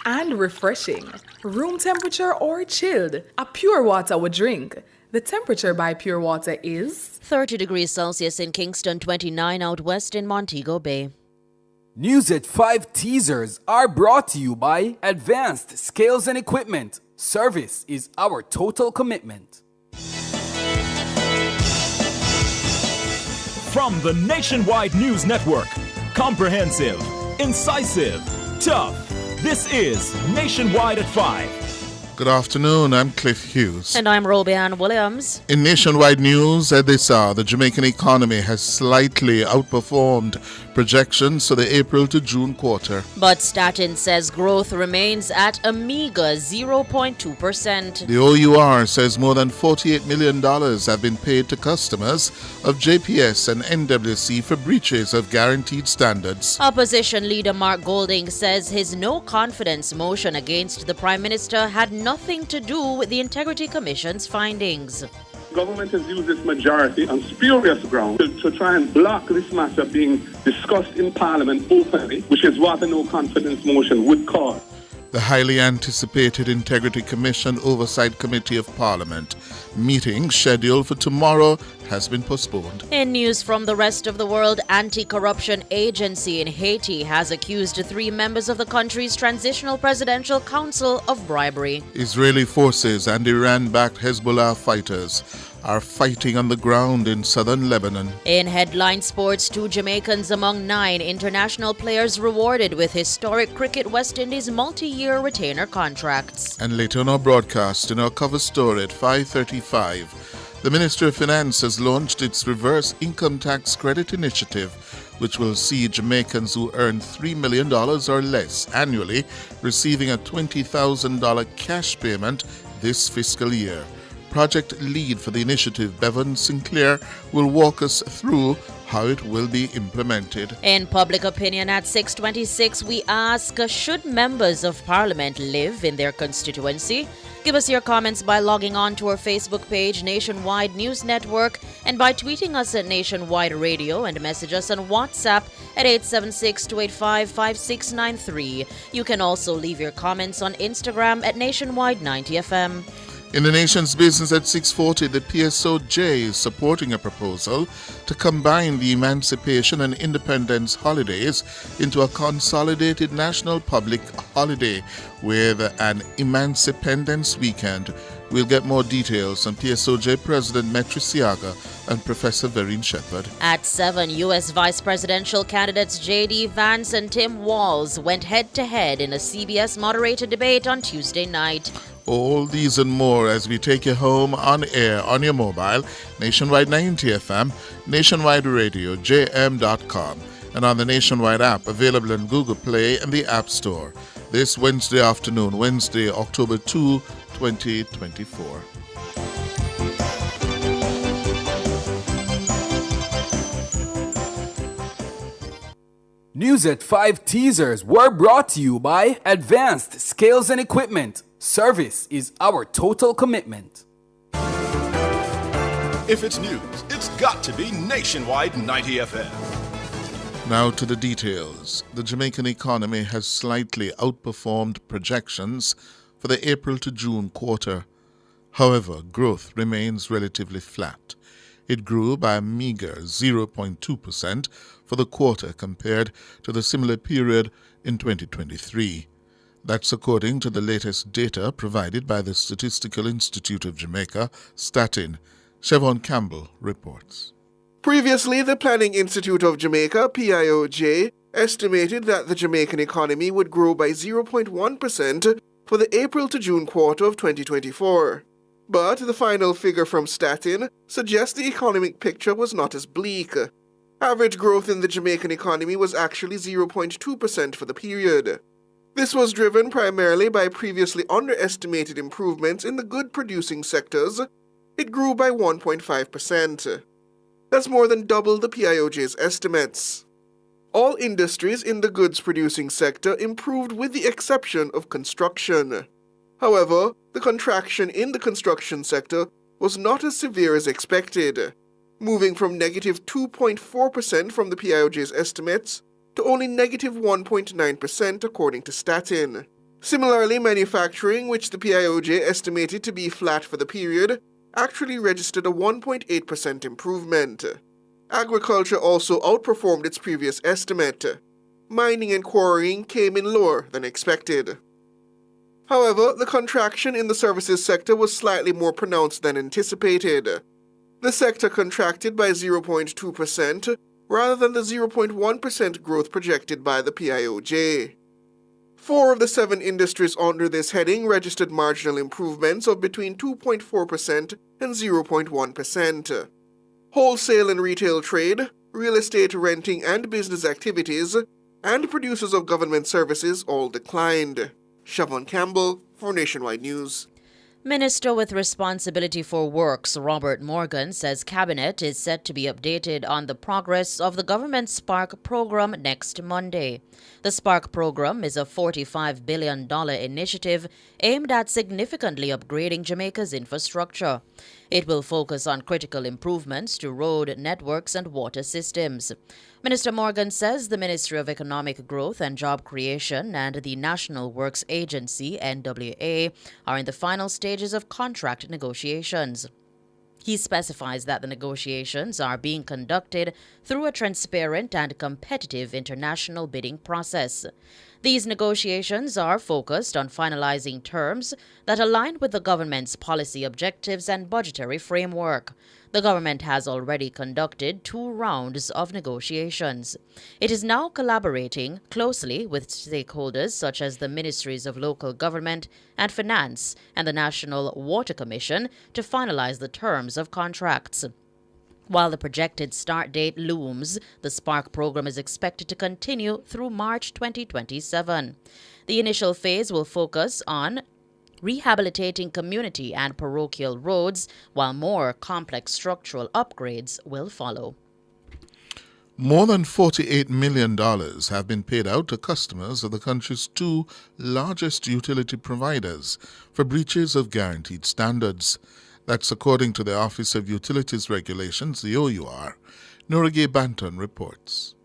and refreshing. Room temperature or chilled, a Pure Water would drink. The temperature by Pure Water is 30 degrees Celsius in Kingston, 29 out west in Montego Bay. News at 5 teasers are brought to you by Advanced Scales and Equipment. Service is our total commitment. From the Nationwide News Network, comprehensive, incisive, tough. This is Nationwide at 5. Good afternoon, I'm Cliff Hughes. And I'm Robianne Williams. In Nationwide News at this hour, the Jamaican economy has slightly outperformed projections for the April to June quarter. But Statin says growth remains at a meager 0.2%. The OUR says more than $48 million have been paid to customers of JPS and NWC for breaches of guaranteed standards. Opposition leader Mark Golding says his no-confidence motion against the Prime Minister had nothing to do with the Integrity Commission's findings. Government has used its majority on spurious ground to try and block this matter being discussed in Parliament openly, which is what a no-confidence motion would cause. The highly anticipated Integrity Commission Oversight Committee of Parliament meeting scheduled for tomorrow has been postponed. In news from the rest of the world, Anti-Corruption Agency in Haiti has accused 3 members of the country's Transitional Presidential Council of bribery. Israeli forces and Iran-backed Hezbollah fighters are fighting on the ground in southern Lebanon. In headline sports, 2 Jamaicans among 9 international players rewarded with historic Cricket West Indies multi-year retainer contracts. And later on our broadcast, in our cover story at 5:35, the Ministry of Finance has launched its reverse income tax credit initiative, which will see Jamaicans who earn $3 million or less annually receiving a $20,000 cash payment this fiscal year. Project lead for the initiative, Bevan Sinclair, will walk us through how it will be implemented. In public opinion at 6:26, we ask, should members of Parliament live in their constituency? Give us your comments by logging on to our Facebook page, Nationwide News Network, and by tweeting us at Nationwide Radio and message us on WhatsApp at 876-285-5693. You can also leave your comments on Instagram at Nationwide90FM. In the nation's business at 6:40, the PSOJ is supporting a proposal to combine the Emancipation and Independence holidays into a consolidated national public holiday with an Emancipendence weekend. We'll get more details from PSOJ President Metri Siaga and Professor Vereen Shepherd. At 7, U.S. Vice Presidential candidates J.D. Vance and Tim Walz went head-to-head in a CBS-moderated debate on Tuesday night. All these and more as we take you home on air on your mobile, Nationwide 90 FM, Nationwide Radio, JM.com, and on the Nationwide app available on Google Play and the App Store. This Wednesday afternoon, Wednesday, October 2, 2024. News at 5 teasers were brought to you by Advanced Scales and Equipment. Service is our total commitment. If it's news, it's got to be Nationwide 90 FM. Now to the details. The Jamaican economy has slightly outperformed projections for the April to June quarter. However, growth remains relatively flat. It grew by a meager 0.2% for the quarter compared to the similar period in 2023. That's according to the latest data provided by the Statistical Institute of Jamaica, Statin. Siobhan Campbell reports. Previously, the Planning Institute of Jamaica, PIOJ, estimated that the Jamaican economy would grow by 0.1% for the April to June quarter of 2024. But the final figure from Statin suggests the economic picture was not as bleak. Average growth in the Jamaican economy was actually 0.2% for the period. This was driven primarily by previously underestimated improvements in the good-producing sectors. It grew by 1.5%. That's more than double the PIOJ's estimates. All industries in the goods-producing sector improved with the exception of construction. However, the contraction in the construction sector was not as severe as expected, moving from negative 2.4% from the PIOJ's estimates to only negative 1.9% according to Statin. Similarly, manufacturing, which the PIOJ estimated to be flat for the period, actually registered a 1.8% improvement. Agriculture also outperformed its previous estimate. Mining and quarrying came in lower than expected. However, the contraction in the services sector was slightly more pronounced than anticipated. The sector contracted by 0.2% rather than the 0.1% growth projected by the PIOJ. 4 of the 7 industries under this heading registered marginal improvements of between 2.4% and 0.1%. Wholesale and retail trade, real estate renting and business activities, and producers of government services all declined. Siobhan Campbell for Nationwide News. Minister with responsibility for works, Robert Morgan, says Cabinet is set to be updated on the progress of the government's Spark program next Monday. The Spark program is a $45 billion initiative aimed at significantly upgrading Jamaica's infrastructure. It will focus on critical improvements to road networks and water systems. Minister Morgan says the Ministry of Economic Growth and Job Creation and the National Works Agency, NWA, are in the final stages of contract negotiations. He specifies that the negotiations are being conducted through a transparent and competitive international bidding process. These negotiations are focused on finalizing terms that align with the government's policy objectives and budgetary framework. The government has already conducted 2 rounds of negotiations. It is now collaborating closely with stakeholders such as the Ministries of Local Government and Finance and the National Water Commission to finalize the terms of contracts. While the projected start date looms, the Spark program is expected to continue through March 2027. The initial phase will focus on rehabilitating community and parochial roads, while more complex structural upgrades will follow. More than $48 million have been paid out to customers of the country's 2 largest utility providers for breaches of guaranteed standards. That's according to the Office of Utilities Regulations, the OUR. Norige Banton reports.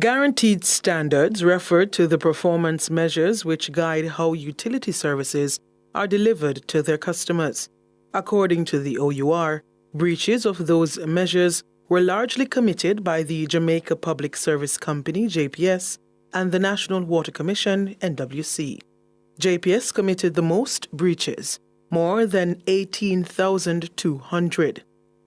Guaranteed standards refer to the performance measures which guide how utility services are delivered to their customers. According to the OUR, breaches of those measures were largely committed by the Jamaica Public Service Company, JPS, and the National Water Commission, NWC. JPS committed the most breaches, more than 18,200.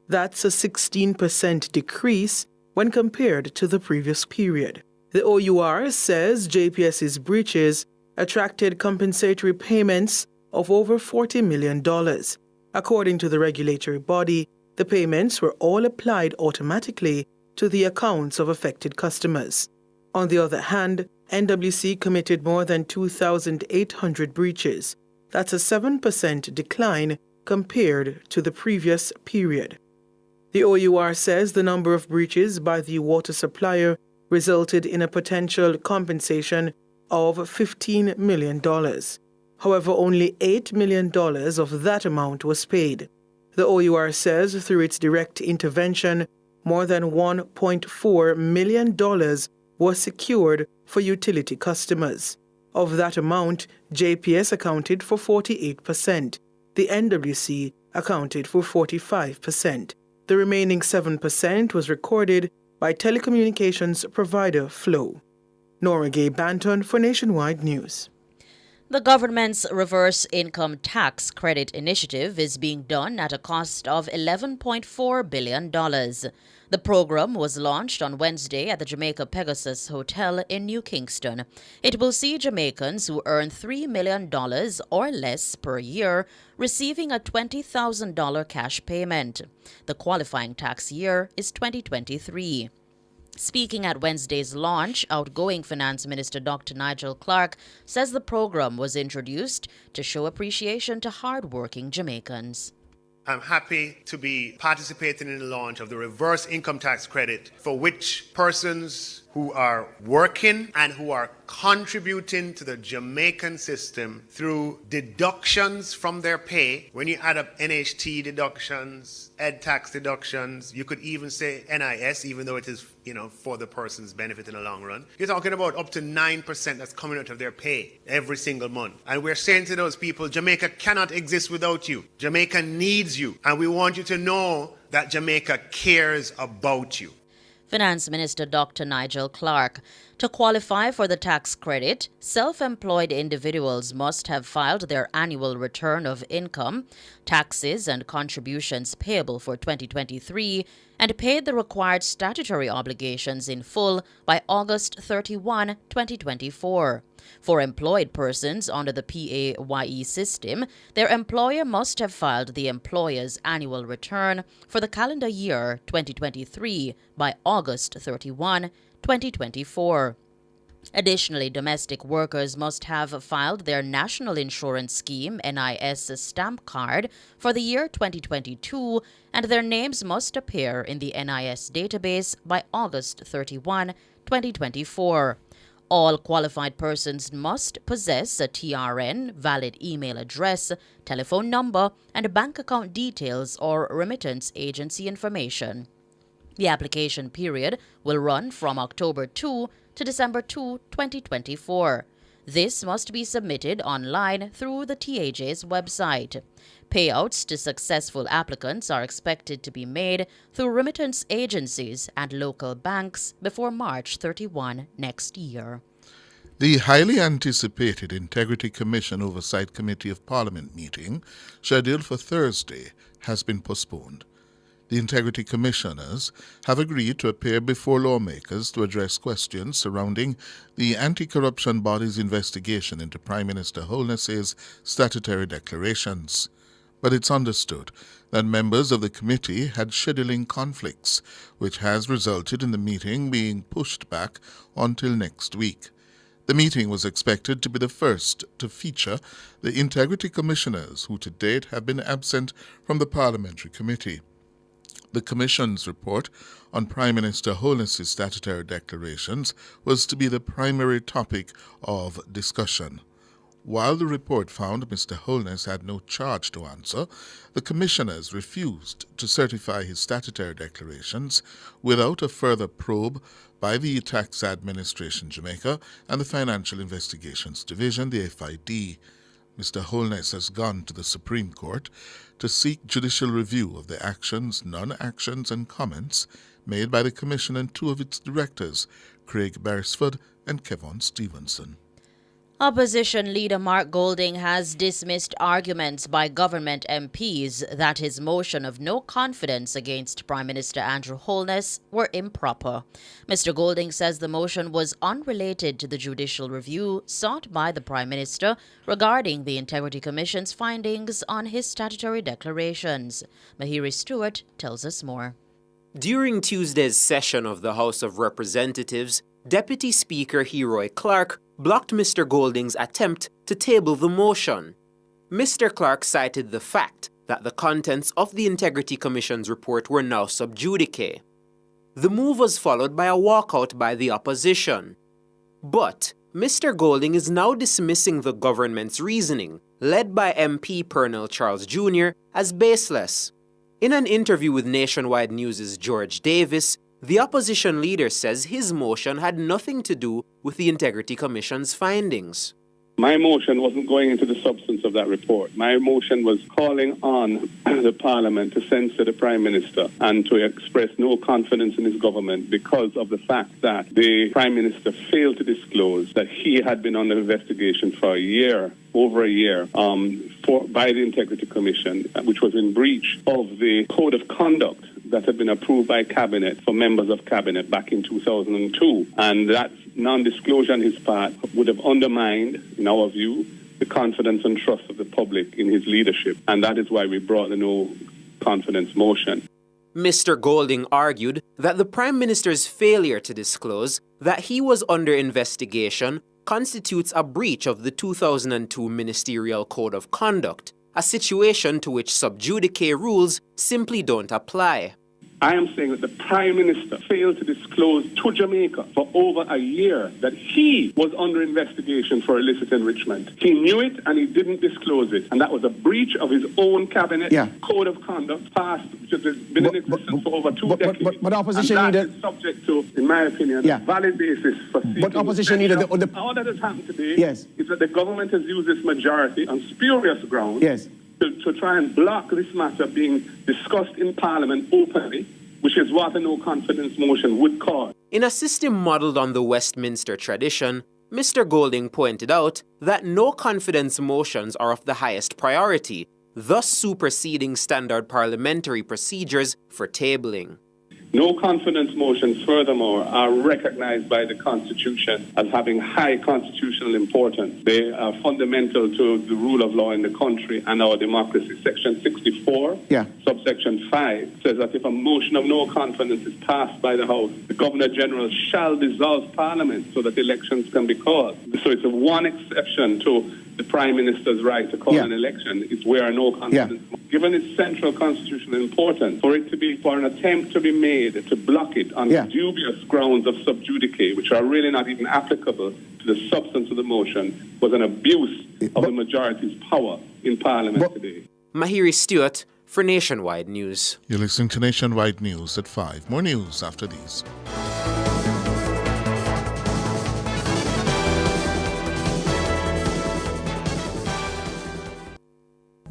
That's a 16% decrease when compared to the previous period. The OUR says JPS's breaches attracted compensatory payments of over $40 million. According to the regulatory body, the payments were all applied automatically to the accounts of affected customers. On the other hand, NWC committed more than 2,800 breaches. That's a 7% decline compared to the previous period. The OUR says the number of breaches by the water supplier resulted in a potential compensation of $15 million. However, only $8 million of that amount was paid. The OUR says through its direct intervention, more than $1.4 million was secured for utility customers. Of that amount, JPS accounted for 48%. The NWC accounted for 45%. The remaining 7% was recorded by telecommunications provider Flow. Norige Banton for Nationwide News. The government's reverse income tax credit initiative is being done at a cost of $11.4 billion. The program was launched on Wednesday at the Jamaica Pegasus Hotel in New Kingston. It will see Jamaicans who earn $3 million or less per year receiving a $20,000 cash payment. The qualifying tax year is 2023. Speaking at Wednesday's launch, outgoing Finance Minister Dr. Nigel Clarke says the program was introduced to show appreciation to hard-working Jamaicans. I'm happy to be participating in the launch of the reverse income tax credit, for which persons who are working and who are contributing to the Jamaican system through deductions from their pay. When you add up NHT deductions, ed tax deductions, you could even say NIS, even though it is, for the person's benefit in the long run. You're talking about up to 9% that's coming out of their pay every single month. And we're saying to those people, Jamaica cannot exist without you. Jamaica needs you. And we want you to know that Jamaica cares about you. Finance Minister Dr. Nigel Clark. To qualify for the tax credit, self-employed individuals must have filed their annual return of income, taxes and contributions payable for 2023 and paid the required statutory obligations in full by August 31, 2024. For employed persons under the PAYE system, their employer must have filed the employer's annual return for the calendar year 2023 by August 31, 2024. Additionally, domestic workers must have filed their National Insurance Scheme NIS stamp card for the year 2022, and their names must appear in the NIS database by August 31, 2024. All qualified persons must possess a TRN, valid email address, telephone number, and bank account details or remittance agency information. The application period will run from October 2 to December 2, 2024. This must be submitted online through the TAJ's website. Payouts to successful applicants are expected to be made through remittance agencies and local banks before March 31 next year. The highly anticipated Integrity Commission Oversight Committee of Parliament meeting, scheduled for Thursday, has been postponed. The Integrity Commissioners have agreed to appear before lawmakers to address questions surrounding the anti-corruption body's investigation into Prime Minister Holness's statutory declarations. But it's understood that members of the committee had scheduling conflicts, which has resulted in the meeting being pushed back until next week. The meeting was expected to be the first to feature the Integrity Commissioners, who to date have been absent from the Parliamentary Committee. The Commission's report on Prime Minister Holness's statutory declarations was to be the primary topic of discussion. While the report found Mr. Holness had no charge to answer, the Commissioners refused to certify his statutory declarations without a further probe by the Tax Administration Jamaica and the Financial Investigations Division, the FID. Mr. Holness has gone to the Supreme Court to seek judicial review of the actions, non-actions, and comments made by the Commission and two of its directors, Craig Beresford and Kevon Stevenson. Opposition leader Mark Golding has dismissed arguments by government MPs that his motion of no confidence against Prime Minister Andrew Holness were improper. Mr. Golding says the motion was unrelated to the judicial review sought by the Prime Minister regarding the Integrity Commission's findings on his statutory declarations. Mahiri Stewart tells us more. During Tuesday's session of the House of Representatives, Deputy Speaker Heroy Clark blocked Mr. Golding's attempt to table the motion. Mr. Clark cited the fact that the contents of the Integrity Commission's report were now sub judice. The move was followed by a walkout by the opposition. But Mr. Golding is now dismissing the government's reasoning, led by MP Pernell Charles Jr., as baseless. In an interview with Nationwide News' George Davis, the opposition leader says his motion had nothing to do with the Integrity Commission's findings. My motion wasn't going into the substance of that report. My motion was calling on the Parliament to censure the Prime Minister and to express no confidence in his government because of the fact that the Prime Minister failed to disclose that he had been under investigation for a year, over a year, by the Integrity Commission, which was in breach of the Code of Conduct that had been approved by Cabinet for members of Cabinet back in 2002. And that non-disclosure on his part would have undermined, in our view, the confidence and trust of the public in his leadership. And that is why we brought the no confidence motion. Mr. Golding argued that the Prime Minister's failure to disclose that he was under investigation constitutes a breach of the 2002 Ministerial Code of Conduct, a situation to which sub judice rules simply don't apply. I am saying that the Prime Minister failed to disclose to Jamaica for over a year that he was under investigation for illicit enrichment. He knew it and he didn't disclose it. And that was a breach of his own cabinet code of conduct passed, which has been in existence for over 2 decades. But opposition and that needed... is subject to, in my opinion, a valid basis for seeking... But opposition needed... All that has happened today is that the government has used this majority on spurious grounds to try and block this matter being discussed in Parliament openly, which is what a no-confidence motion would cause. In a system modelled on the Westminster tradition, Mr. Golding pointed out that no-confidence motions are of the highest priority, thus superseding standard parliamentary procedures for tabling. No-confidence motions, furthermore, are recognized by the Constitution as having high constitutional importance. They are fundamental to the rule of law in the country and our democracy. Section 64, subsection 5, says that if a motion of no confidence is passed by the House, the Governor-General shall dissolve Parliament so that elections can be called. So it's a one exception to the Prime Minister's right to call an election is where no confidence. Given its central constitutional importance, for an attempt to be made to block it on dubious grounds of sub judice, which are really not even applicable to the substance of the motion, was an abuse of the majority's power in Parliament today. Mahiri Stewart for Nationwide News. You're listening to Nationwide News at 5. More news after these.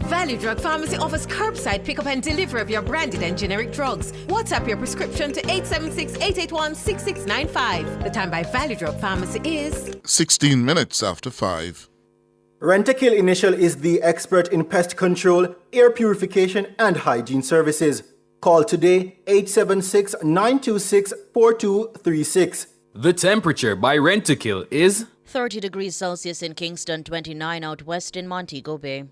Valley Drug Pharmacy offers curbside pickup and delivery of your branded and generic drugs. WhatsApp your prescription to 876-881-6695. The time by Valley Drug Pharmacy is 16 minutes after 5. Rentokil Initial is the expert in pest control, air purification, and hygiene services. Call today 876-926-4236. The temperature by Rentokil is 30 degrees Celsius in Kingston, 29 out west in Montego Bay.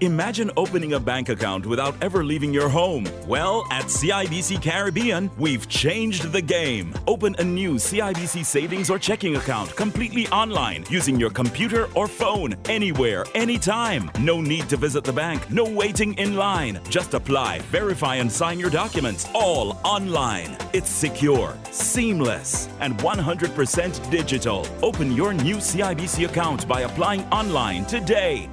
Imagine opening a bank account without ever leaving your home. Well, at CIBC Caribbean, we've changed the game. Open a new CIBC savings or checking account completely online using your computer or phone, anywhere, anytime. No need to visit the bank, no waiting in line. Just apply, verify, and sign your documents, all online. It's secure, seamless, and 100% digital. Open your new CIBC account by applying online today.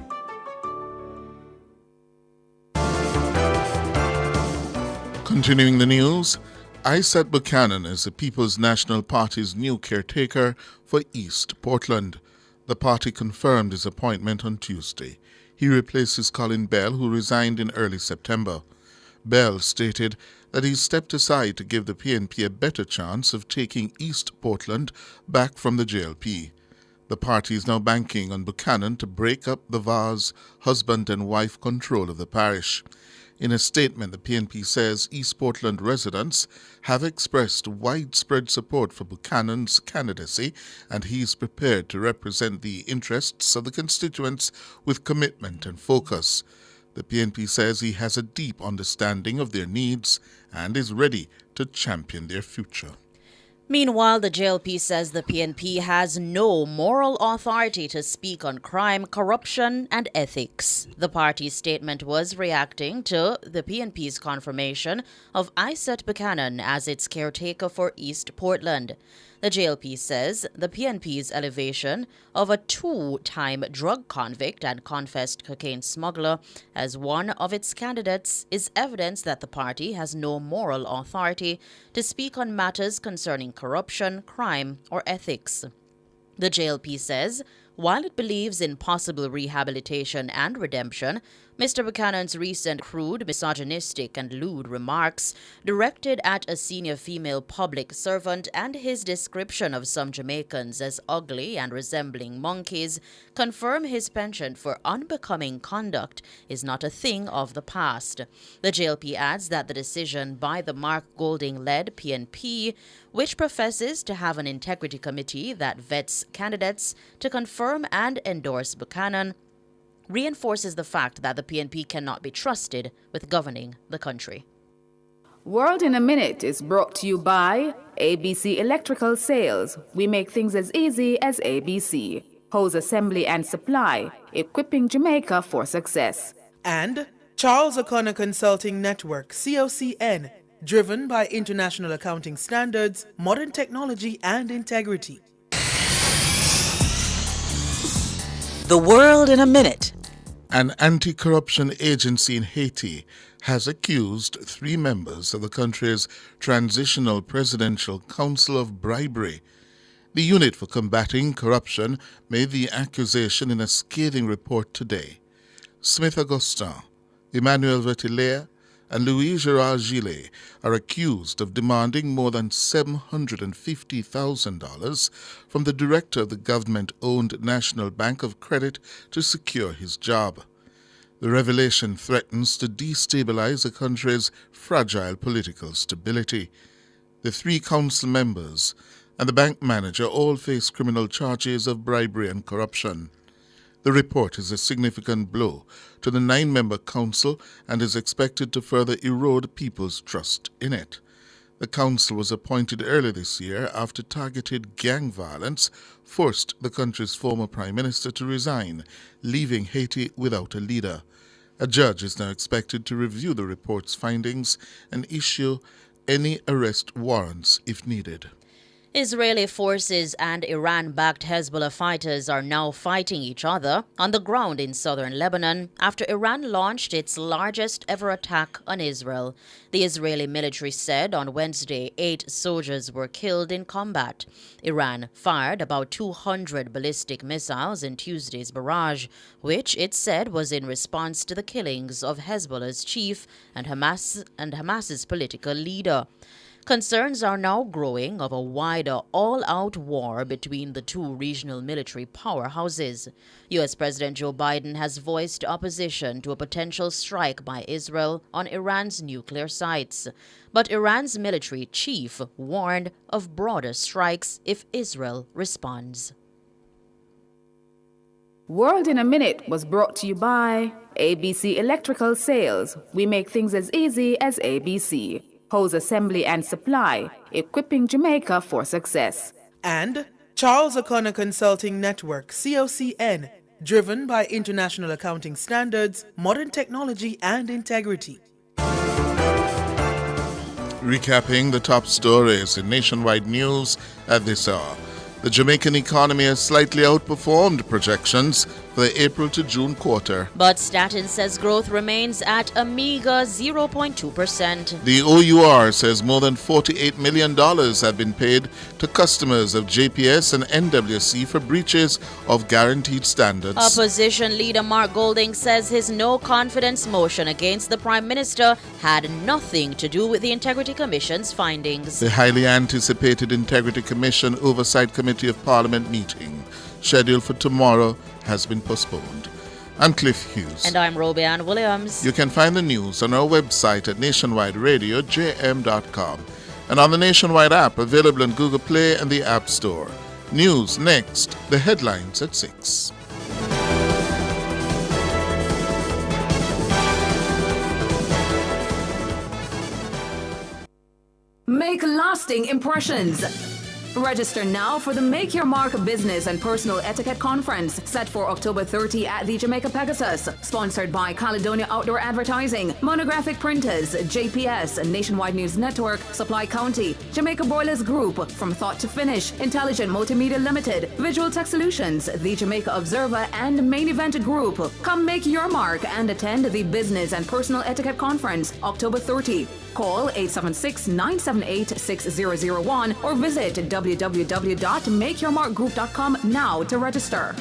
Continuing the news, Isaac Buchanan is the People's National Party's new caretaker for East Portland. The party confirmed his appointment on Tuesday. He replaces Colin Bell, who resigned in early September. Bell stated that he stepped aside to give the PNP a better chance of taking East Portland back from the JLP. The party is now banking on Buchanan to break up the VAR's husband and wife control of the parish. In a statement, the PNP says East Portland residents have expressed widespread support for Buchanan's candidacy, and he is prepared to represent the interests of the constituents with commitment and focus. The PNP says he has a deep understanding of their needs and is ready to champion their future. Meanwhile, the JLP says the PNP has no moral authority to speak on crime, corruption, and ethics. The party's statement was reacting to the PNP's confirmation of Isaac Buchanan as its caretaker for East Portland. The JLP says the PNP's elevation of a two-time drug convict and confessed cocaine smuggler as one of its candidates is evidence that the party has no moral authority to speak on matters concerning corruption, crime, or ethics. The JLP says, while it believes in possible rehabilitation and redemption, Mr. Buchanan's recent crude, misogynistic, and lewd remarks directed at a senior female public servant and his description of some Jamaicans as ugly and resembling monkeys confirm his penchant for unbecoming conduct is not a thing of the past. The JLP adds that the decision by the Mark Golding-led PNP, which professes to have an integrity committee that vets candidates to confirm and endorse Buchanan, reinforces the fact that the PNP cannot be trusted with governing the country. World in a Minute is brought to you by ABC Electrical Sales. We make things as easy as ABC. Hose assembly and supply, equipping Jamaica for success. And Charles O'Connor Consulting Network, COCN, driven by international accounting standards, modern technology, and integrity. The World in a Minute. An anti-corruption agency in Haiti has accused 3 members of the country's Transitional Presidential Council of bribery. The Unit for Combating Corruption made the accusation in a scathing report today. Smith Augustin, Emmanuel Vettiler, and Louis-Gerard Gillet are accused of demanding more than $750,000 from the director of the government-owned National Bank of Credit to secure his job. The revelation threatens to destabilize the country's fragile political stability. The 3 council members and the bank manager all face criminal charges of bribery and corruption. The report is a significant blow to the 9-member council and is expected to further erode people's trust in it. The council was appointed earlier this year after targeted gang violence forced the country's former prime minister to resign, leaving Haiti without a leader. A judge is now expected to review the report's findings and issue any arrest warrants if needed. Israeli forces and Iran-backed Hezbollah fighters are now fighting each other on the ground in southern Lebanon after Iran launched its largest ever attack on Israel. The Israeli military said on Wednesday 8 soldiers were killed in combat. Iran fired about 200 ballistic missiles in Tuesday's barrage, which it said was in response to the killings of Hezbollah's chief and Hamas's political leader. Concerns are now growing of a wider all-out war between the 2 regional military powerhouses. U.S. President Joe Biden has voiced opposition to a potential strike by Israel on Iran's nuclear sites. But Iran's military chief warned of broader strikes if Israel responds. World in a Minute was brought to you by ABC Electrical Sales. We make things as easy as ABC. Hose assembly and supply, equipping Jamaica for success. And Charles O'Connor Consulting Network, COCN, driven by international accounting standards, modern technology, and integrity. Recapping the top stories in nationwide news at this hour. The Jamaican economy has slightly outperformed projections for the April to June quarter. But Staten says growth remains at a meager 0.2%. The OUR says more than $48 million have been paid to customers of JPS and NWC for breaches of guaranteed standards. Opposition leader Mark Golding says his no-confidence motion against the Prime Minister had nothing to do with the Integrity Commission's findings. The highly anticipated Integrity Commission Oversight Committee of Parliament meeting, scheduled for tomorrow, has been postponed. I'm Cliff Hughes. And I'm Robianne Williams. You can find the news on our website at nationwideradiojm.com and on the Nationwide app available on Google Play and the App Store. News next, the headlines at 6. Make lasting impressions. Register now for the Make Your Mark Business and Personal Etiquette Conference set for October 30 at the Jamaica Pegasus. Sponsored by Caledonia Outdoor Advertising, Monographic Printers, JPS, Nationwide News Network, Supply County, Jamaica Broilers Group, From Thought to Finish, Intelligent Multimedia Limited, Visual Tech Solutions, the Jamaica Observer, and Main Event Group. Come make your mark and attend the Business and Personal Etiquette Conference October 30. Call 876-978-6001 or visit www.makeyourmarkgroup.com now to register.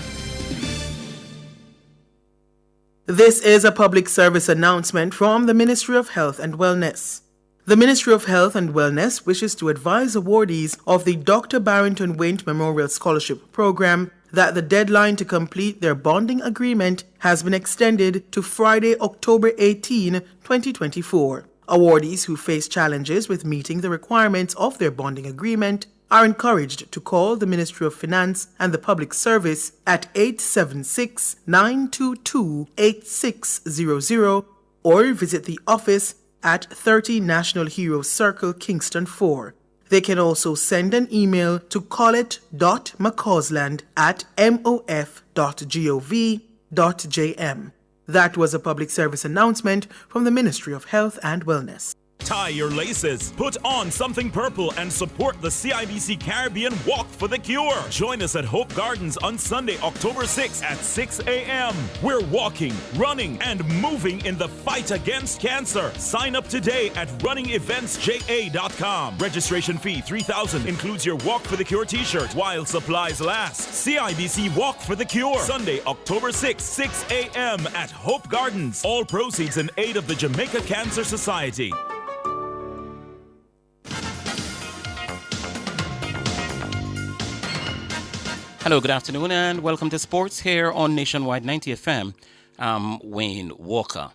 This is a public service announcement from the Ministry of Health and Wellness. The Ministry of Health and Wellness wishes to advise awardees of the Dr. Barrington Waint Memorial Scholarship Program that the deadline to complete their bonding agreement has been extended to Friday, October 18, 2024. Awardees who face challenges with meeting the requirements of their bonding agreement are encouraged to call the Ministry of Finance and the Public Service at 876-922-8600 or visit the office at 30 National Hero Circle, Kingston 4. They can also send an email to collet.mccausland@mof.gov.jm. That was a public service announcement from the Ministry of Health and Wellness. Tie your laces, put on something purple, and support the CIBC Caribbean Walk for the Cure. Join us at Hope Gardens on Sunday, October 6th at 6 a.m. We're walking, running, and moving in the fight against cancer. Sign up today at runningeventsja.com. Registration fee $3,000 includes your Walk for the Cure t-shirt while supplies last. CIBC Walk for the Cure, Sunday, October 6th, 6 a.m. at Hope Gardens. All proceeds in aid of the Jamaica Cancer Society. Hello, good afternoon, and welcome to Sports here on Nationwide 90 FM. I'm Wayne Walker.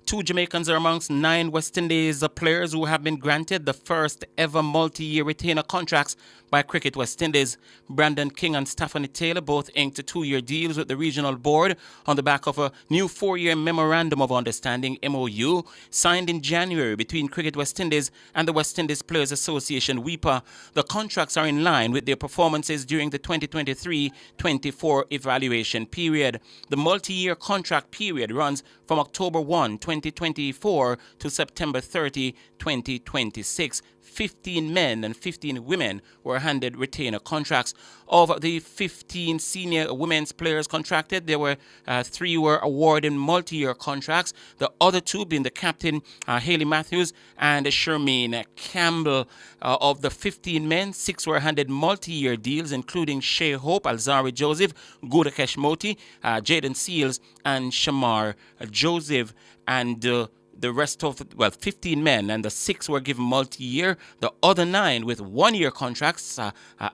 2 Jamaicans are amongst 9 West Indies players who have been granted the first ever multi-year retainer contracts by Cricket West Indies. Brandon King and Stephanie Taylor both inked 2-year deals with the regional board on the back of a new 4-year Memorandum of Understanding MOU signed in January between Cricket West Indies and the West Indies Players Association WIPA. The contracts are in line with their performances during the 2023-24 evaluation period. The multi-year contract period runs from October 1, 2024 to September 30, 2026. 15 men and 15 women were handed retainer contracts. Of the 15 senior women's players contracted, there were 3 were awarded multi-year contracts. The other 2 being the captain, Hayley Matthews, and Shermaine Campbell. Of the 15 men, 6 were handed multi-year deals, including Shea Hope, Alzari Joseph, Gudakesh Moti, Jaden Seals, and Shamar Joseph. And the rest of, 15 men, and the 6 were given multi-year. The other 9 with 1-year contracts,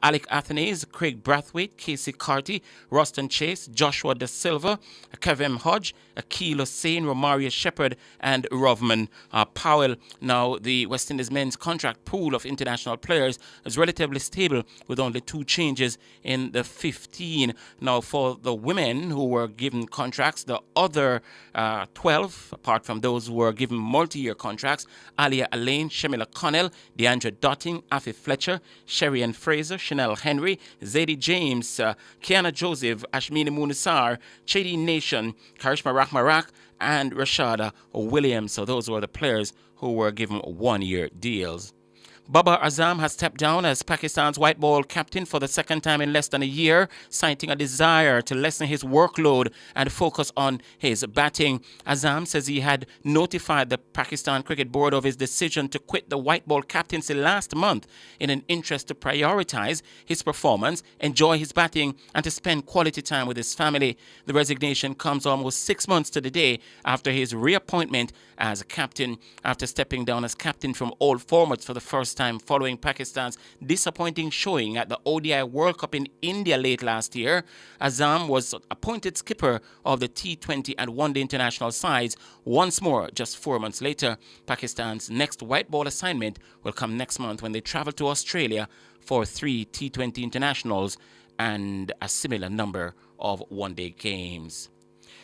Alec Athenaeus, Craig Brathwaite, Casey Carty, Ruston Chase, Joshua De Silva, Kevin Hodge, Akil Hussain, Romaria Shepherd, and Rovman Powell. Now, the West Indies men's contract pool of international players is relatively stable with only 2 changes in the 15. Now, for the women who were given contracts, the other 12, apart from those who were given multi-year contracts, Alia Alain, Shamila Connell, Deandra Dotting, Afi Fletcher, Sherry Ann Fraser, Chanel Henry, Zadie James, Kiana Joseph, Ashmini Munusar, Chedi Nation, Karishma Rahmarak, and Rashada Williams. So those were the players who were given 1-year deals. Babar Azam has stepped down as Pakistan's white ball captain for the second time in less than a year, citing a desire to lessen his workload and focus on his batting. Azam says he had notified the Pakistan Cricket Board of his decision to quit the white ball captaincy last month in an interest to prioritize his performance, enjoy his batting, and to spend quality time with his family. The resignation comes almost 6 months to the day after his reappointment as a captain. After stepping down as captain from all formats for the first time following Pakistan's disappointing showing at the ODI World Cup in India late last year, Azam was appointed skipper of the T20 and One-Day international sides once more just 4 months later. Pakistan's next white ball assignment will come next month when they travel to Australia for 3 T20 internationals and a similar number of one-day games.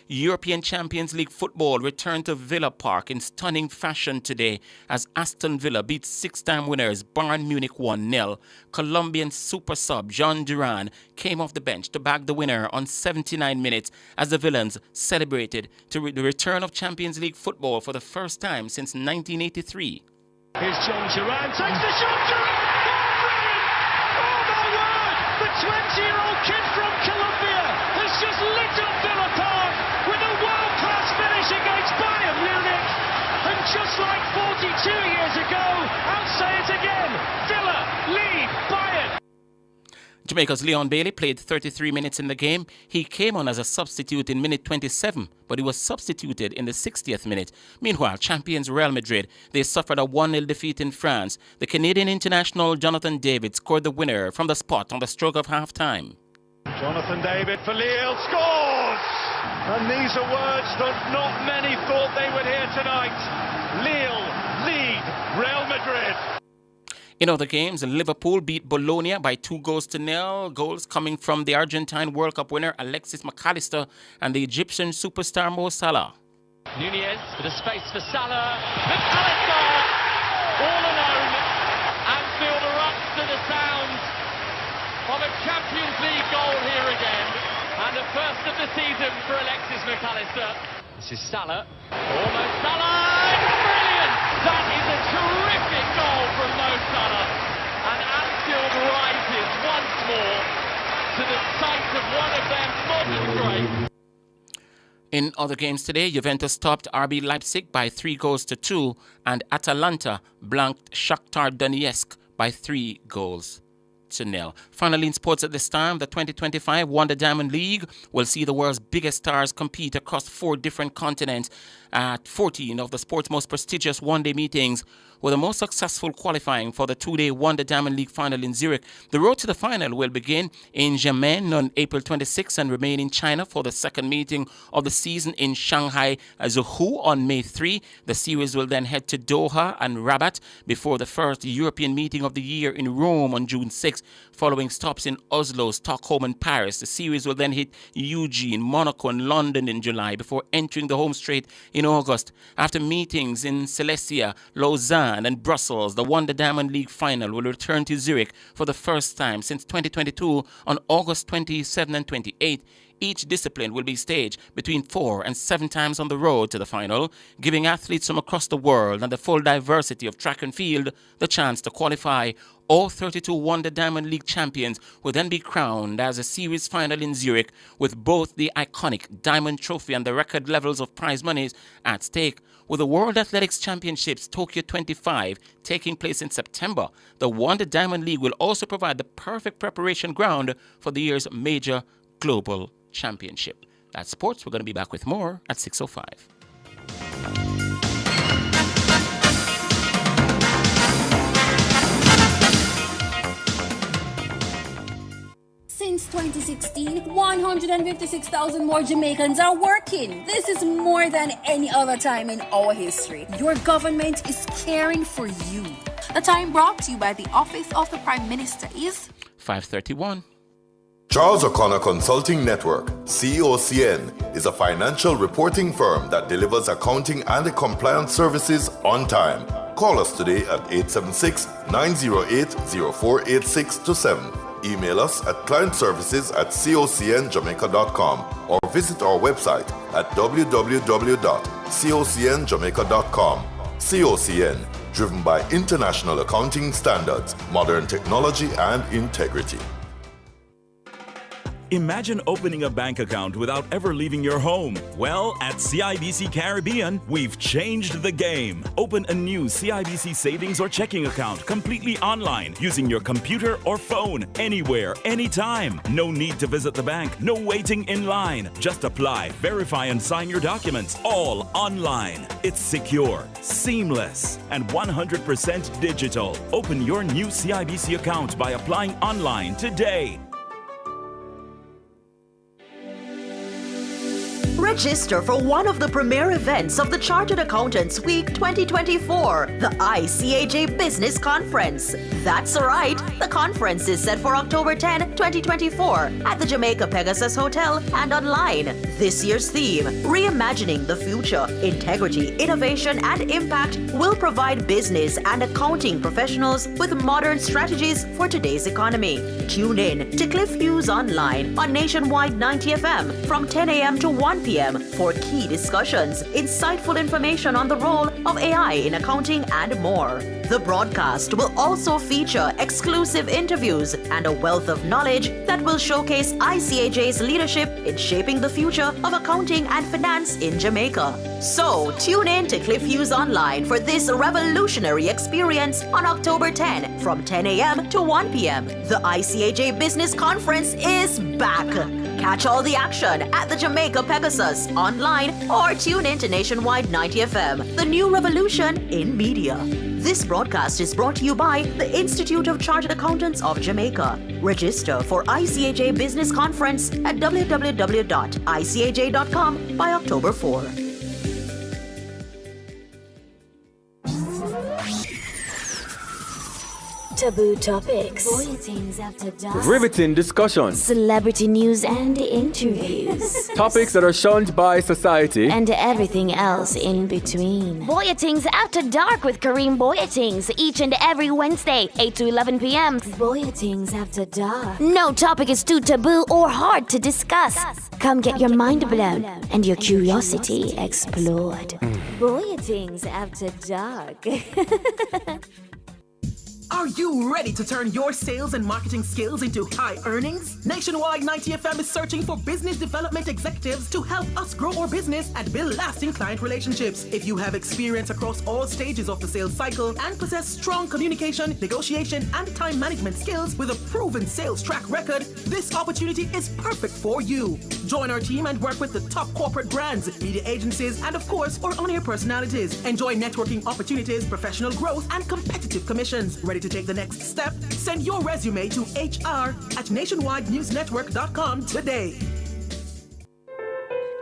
European Champions League football returned to Villa Park in stunning fashion today as Aston Villa beat 6-time winners Bayern Munich 1-0. Colombian super sub Jean Duran came off the bench to bag the winner on 79 minutes as the Villains celebrated the return of Champions League football for the first time since 1983. Here's Jean Duran, takes the shot, Duran! Oh my word! The 20-year-old kid from Colombia has just lit up Villa Park with a world-class finish against Bayern Munich. And just like 42 years ago, I'll say it again, Villa lead Bayern. Jamaica's Leon Bailey played 33 minutes in the game. He came on as a substitute in minute 27, but he was substituted in the 60th minute. Meanwhile, champions Real Madrid, they suffered a 1-0 defeat in France. The Canadian international Jonathan David scored the winner from the spot on the stroke of half-time. Jonathan David for Lille scores! And these are words that not many thought they would hear tonight. Lille lead Real Madrid. In other games, Liverpool beat Bologna by 2-0. Goals coming from the Argentine World Cup winner Alexis McAllister and the Egyptian superstar Mo Salah. Nunez with a space for Salah. McAllister all alone. Anfield erupts to the sound of a Champions League goal here again. And the first of the season for Alexis McAllister. This is Salah. Almost Salah! It's brilliant! That is a terrific goal from Mo Salah. And Anfield rises once more to the sight of one of their modern greats. In other games today, Juventus stopped RB Leipzig by 3-2, and Atalanta blanked Shakhtar Donetsk by 3-0. Finally, in sports at this time, the 2025 Wonder Diamond League will see the world's biggest stars compete across 4 different continents at 14 of the sport's most prestigious one-day meetings, with the most successful qualifying for the 2-day Wonder Diamond League final in Zurich. The road to the final will begin in Xiamen on April 26 and remain in China for the second meeting of the season in Shanghai, Zhuhai on May 3. The series will then head to Doha and Rabat before the first European meeting of the year in Rome on June 6, following stops in Oslo, Stockholm and Paris. The series will then hit Eugene, Monaco and London in July before entering the home straight in August. After meetings in Silesia, Lausanne and Brussels, the Wonder Diamond League final will return to Zurich for the first time since 2022 on August 27 and 28. Each discipline will be staged between 4 and 7 times on the road to the final, giving athletes from across the world and the full diversity of track and field the chance to qualify. All 32 Wonder Diamond League champions will then be crowned as a series final in Zurich, with both the iconic Diamond Trophy and the record levels of prize monies at stake. With the World Athletics Championships Tokyo 25 taking place in September, the Wonder Diamond League will also provide the perfect preparation ground for the year's major global championship. That's sports. We're going to be back with more at 6:05. Since 2016, 156,000 more Jamaicans are working. This is more than any other time in our history. Your government is caring for you. The time brought to you by the Office of the Prime Minister is 5:31. Charles O'Connor Consulting Network, COCN, is a financial reporting firm that delivers accounting and compliance services on time. Call us today at 876-908-0486 to 7. Email us at clientservices@cocnjamaica.com or visit our website at www.cocnjamaica.com. COCN, driven by international accounting standards, modern technology and integrity. Imagine opening a bank account without ever leaving your home. Well, at CIBC Caribbean, we've changed the game. Open a new CIBC savings or checking account completely online using your computer or phone, anywhere, anytime. No need to visit the bank, no waiting in line. Just apply, verify and sign your documents, all online. It's secure, seamless, and 100% digital. Open your new CIBC account by applying online today. Register for one of the premier events of the Chartered Accountants Week 2024, the ICAJ Business Conference. That's right, the conference is set for October 10, 2024 at the Jamaica Pegasus Hotel and online. This year's theme, Reimagining the Future, Integrity, Innovation and Impact, will provide business and accounting professionals with modern strategies for today's economy. Tune in to Cliff Hughes Online on Nationwide 90 FM from 10 a.m. to 1 p.m. for key discussions, insightful information on the role of AI in accounting and more. The broadcast will also feature exclusive interviews and a wealth of knowledge that will showcase ICAJ's leadership in shaping the future of accounting and finance in Jamaica. So, tune in to Cliff Hughes Online for this revolutionary experience on October 10 from 10 a.m. to 1 p.m. The ICAJ Business Conference is back. Catch all the action at the Jamaica Pegasus online or tune in to Nationwide 90 FM, the new revolution in media. This broadcast is brought to you by the Institute of Chartered Accountants of Jamaica. Register for ICAJ Business Conference at www.icaj.com by October 4. Taboo topics. Bulletins after dark. Riveting discussions. Celebrity news and interviews. Topics that are shunned by society. And everything else in between. Boyatings After Dark with Kareem Boyatings each and every Wednesday, 8 to 11 p.m. Boyatings After Dark. No topic is too taboo or hard to discuss. Come get your mind blown and your curiosity explored. Boyatings After Dark. Are you ready to turn your sales and marketing skills into high earnings? Nationwide 90 FM is searching for business development executives to help us grow our business and build lasting client relationships. If you have experience across all stages of the sales cycle and possess strong communication, negotiation, and time management skills with a proven sales track record, this opportunity is perfect for you. Join our team and work with the top corporate brands, media agencies, and of course, our on-air personalities. Enjoy networking opportunities, professional growth, and competitive commissions. Ready to take the next step? Send your resume to hr@nationwidenewsnetwork.com today.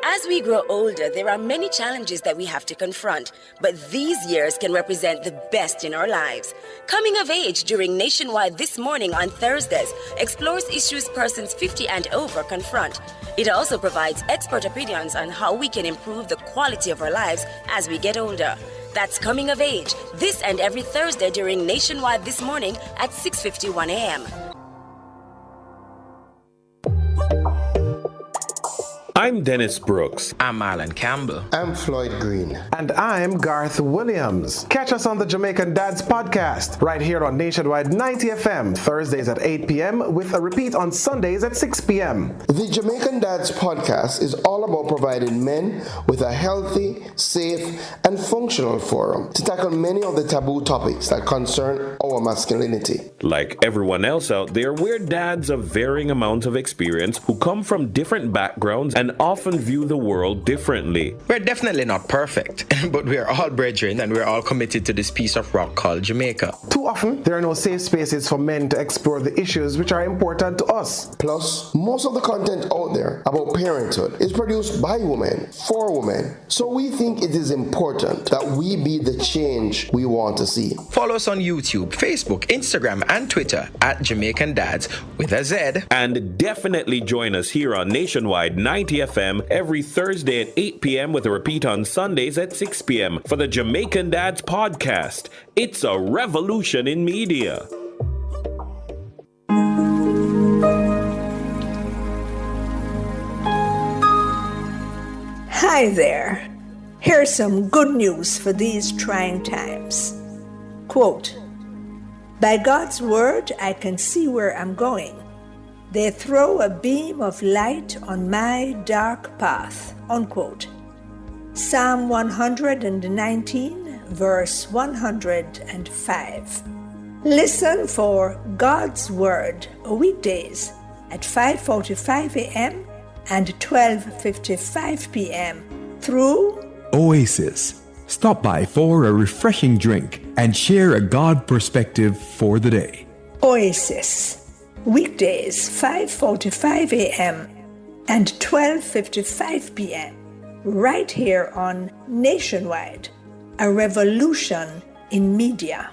As we grow older, there are many challenges that we have to confront, but these years can represent the best in our lives. Coming of Age during Nationwide This Morning on Thursdays explores issues persons 50 and over confront. It also provides expert opinions on how we can improve the quality of our lives as we get older. That's Coming of Age, this and every Thursday during Nationwide This Morning at 6:51 a.m. I'm Dennis Brooks. I'm Marlon Campbell. I'm Floyd Green. And I'm Garth Williams. Catch us on the Jamaican Dads podcast right here on Nationwide 90 FM, Thursdays at 8 p.m. with a repeat on Sundays at 6 p.m. The Jamaican Dads podcast is all about providing men with a healthy, safe, and functional forum to tackle many of the taboo topics that concern our masculinity. Like everyone else out there, we're dads of varying amounts of experience who come from different backgrounds and often view the world differently. We're definitely not perfect, but we're all brethren and we're all committed to this piece of rock called Jamaica. Too often, there are no safe spaces for men to explore the issues which are important to us. Plus, most of the content out there about parenthood is produced by women, for women. So we think it is important that we be the change we want to see. Follow us on YouTube, Facebook, Instagram, and Twitter at Jamaican Dads with a Z. And definitely join us here on Nationwide 90 FM every Thursday at 8 p.m. with a repeat on Sundays at 6 p.m. for the Jamaican Dads podcast. It's a revolution in media. Hi there. Here's some good news for these trying times. Quote, "By God's word, I can see where I'm going. They throw a beam of light on my dark path." Unquote. Psalm 119, verse 105. Listen for God's Word weekdays at 5:45 a.m. and 12:55 p.m. through Oasis. Stop by for a refreshing drink and share a God perspective for the day. Oasis. Weekdays 5:45 a.m. and 12:55 p.m. right here on Nationwide, a revolution in media.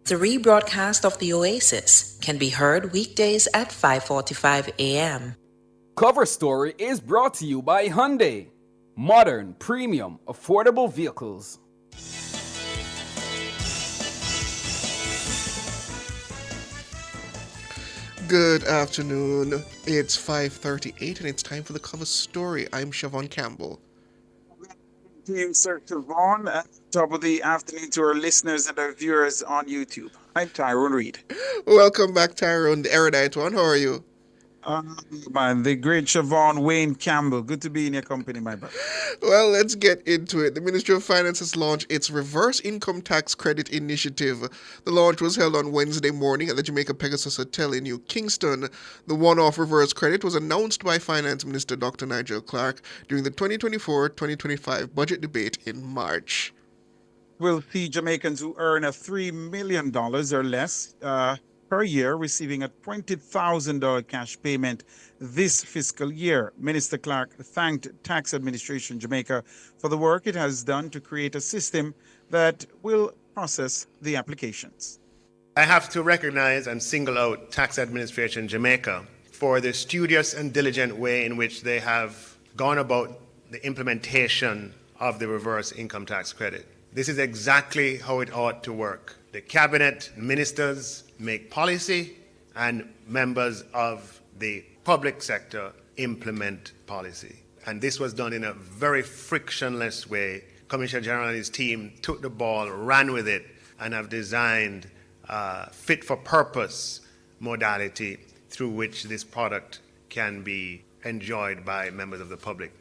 The rebroadcast of the Oasis can be heard weekdays at 5:45 a.m. Cover Story is brought to you by Hyundai. Modern, premium, affordable vehicles. Good afternoon. It's 5:38 and it's time for the Cover Story. I'm Siobhan Campbell. You, Sir Siobhan, and top of the afternoon to our listeners and our viewers on YouTube. I'm Tyrone Reed. Welcome back, Tyrone, the erudite one. How are you? Man, the great Siobhan Wayne Campbell. Good to be in your company, my brother. Well, let's get into it. The Ministry of Finance has launched its Reverse Income Tax Credit Initiative. The launch was held on Wednesday morning at the Jamaica Pegasus Hotel in New Kingston. The one-off reverse credit was announced by Finance Minister Dr. Nigel Clark during the 2024-2025 budget debate in March. We'll see Jamaicans who earn a $3 million or less per year receiving a $20,000 cash payment this fiscal year. Minister Clark thanked Tax Administration Jamaica for the work it has done to create a system that will process the applications. I have to recognize and single out Tax Administration Jamaica for the studious and diligent way in which they have gone about the implementation of the reverse income tax credit. This is exactly how it ought to work. The cabinet ministers make policy and members of the public sector implement policy. And this was done in a very frictionless way. Commissioner General and his team took the ball, ran with it, and have designed fit-for-purpose modality through which this product can be enjoyed by members of the public.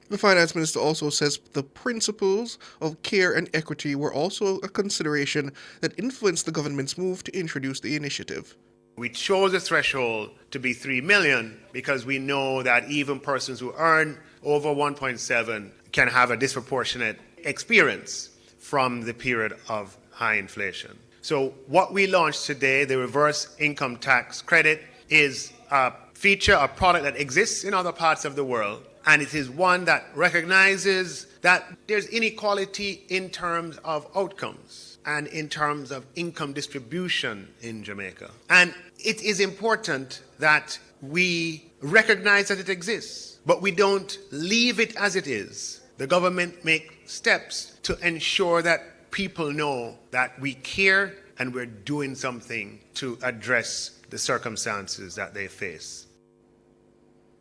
The finance minister also says the principles of care and equity were also a consideration that influenced the government's move to introduce the initiative. We chose the threshold to be 3 million because we know that even persons who earn over 1.7 can have a disproportionate experience from the period of high inflation. So what we launched today, the reverse income tax credit, is a feature, a product that exists in other parts of the world, and it is one that recognizes that there's inequality in terms of outcomes and in terms of income distribution in Jamaica. And it is important that we recognize that it exists, but we don't leave it as it is. The government makes steps to ensure that people know that we care and we're doing something to address the circumstances that they face.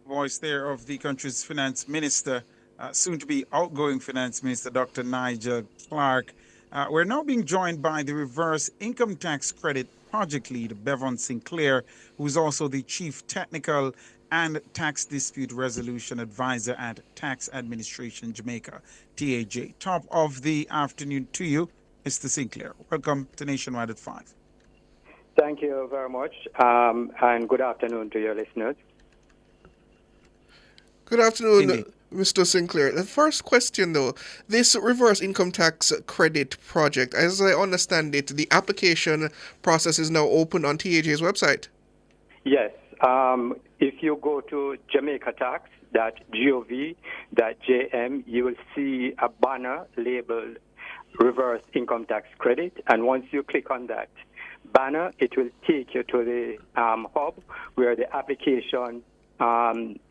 Voice there of the country's finance minister, soon to be outgoing finance minister, Dr. Nigel Clark. We're now being joined by the reverse income tax credit project lead, Bevan Sinclair, who's also the chief technical and tax dispute resolution advisor at Tax Administration Jamaica, TAJ. Top of the afternoon to you, Mr. Sinclair. Welcome to Nationwide at 5. Thank you very much, and good afternoon to your listeners. Good afternoon, Mr. Sinclair. The first question, though, this reverse income tax credit project, as I understand it, the application process is now open on TAJ's website. Yes. If you go to jamaicatax.gov.jm, you will see a banner labeled reverse income tax credit. And once you click on that banner, it will take you to the hub where the application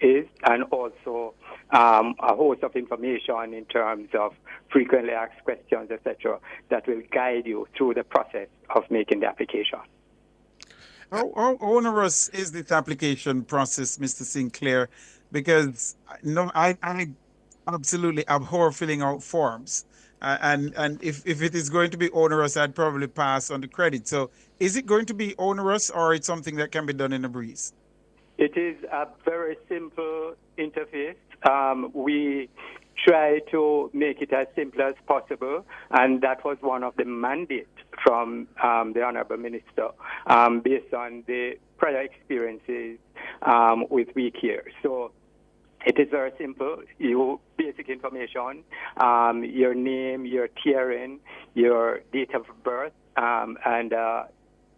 is, and also a host of information in terms of frequently asked questions, etc., that will guide you through the process of making the application. How onerous is this application process, Mr. Sinclair? Because I absolutely abhor filling out forms. And if it is going to be onerous, I'd probably pass on the credit. So is it going to be onerous, or it's something that can be done in a breeze? It is a very simple interface. We try to make it as simple as possible, and that was one of the mandates from the Honorable Minister based on the prior experiences with WeCare. So it is very simple. You basic information, your name, your TRN, your date of birth, and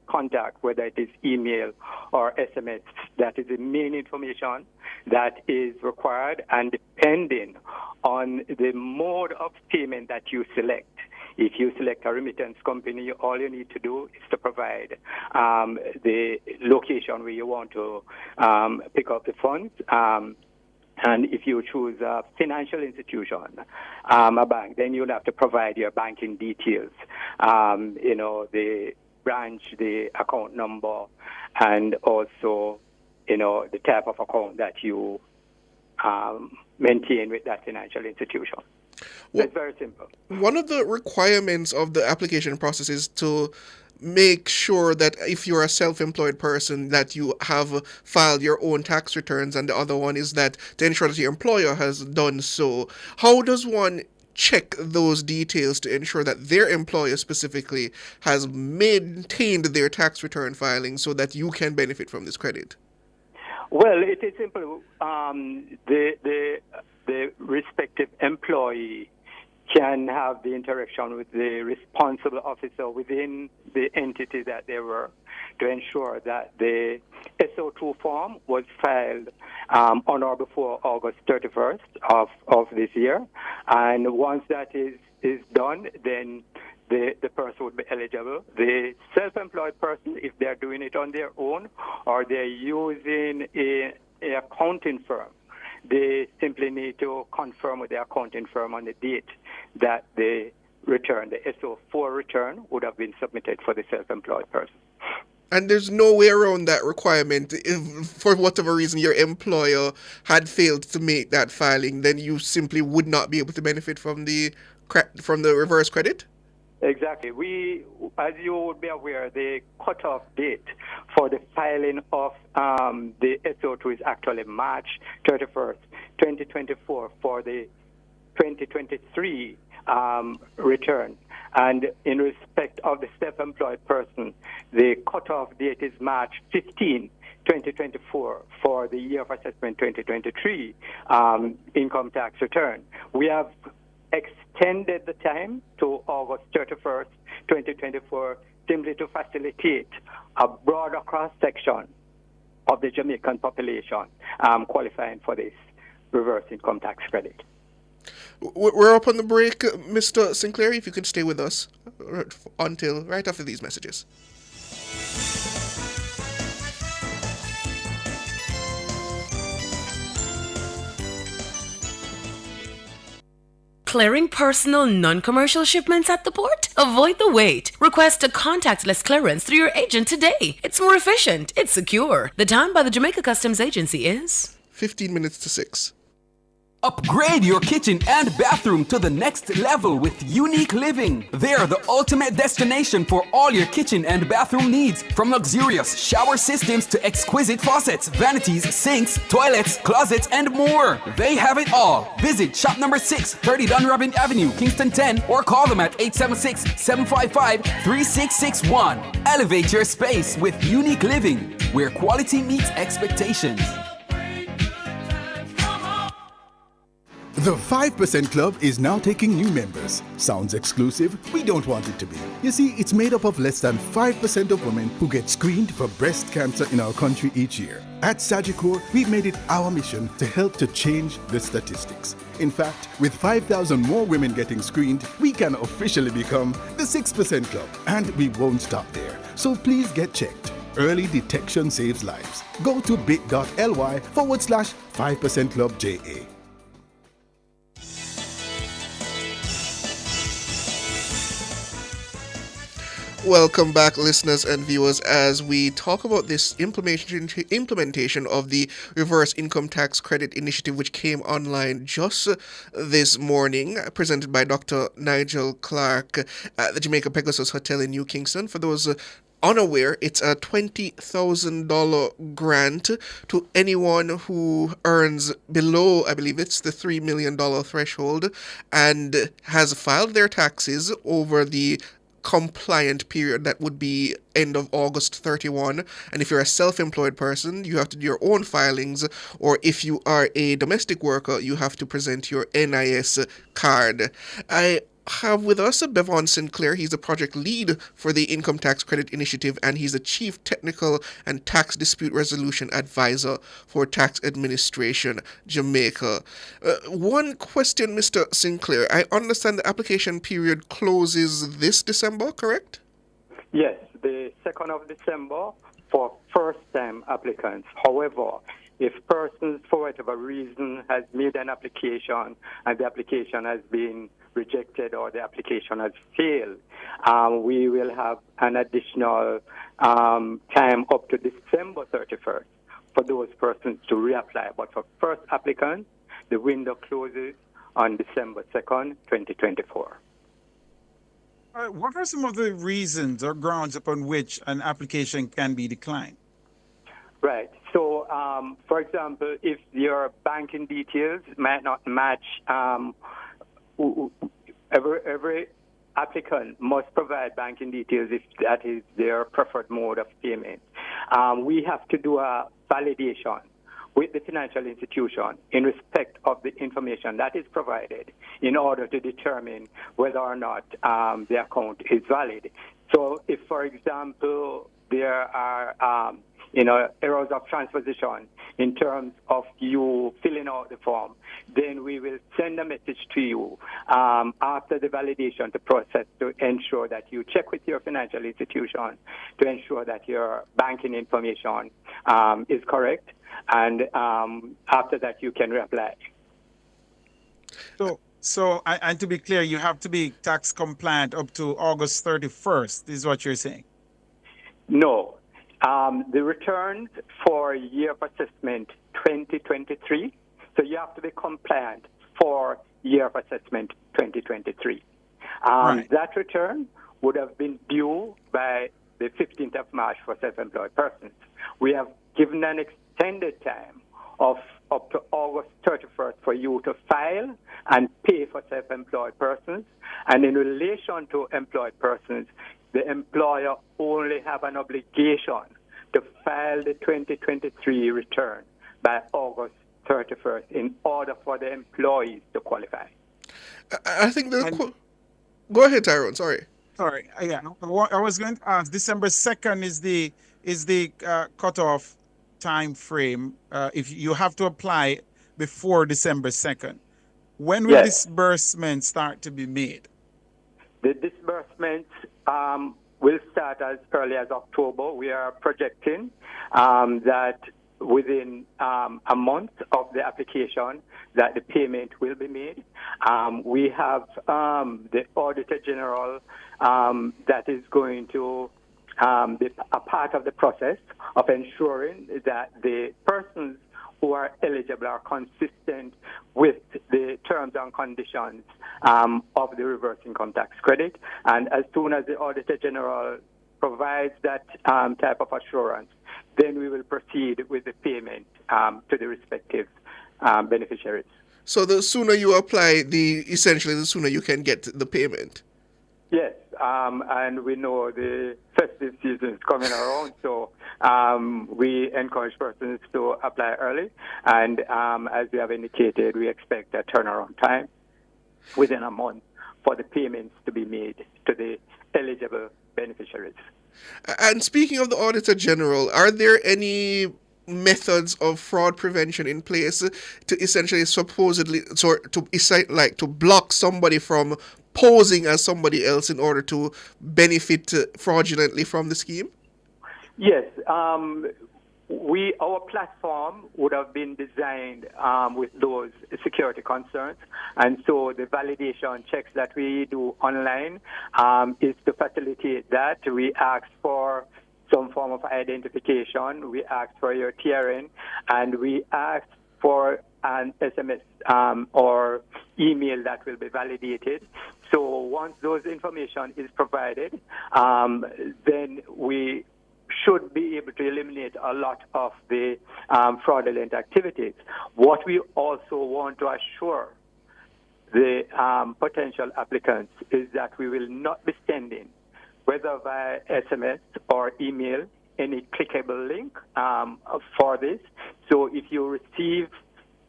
contact, whether it is email or SMS. That is the main information that is required, and depending on the mode of payment that you select. If you select a remittance company, all you need to do is to provide the location where you want to pick up the funds. And if you choose a financial institution, a bank, then you'll have to provide your banking details, the branch, the account number, and also, the type of account that you maintain with that financial institution. So it's very simple. One of the requirements of the application process is to make sure that if you're a self-employed person that you have filed your own tax returns, and the other one is that to ensure that your employer has done so. How does one check those details to ensure that their employer specifically has maintained their tax return filing so that you can benefit from this credit? Well, it is simple. The respective employee can have the interaction with the responsible officer within the entity that they were, to ensure that the SO2 form was filed on or before August 31st of this year. And once that is is done, then the person would be eligible. The self-employed person, if they're doing it on their own or they're using an accounting firm, they simply need to confirm with the accounting firm on the date that the return, the SO4 return, would have been submitted for the self-employed person. And there's no way around that requirement. If, for whatever reason, your employer had failed to make that filing, then you simply would not be able to benefit from the reverse credit? Exactly. We, as you would be aware, the cutoff date for the filing of the SO2 is actually March 31st, 2024 for the 2023 return. And in respect of the self-employed person, the cutoff date is March 15, 2024 for the year of assessment 2023 income tax return. We have extended the time to August 31st, 2024, simply to facilitate a broader cross-section of the Jamaican population qualifying for this reverse income tax credit. We're up on the break, Mr. Sinclair. If you could stay with us until right after these messages. Clearing personal, non-commercial shipments at the port? Avoid the wait. Request a contactless clearance through your agent today. It's more efficient. It's secure. The time by the Jamaica Customs Agency is 15 minutes to 6. Upgrade your kitchen and bathroom to the next level with Unique Living. They're the ultimate destination for all your kitchen and bathroom needs. From luxurious shower systems to exquisite faucets, vanities, sinks, toilets, closets, and more. They have it all. Visit shop number 6, 30 Dunrobin Avenue, Kingston 10, or call them at 876-755-3661. Elevate your space with Unique Living, where quality meets expectations. The 5% Club is now taking new members. Sounds exclusive? We don't want it to be. You see, it's made up of less than 5% of women who get screened for breast cancer in our country each year. At Sagicor, we've made it our mission to help to change the statistics. In fact, with 5,000 more women getting screened, we can officially become the 6% Club. And we won't stop there. So please get checked. Early detection saves lives. Go to bit.ly/5% Club JA. Welcome back, listeners and viewers, as we talk about this implementation of the Reverse Income Tax Credit Initiative, which came online just this morning, presented by Dr. Nigel Clark at the Jamaica Pegasus Hotel in New Kingston. For those unaware, it's a $20,000 grant to anyone who earns below, I believe it's the $3 million threshold, and has filed their taxes over the compliant period that would be end of August 31. And if you're a self-employed person, you have to do your own filings, or if you are a domestic worker, you have to present your NIS card. I have with us Bevon Sinclair. He's the project lead for the Income Tax Credit Initiative, and he's the Chief Technical and Tax Dispute Resolution Advisor for Tax Administration Jamaica. One question, Mr. Sinclair. I understand the application period closes this December, correct? Yes, the 2nd of December for first-time applicants. However, if persons, for whatever reason, has made an application and the application has been rejected or the application has failed, we will have an additional time up to December 31st for those persons to reapply. But for first applicants, the window closes on December 2nd, 2024. What are some of the reasons or grounds upon which an application can be declined? Right. So, for example, if your banking details might not match, every applicant must provide banking details if that is their preferred mode of payment. We have to do a validation with the financial institution in respect of the information that is provided in order to determine whether or not the account is valid. So if, for example, there are errors of transposition in terms of you filling out the form, then we will send a message to you after the validation to process to ensure that you check with your financial institution to ensure that your banking information is correct. And after that, you can reapply. So, and to be clear, you have to be tax compliant up to August 31st, is what you're saying? No. The returns for year of assessment 2023, so you have to be compliant for year of assessment 2023. Right. That return would have been due by the 15th of March for self-employed persons. We have given an extended time of up to August 31st for you to file and pay for self-employed persons. And in relation to employed persons, the employer only have an obligation to file the 2023 return by August 31st in order for the employees to qualify. I think go ahead, Tyrone. Sorry. Yeah. I was going to ask. December 2nd is the cutoff time frame. If you have to apply before December 2nd, when will disbursements start to be made? The disbursements will start as early as October. We are projecting that within a month of the application that the payment will be made. We have the Auditor General that is going to be a part of the process of ensuring that the persons who are eligible are consistent with the terms and conditions of the reverse income tax credit. And as soon as the Auditor General provides that type of assurance, then we will proceed with the payment to the respective beneficiaries. So the sooner you apply, essentially the sooner you can get the payment. Yes, and we know the festive season is coming around, so we encourage persons to apply early. And as we have indicated, we expect a turnaround time within a month for the payments to be made to the eligible beneficiaries. And speaking of the Auditor General, are there any methods of fraud prevention in place to essentially to block somebody from posing as somebody else in order to benefit fraudulently from the scheme? Yes, our platform would have been designed with those security concerns, and so the validation checks that we do online is to facilitate that. We ask for some form of identification, we ask for your TRN, and we ask for an SMS or email that will be validated. So once those information is provided, then we should be able to eliminate a lot of the fraudulent activities. What we also want to assure the potential applicants is that we will not be sending, whether via SMS or email, any clickable link for this. So if you receive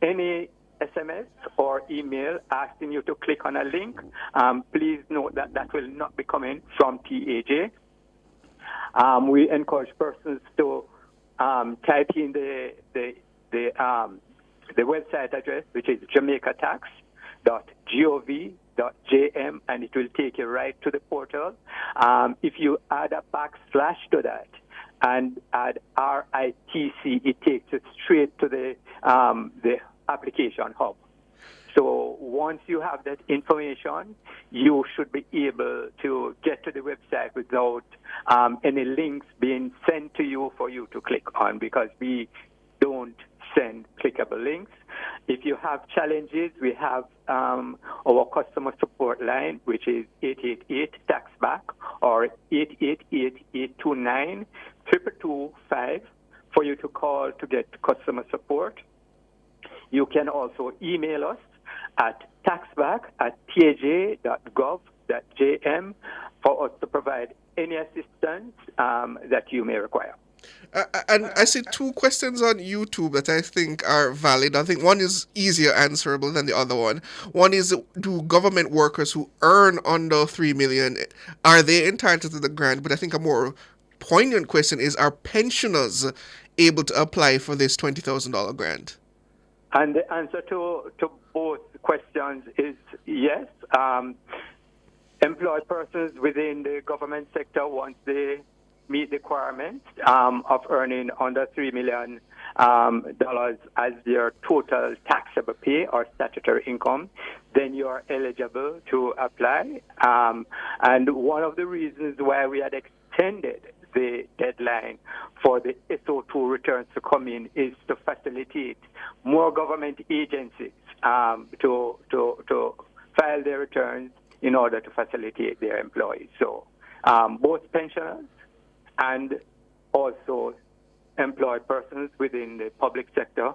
any SMS or email asking you to click on a link, please note that that will not be coming from TAJ. We encourage persons to type in the website address, which is jamaicatax.gov.jm, and it will take you right to the portal. If you add a backslash to that and add RITC, it takes you straight to the application hub. So once you have that information, you should be able to get to the website without any links being sent to you for you to click on, because we don't send clickable links. If you have challenges, we have our customer support line, which is 888-TAXBACK or 888-829-2225 for you to call to get customer support. You can also email us at taxback@taj.gov.jm for us to provide any assistance that you may require. And I see two questions on YouTube that I think are valid. I think one is easier answerable than the other one. One is, do government workers who earn under $3 million, are they entitled to the grant? But I think a more poignant question is, are pensioners able to apply for this $20,000 grant? And the answer to both questions is yes. Employed persons within the government sector, once they meet the requirements of earning under $3 million as their total taxable pay or statutory income, then you are eligible to apply. And one of the reasons why we had extended the deadline for the SO2 returns to come in is to facilitate more government agencies to file their returns in order to facilitate their employees. So both pensioners and also employed persons within the public sector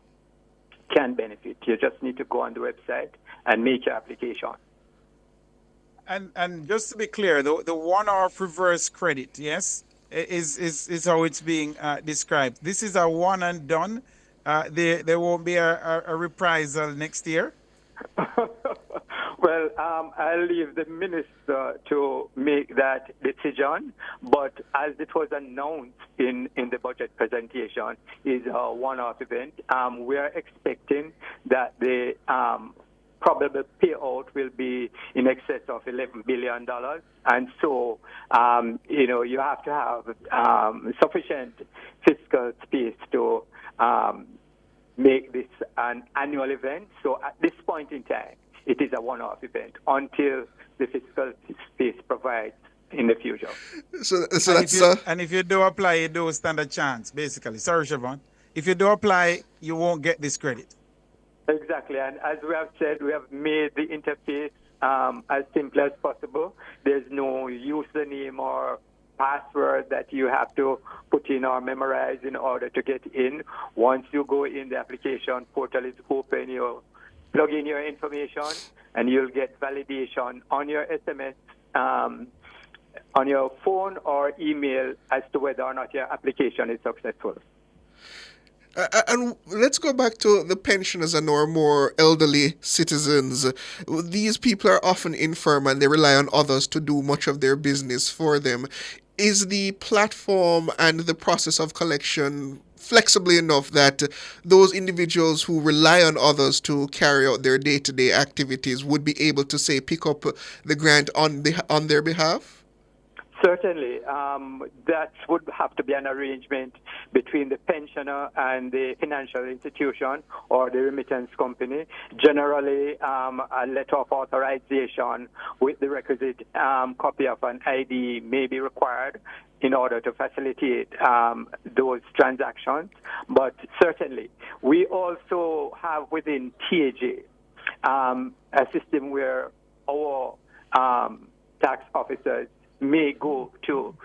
can benefit. You just need to go on the website and make your application. And just to be clear, the one-off reverse credit, yes, is how it's being described. This is a one and done. There won't be a reprisal next year? Well, I'll leave the minister to make that decision, but as it was announced in the budget presentation, is a one-off event. We are expecting that the probable payout will be in excess of $11 billion. And so, you have to have sufficient fiscal space to make this an annual event. So at this point in time, it is a one-off event until the fiscal space provides in the future. So and if you do apply, you do stand a chance, basically. Sorry, Siobhan. If you do apply, you won't get this credit. Exactly. And as we have said, we have made the interface as simple as possible. There's no username or password that you have to put in or memorize in order to get in. Once you go in, the application portal is open. You plug in your information, and you'll get validation on your SMS, on your phone or email as to whether or not your application is successful. And let's go back to the pensioners and our more elderly citizens. These people are often infirm and they rely on others to do much of their business for them. Is the platform and the process of collection flexible enough that those individuals who rely on others to carry out their day-to-day activities would be able to, say, pick up the grant on their behalf? Certainly. That would have to be an arrangement between the pensioner and the financial institution or the remittance company. Generally, a letter of authorization with the requisite copy of an ID may be required in order to facilitate those transactions. But certainly, we also have within TAJ a system where our tax officers may go to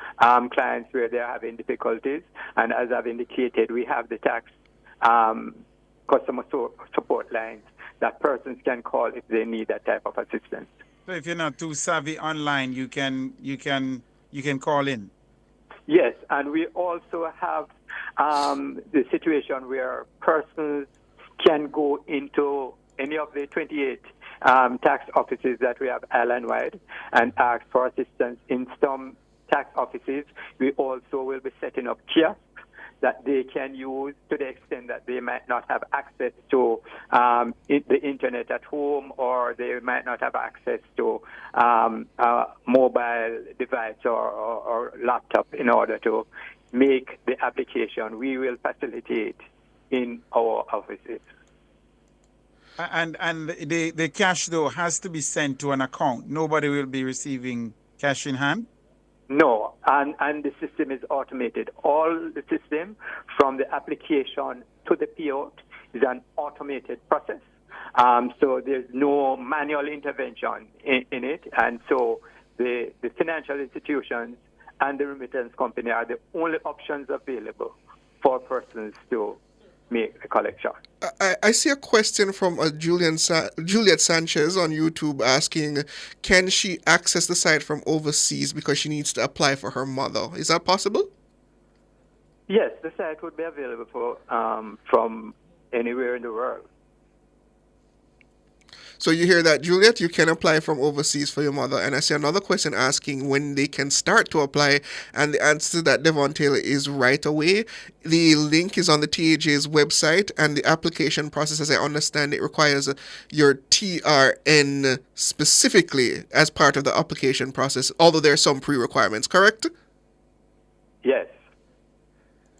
clients where they're having difficulties. And as I've indicated, we have the tax customer support lines that persons can call if they need that type of assistance. So if you're not too savvy online, you can call in. Yes, and we also have the situation where persons can go into any of the 28 tax offices that we have island-wide and ask for assistance. In some tax offices, we also will be setting up kiosks that they can use to the extent that they might not have access to the internet at home, or they might not have access to a mobile device or laptop in order to make the application. We will facilitate in our offices. And the cash, though, has to be sent to an account. Nobody will be receiving cash in hand? No, and the system is automated. All the system, from the application to the payout, is an automated process. So there's no manual intervention in it. And so the financial institutions and the remittance company are the only options available for persons to make the collection. I see a question from Juliet Sanchez on YouTube asking, can she access the site from overseas because she needs to apply for her mother? Is that possible? Yes, the site would be available from anywhere in the world. So you hear that, Juliet? You can apply from overseas for your mother. And I see another question asking when they can start to apply. And the answer to that, Devon Taylor, is right away. The link is on the TAJ's website, and the application process, as I understand it, requires your TRN specifically as part of the application process, although there are some pre-requirements, correct? Yes.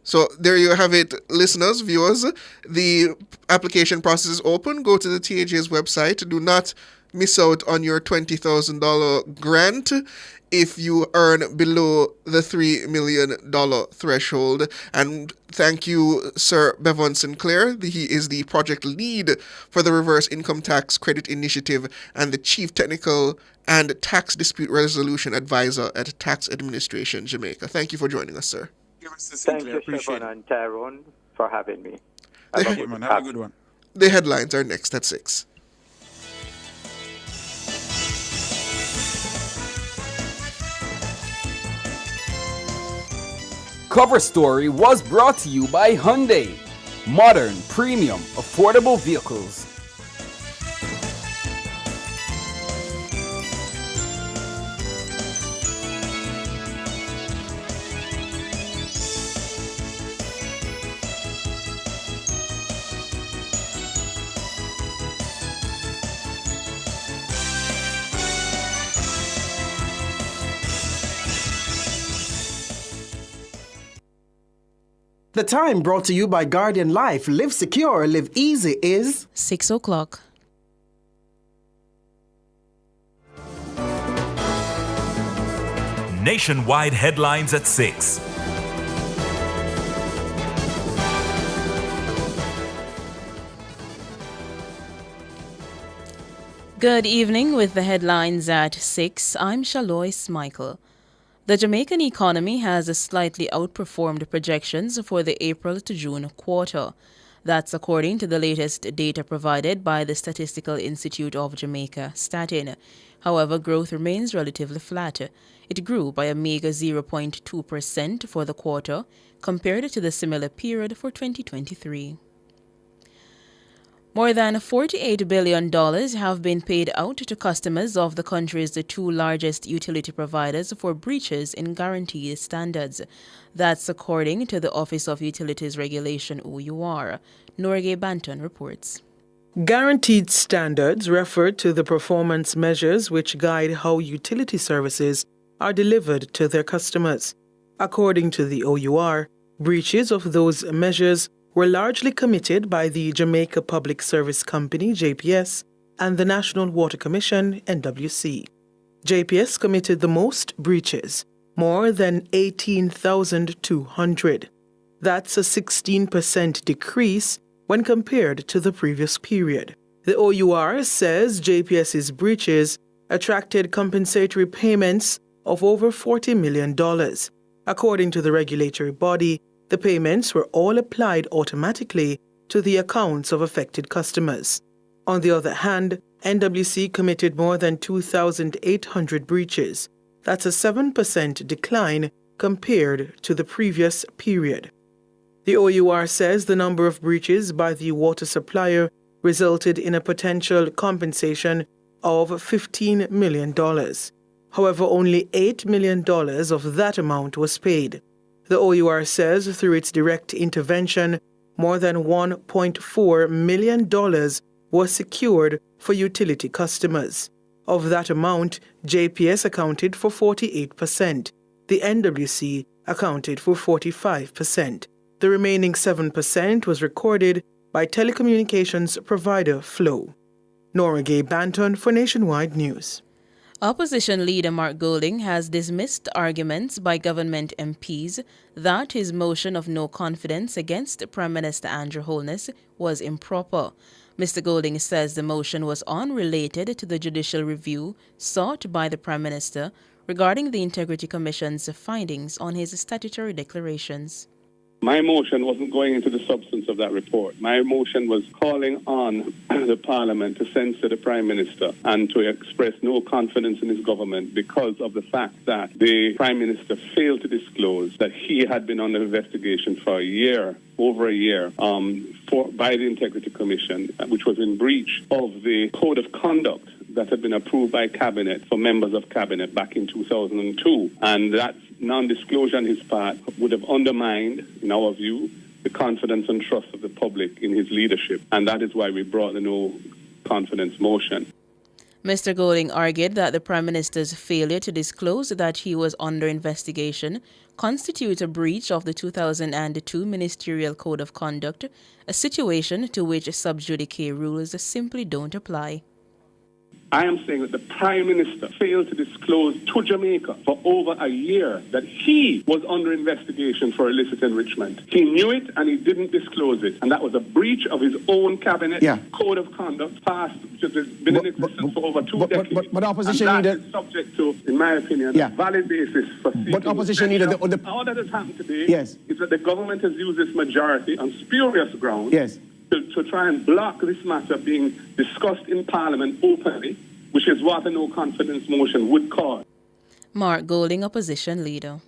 So there you have it, listeners, viewers. The application process is open. Go to the TAJ's website. Do not miss out on your $20,000 grant if you earn below the $3 million threshold. And thank you, Sir Bevan Sinclair. He is the project lead for the Reverse Income Tax Credit Initiative and the Chief Technical and Tax Dispute Resolution Advisor at Tax Administration Jamaica. Thank you for joining us, sir. Thank you, Siobhan and Tyrone, for having me. Have a good one. The headlines are next at 6. Cover Story was brought to you by Hyundai. Modern, premium, affordable vehicles. The time brought to you by Guardian Life. Live secure, live easy is 6 o'clock. Nationwide headlines at 6. Good evening with the headlines at 6. I'm Shalois Michael. The Jamaican economy has slightly outperformed projections for the April to June quarter. That's according to the latest data provided by the Statistical Institute of Jamaica, Statin. However, growth remains relatively flat. It grew by a meager 0.2% for the quarter compared to the similar period for 2023. More than $48 billion have been paid out to customers of the country's two largest utility providers for breaches in guaranteed standards. That's according to the Office of Utilities Regulation OUR. Norgay Banton reports. Guaranteed standards refer to the performance measures which guide how utility services are delivered to their customers. According to the OUR, breaches of those measures were largely committed by the Jamaica Public Service Company, JPS, and the National Water Commission, NWC. JPS committed the most breaches, more than 18,200. That's a 16% decrease when compared to the previous period. The OUR says JPS's breaches attracted compensatory payments of over $40 million. According to the regulatory body, the payments were all applied automatically to the accounts of affected customers. On the other hand, NWC committed more than 2,800 breaches. That's a 7% decline compared to the previous period. The OUR says the number of breaches by the water supplier resulted in a potential compensation of $15 million. However, only $8 million of that amount was paid. The OUR says through its direct intervention, more than $1.4 million was secured for utility customers. Of that amount, JPS accounted for 48%. The NWC accounted for 45%. The remaining 7% was recorded by telecommunications provider Flow. Norgay Banton for Nationwide News. Opposition leader Mark Golding has dismissed arguments by government MPs that his motion of no confidence against Prime Minister Andrew Holness was improper. Mr. Golding says the motion was unrelated to the judicial review sought by the Prime Minister regarding the Integrity Commission's findings on his statutory declarations. My motion wasn't going into the substance of that report. My motion was calling on the Parliament to censure the Prime Minister and to express no confidence in his government because of the fact that the Prime Minister failed to disclose that he had been under investigation for a year, over a year, by the Integrity Commission, which was in breach of the Code of Conduct that had been approved by Cabinet for members of Cabinet back in 2002. And that non-disclosure on his part would have undermined, in our view, the confidence and trust of the public in his leadership. And that is why we brought the no confidence motion. Mr. Golding argued that the Prime Minister's failure to disclose that he was under investigation constitutes a breach of the 2002 Ministerial Code of Conduct, a situation to which sub judice rules simply don't apply. I am saying that the Prime Minister failed to disclose to Jamaica for over a year that he was under investigation for illicit enrichment. He knew it and he didn't disclose it. And that was a breach of his own Cabinet Code of Conduct passed, which has been in existence for over 2 decades. But opposition and that leader... is subject to, in my opinion, a valid basis for seeking... But opposition leader... All that has happened today is that the government has used its majority on spurious grounds to try and block this matter being discussed in Parliament openly, which is what a no-confidence motion would cause. Mark Golding, opposition leader.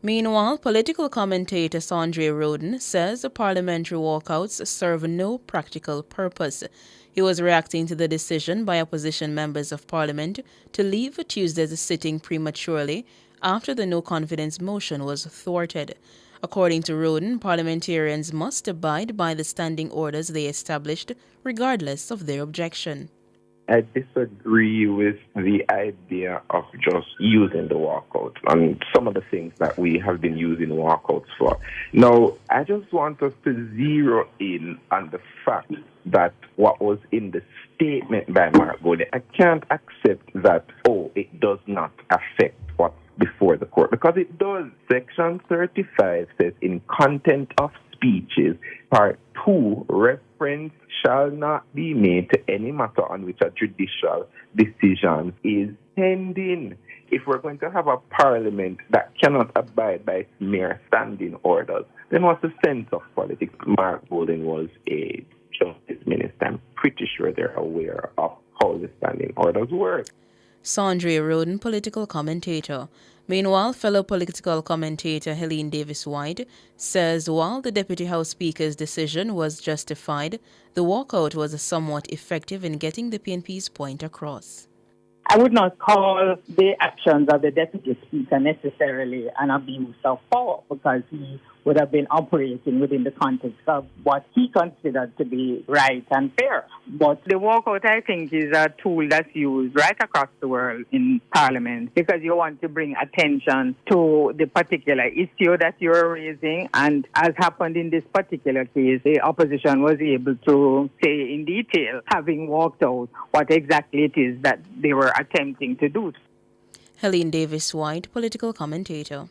Meanwhile, political commentator Sandra Roden says the parliamentary walkouts serve no practical purpose. He was reacting to the decision by opposition members of Parliament to leave Tuesday's sitting prematurely after the no-confidence motion was thwarted. According to Roden, parliamentarians must abide by the standing orders they established, regardless of their objection. I disagree with the idea of just using the walkout and some of the things that we have been using walkouts for. Now, I just want us to zero in on the fact that what was in the statement by Mark Golding, I can't accept that, it does not affect what's before the court, because it does. Section 35 says, in content of speeches, Part 2, reference shall not be made to any matter on which a judicial decision is pending. If we're going to have a parliament that cannot abide by its mere standing orders, then what's the sense of politics? Mark Golding was a justice minister. I'm pretty sure they're aware of how the standing orders work. Sandra Roden, political commentator. Meanwhile, fellow political commentator Helene Davis-White says while the Deputy House Speaker's decision was justified, the walkout was somewhat effective in getting the PNP's point across. I would not call the actions of the Deputy Speaker necessarily an abuse of power, because he would have been operating within the context of what he considered to be right and fair. But the walkout, I think, is a tool that's used right across the world in Parliament, because you want to bring attention to the particular issue that you're raising. And as happened in this particular case, the opposition was able to say in detail, having walked out, what exactly it is that they were attempting to do. Helene Davis-White, political commentator.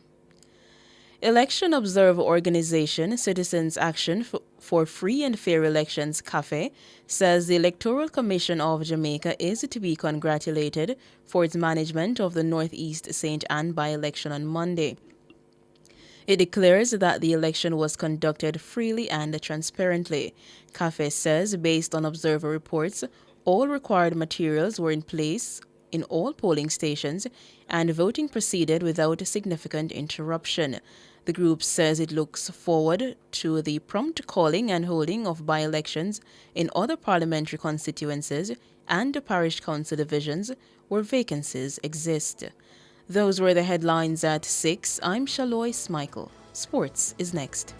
Election Observer Organization Citizens Action for Free and Fair Elections, CAFE, says the Electoral Commission of Jamaica is to be congratulated for its management of the Northeast St. Ann by-election on Monday. It declares that the election was conducted freely and transparently. CAFE says, based on observer reports, all required materials were in place in all polling stations and voting proceeded without a significant interruption. The group says it looks forward to the prompt calling and holding of by-elections in other parliamentary constituencies and the parish council divisions where vacancies exist. Those were the headlines at 6. I'm Shalois Michael. Sports is next.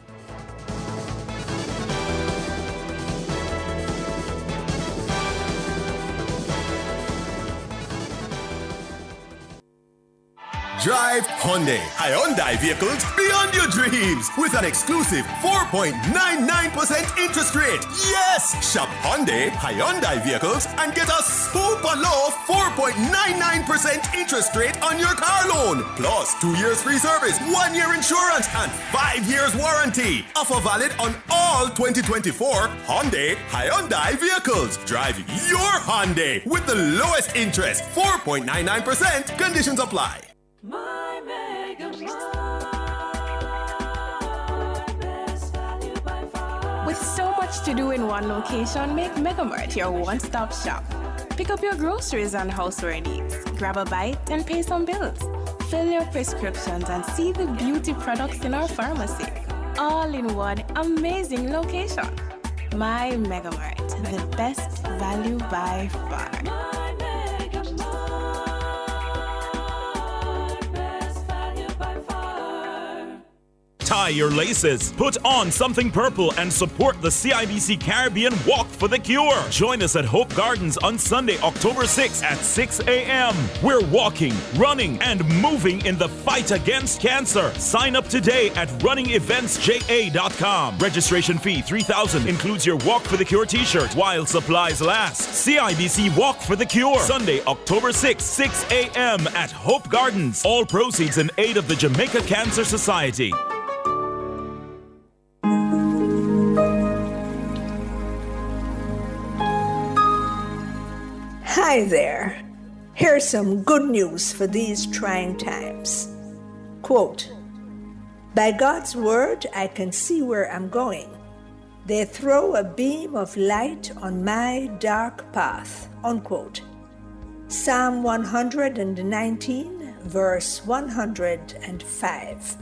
Drive Hyundai. Hyundai vehicles beyond your dreams with an exclusive 4.99% interest rate. Yes! Shop Hyundai vehicles and get a super low 4.99% interest rate on your car loan. Plus 2 years free service, 1 year insurance, and 5 years warranty. Offer valid on all 2024 Hyundai vehicles. Drive your Hyundai with the lowest interest, 4.99%. Conditions apply. My Mega Mart. much to do in one location, make Megamart your one-stop shop. Pick up your groceries and houseware needs, grab a bite and pay some bills. Fill your prescriptions and see the beauty products in our pharmacy. All in one amazing location. My Megamart, the best value by far. Tie your laces, put on something purple, and support the CIBC Caribbean Walk for the Cure. Join us at Hope Gardens on Sunday, October 6th at 6 a.m. We're walking, running, and moving in the fight against cancer. Sign up today at runningeventsja.com. Registration fee $3,000 includes your Walk for the Cure t-shirt while supplies last. CIBC Walk for the Cure, Sunday, October 6th, 6 a.m. at Hope Gardens. All proceeds in aid of the Jamaica Cancer Society. Hi there. Here's some good news for these trying times. Quote, by God's word, I can see where I'm going. They throw a beam of light on my dark path. Unquote. Psalm 119, verse 105.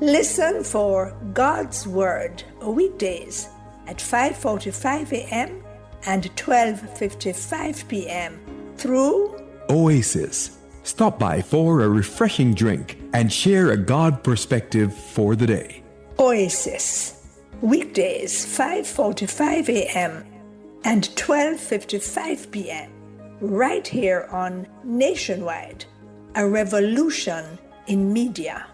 Listen for God's word weekdays at 5:45 a.m. and 12:55 p.m. through Oasis. Stop by for a refreshing drink and share a God perspective for the day. Oasis, weekdays 5:45 a.m. and 12:55 p.m. right here on Nationwide, a revolution in media.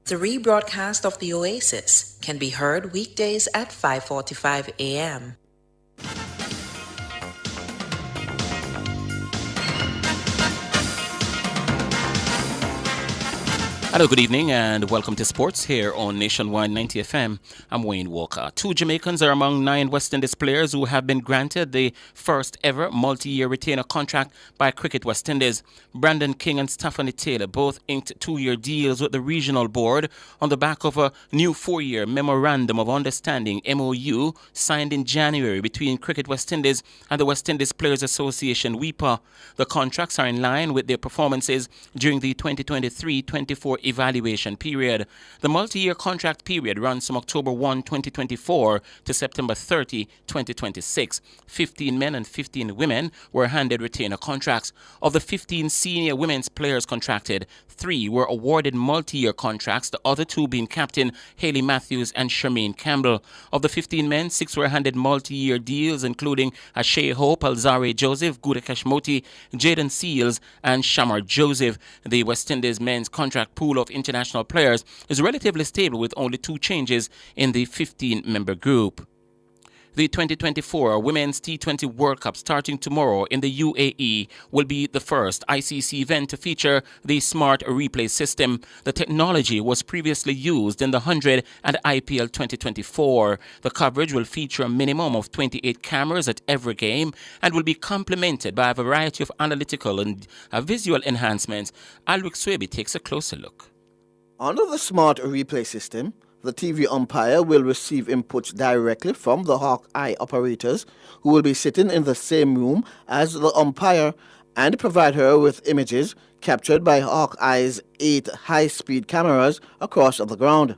The rebroadcast of the Oasis can be heard weekdays at 5:45 a.m. Hello, good evening, and welcome to Sports here on Nationwide 90 FM. I'm Wayne Walker. 2 Jamaicans are among 9 West Indies players who have been granted the first ever multi-year retainer contract by Cricket West Indies. Brandon King and Stephanie Taylor both inked 2-year deals with the regional board on the back of a new 4-year Memorandum of Understanding MOU signed in January between Cricket West Indies and the West Indies Players Association WIPA. The contracts are in line with their performances during the 2023-24 evaluation period. The multi-year contract period runs from October 1, 2024 to September 30, 2026. 15 men and 15 women were handed retainer contracts. Of the 15 senior women's players contracted, 3 were awarded multi-year contracts, the other 2 being Captain Hayley Matthews and Shermaine Campbell. Of the 15 men, 6 were handed multi-year deals, including Ashay Hope, Alzare Joseph, Gudakesh Moti, Jaden Seals, and Shamar Joseph. The West Indies men's contract pool of international players is relatively stable with only 2 changes in the 15-member group. The 2024 Women's T20 World Cup starting tomorrow in the UAE will be the first ICC event to feature the Smart Replay system. The technology was previously used in the 100 and IPL 2024. The coverage will feature a minimum of 28 cameras at every game and will be complemented by a variety of analytical and visual enhancements. Alric Swaby takes a closer look. Under the Smart Replay system, the TV umpire will receive inputs directly from the Hawk-Eye operators, who will be sitting in the same room as the umpire, and provide her with images captured by Hawk-Eye's 8 high-speed cameras across the ground.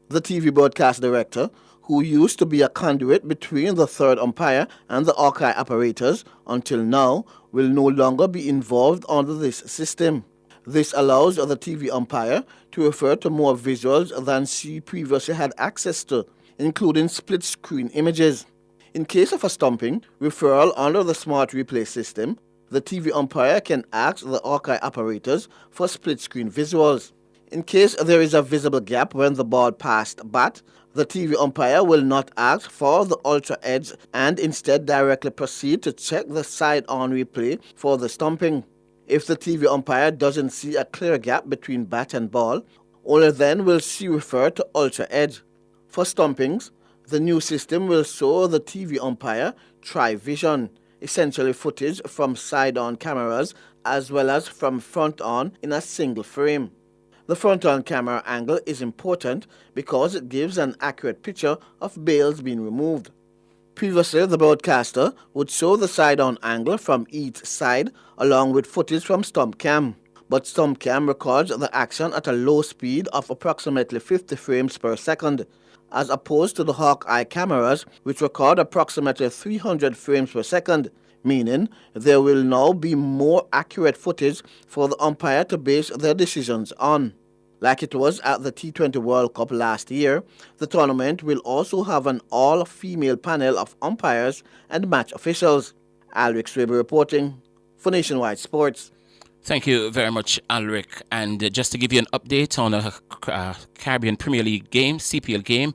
The TV broadcast director, who used to be a conduit between the third umpire and the Hawk-Eye operators until now, will no longer be involved under this system. This allows the TV umpire to refer to more visuals than she previously had access to, including split-screen images. In case of a stumping referral under the Smart Replay system, the TV umpire can ask the Hawk-Eye operators for split-screen visuals. In case there is a visible gap when the ball passed bat, the TV umpire will not ask for the ultra edge and instead directly proceed to check the side-on replay for the stumping. If the TV umpire doesn't see a clear gap between bat and ball, only then will she refer to ultra edge. For stumpings, the new system will show the TV umpire tri-vision, essentially footage from side-on cameras as well as from front-on in a single frame. The front-on-camera angle is important because it gives an accurate picture of bails being removed. Previously, the broadcaster would show the side-on angle from each side along with footage from StumpCam. But StumpCam records the action at a low speed of approximately 50 frames per second, as opposed to the Hawkeye cameras, which record approximately 300 frames per second, meaning there will now be more accurate footage for the umpire to base their decisions on. Like it was at the T20 World Cup last year, the tournament will also have an all-female panel of umpires and match officials. Alric Swaby reporting for Nationwide Sports. Thank you very much, Alric. And just to give you an update on a Caribbean Premier League game, CPL game,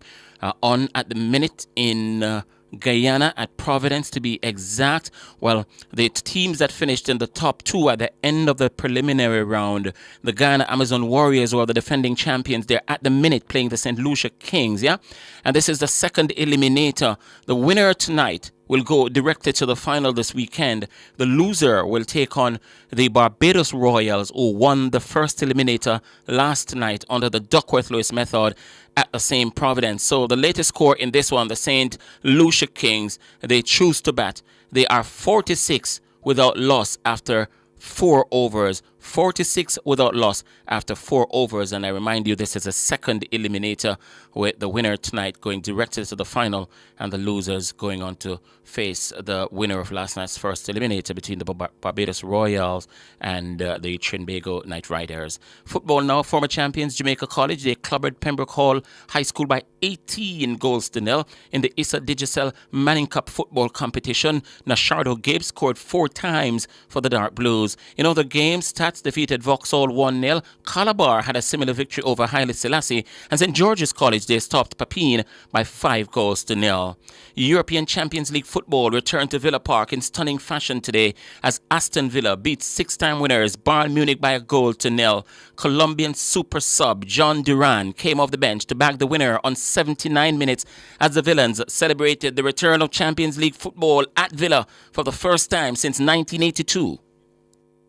on at the minute in Guyana at Providence to be exact. Well, the teams that finished in the top two at the end of the preliminary round, the Guyana Amazon Warriors, who are the defending champions, they're at the minute playing the St. Lucia Kings, yeah? And this is the second eliminator. The winner tonight will go directly to the final this weekend. The loser will take on the Barbados Royals, who won the first eliminator last night under the Duckworth-Lewis method at the same Providence. So the latest score in this one, the St. Lucia Kings, they choose to bat. They are 46 without loss after 4 overs. 46 without loss after 4 overs. And I remind you, this is a second eliminator, with the winner tonight going directly to the final and the losers going on to face the winner of last night's first eliminator between the Barbados Royals and the Trinbago Knight Riders. Football now, former champions Jamaica College, they clobbered Pembroke Hall High School by 18 goals to nil in the Issa Digicel Manning Cup football competition. Nashardo Gibbs scored 4 times for the Dark Blues. In other games, Stats defeated Vauxhall 1-0. Calabar had a similar victory over Haile Selassie, and St. George's College, they stopped Papine by 5 goals to nil. European Champions League football returned to Villa Park in stunning fashion today as Aston Villa beat 6-time winners Bayern Munich by a goal to nil. Colombian super sub John Duran came off the bench to back the winner on 79 minutes as the Villains celebrated the return of Champions League football at Villa for the first time since 1982.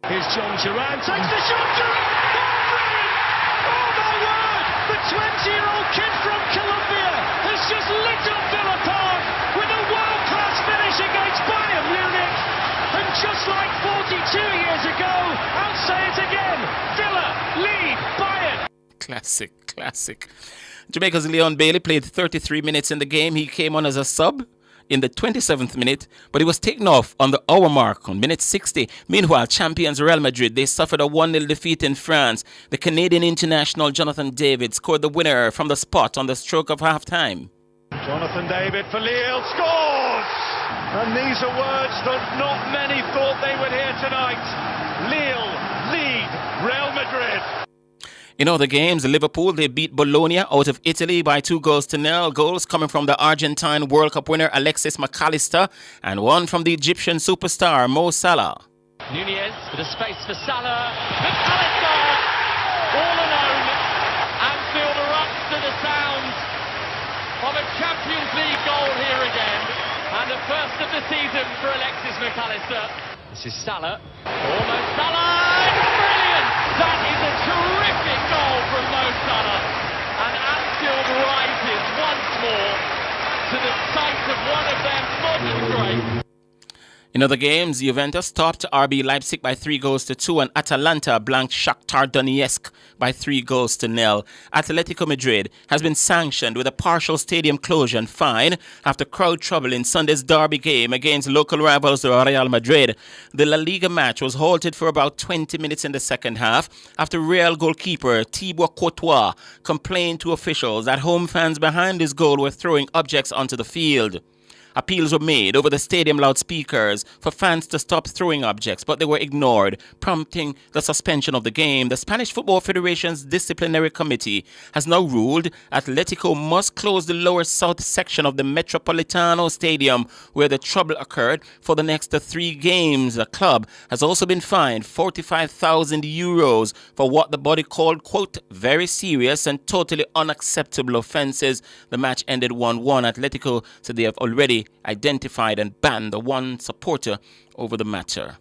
Here's John Duran, takes the shot, Duran! Oh my word! The 20-year-old kid from Colombia has just lit up Villa Park with a world-class finish against Bayern Munich. And just like 42 years ago, I'll say it again, Villa lead Bayern. Classic. Jamaica's Leon Bailey played 33 minutes in the game. He came on as a sub in the 27th minute, but he was taken off on the hour mark on minute 60. Meanwhile, champions Real Madrid, they suffered a 1-0 defeat in France. The Canadian international Jonathan David scored the winner from the spot on the stroke of half-time. Jonathan David for Lille scores! And these are words that not many thought they would hear tonight. Lille lead Real Madrid. In other games, Liverpool, they beat Bologna out of Italy by 2 goals to nil. Goals coming from the Argentine World Cup winner Alexis McAllister and one from the Egyptian superstar Mo Salah. Nunez with a space for Salah. McAllister all alone. Anfield erupts to the sound of a Champions League goal here again. And the first of the season for Alexis McAllister. This is Salah. Almost Salah! Brilliant! That is a terrific goal from Mo Salah. And Anfield rises once more to the sight of one of their modern greats. In other games, Juventus topped RB Leipzig by 3 goals to 2 and Atalanta blanked Shakhtar Donetsk by 3 goals to nil. Atletico Madrid has been sanctioned with a partial stadium closure and fine after crowd trouble in Sunday's derby game against local rivals Real Madrid. The La Liga match was halted for about 20 minutes in the second half after Real goalkeeper Thibaut Courtois complained to officials that home fans behind his goal were throwing objects onto the field. Appeals were made over the stadium loudspeakers for fans to stop throwing objects, but they were ignored, prompting the suspension of the game. The Spanish Football Federation's disciplinary committee has now ruled Atletico must close the lower south section of the Metropolitano Stadium where the trouble occurred for the next 3 games. The club has also been fined €45,000 for what the body called, quote, very serious and totally unacceptable offences. The match ended 1-1. Atletico said they have already identified and banned the one supporter over the matter.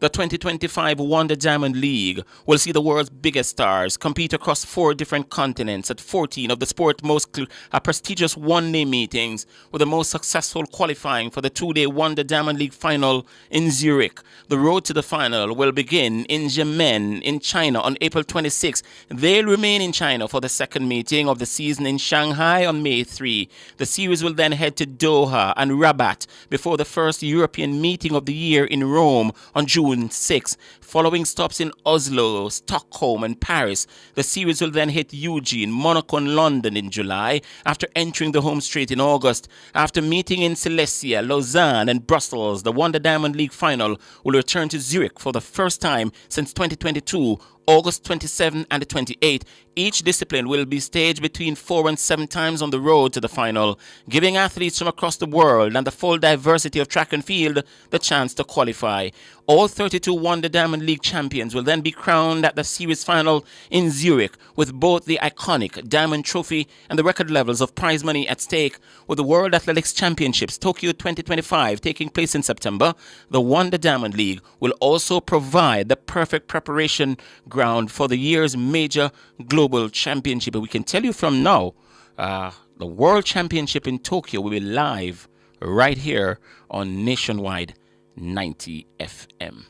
The 2025 Wonder Diamond League will see the world's biggest stars compete across 4 different continents at 14 of the sport's most prestigious one-day meetings, with the most successful qualifying for the 2-day Wonder Diamond League final in Zurich. The road to the final will begin in Xiamen in China on April 26. They'll remain in China for the second meeting of the season in Shanghai on May 3. The series will then head to Doha and Rabat before the first European meeting of the year in Rome on June 6. Following stops in Oslo, Stockholm and Paris, the series will then hit Eugene, Monaco and London in July after entering the home straight in August. After meeting in Silesia, Lausanne and Brussels, the Wonder Diamond League final will return to Zurich for the first time since 2022, August 27 and the 28th. Each discipline will be staged between 4 and 7 times on the road to the final, giving athletes from across the world and the full diversity of track and field the chance to qualify. All 32 Wonder Diamond League champions will then be crowned at the series final in Zurich, with both the iconic Diamond Trophy and the record levels of prize money at stake. With the World Athletics Championships Tokyo 2025 taking place in September, the Wonder Diamond League will also provide the perfect preparation ground for the year's major global championship. And we can tell you from now, the World Championship in Tokyo will be live right here on Nationwide 90 FM.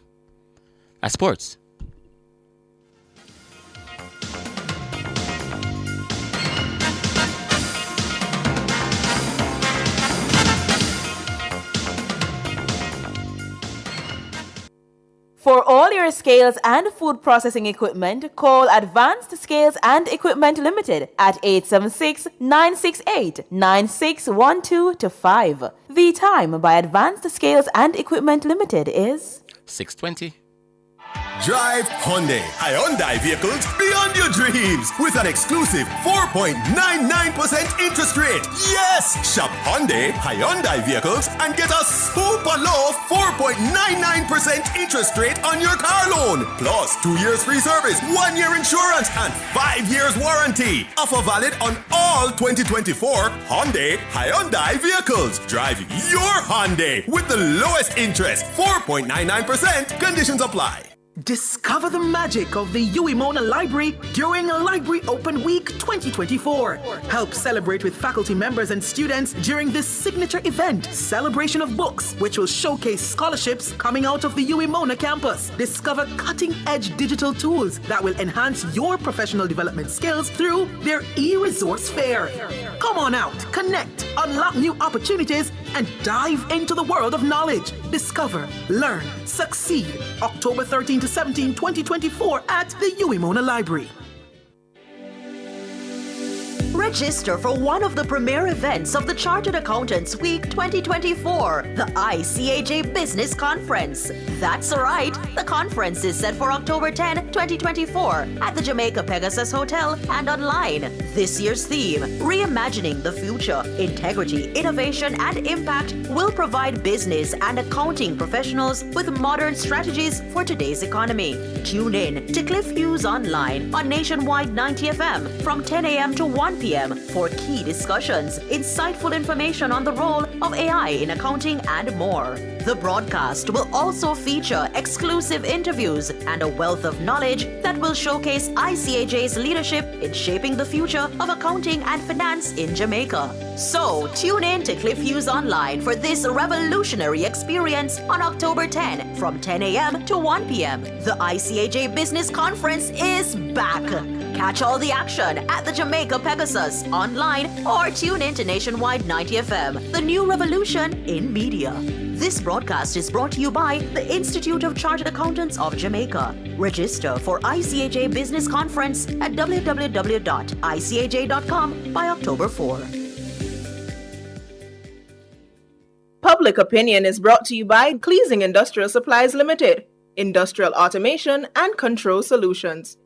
At Sports. For all your scales and food processing equipment, call Advanced Scales and Equipment Limited at 876-968-9612-5. The time by Advanced Scales and Equipment Limited is 6:20. Drive Hyundai vehicles beyond your dreams with an exclusive 4.99% interest rate. Yes! Shop Hyundai vehicles and get a super low 4.99% interest rate on your car loan. Plus 2 years free service, 1 year insurance, and 5 years warranty. Offer valid on all 2024 Hyundai vehicles. Drive your Hyundai with the lowest interest, 4.99%. Conditions apply. Discover the magic of the Uwimona Library during Library Open Week 2024. Help celebrate with faculty members and students during this signature event, Celebration of Books, which will showcase scholarships coming out of the Uwimona campus. Discover cutting-edge digital tools that will enhance your professional development skills through their e-resource fair. Come on out, connect, unlock new opportunities, and dive into the world of knowledge. Discover, learn, succeed. October 13 to 17, 2024 at the Uwimona Library. Register for one of the premier events of the Chartered Accountants Week 2024, the ICAJ Business Conference. That's right, the conference is set for October 10, 2024 at the Jamaica Pegasus Hotel and online. This year's theme, Reimagining the Future, Integrity, Innovation and Impact, will provide business and accounting professionals with modern strategies for today's economy. Tune in to Cliff Hughes Online on Nationwide 90 FM from 10 a.m. to 1 p.m. for key discussions, insightful information on the role of AI in accounting and more. The broadcast will also feature exclusive interviews and a wealth of knowledge that will showcase ICAJ's leadership in shaping the future of accounting and finance in Jamaica. So tune in to Cliff Hughes Online for this revolutionary experience on October 10 from 10 a.m. to 1 p.m. The ICAJ Business Conference is back. Catch all the action at the Jamaica Pegasus online or tune in to Nationwide 90 FM, the new revolution in media. This broadcast is brought to you by the Institute of Chartered Accountants of Jamaica. Register for ICAJ Business Conference at www.icaj.com by October 4. Public Opinion is brought to you by Cleasing Industrial Supplies Limited, Industrial Automation and Control Solutions.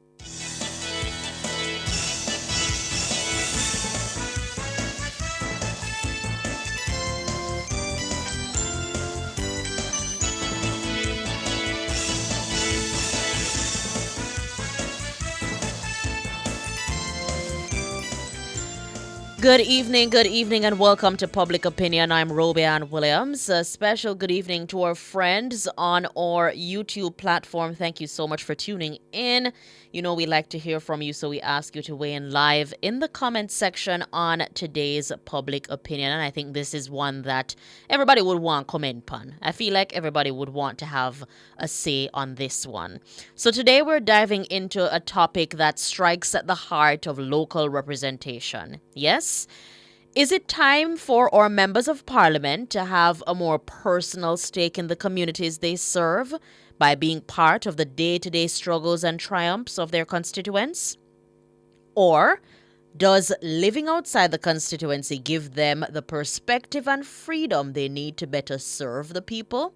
Good evening, and welcome to Public Opinion. I'm Roby Ann Williams. A special good evening to our friends on our YouTube platform. Thank you so much for tuning in. You know we like to hear from you, so we ask you to weigh in live in the comment section on today's Public Opinion. And I think this is one that everybody would want comment on. I feel like everybody would want to have a say on this one. So today we're diving into a topic that strikes at the heart of local representation. Yes? Is it time for our members of parliament to have a more personal stake in the communities they serve by being part of the day-to-day struggles and triumphs of their constituents? Or does living outside the constituency give them the perspective and freedom they need to better serve the people?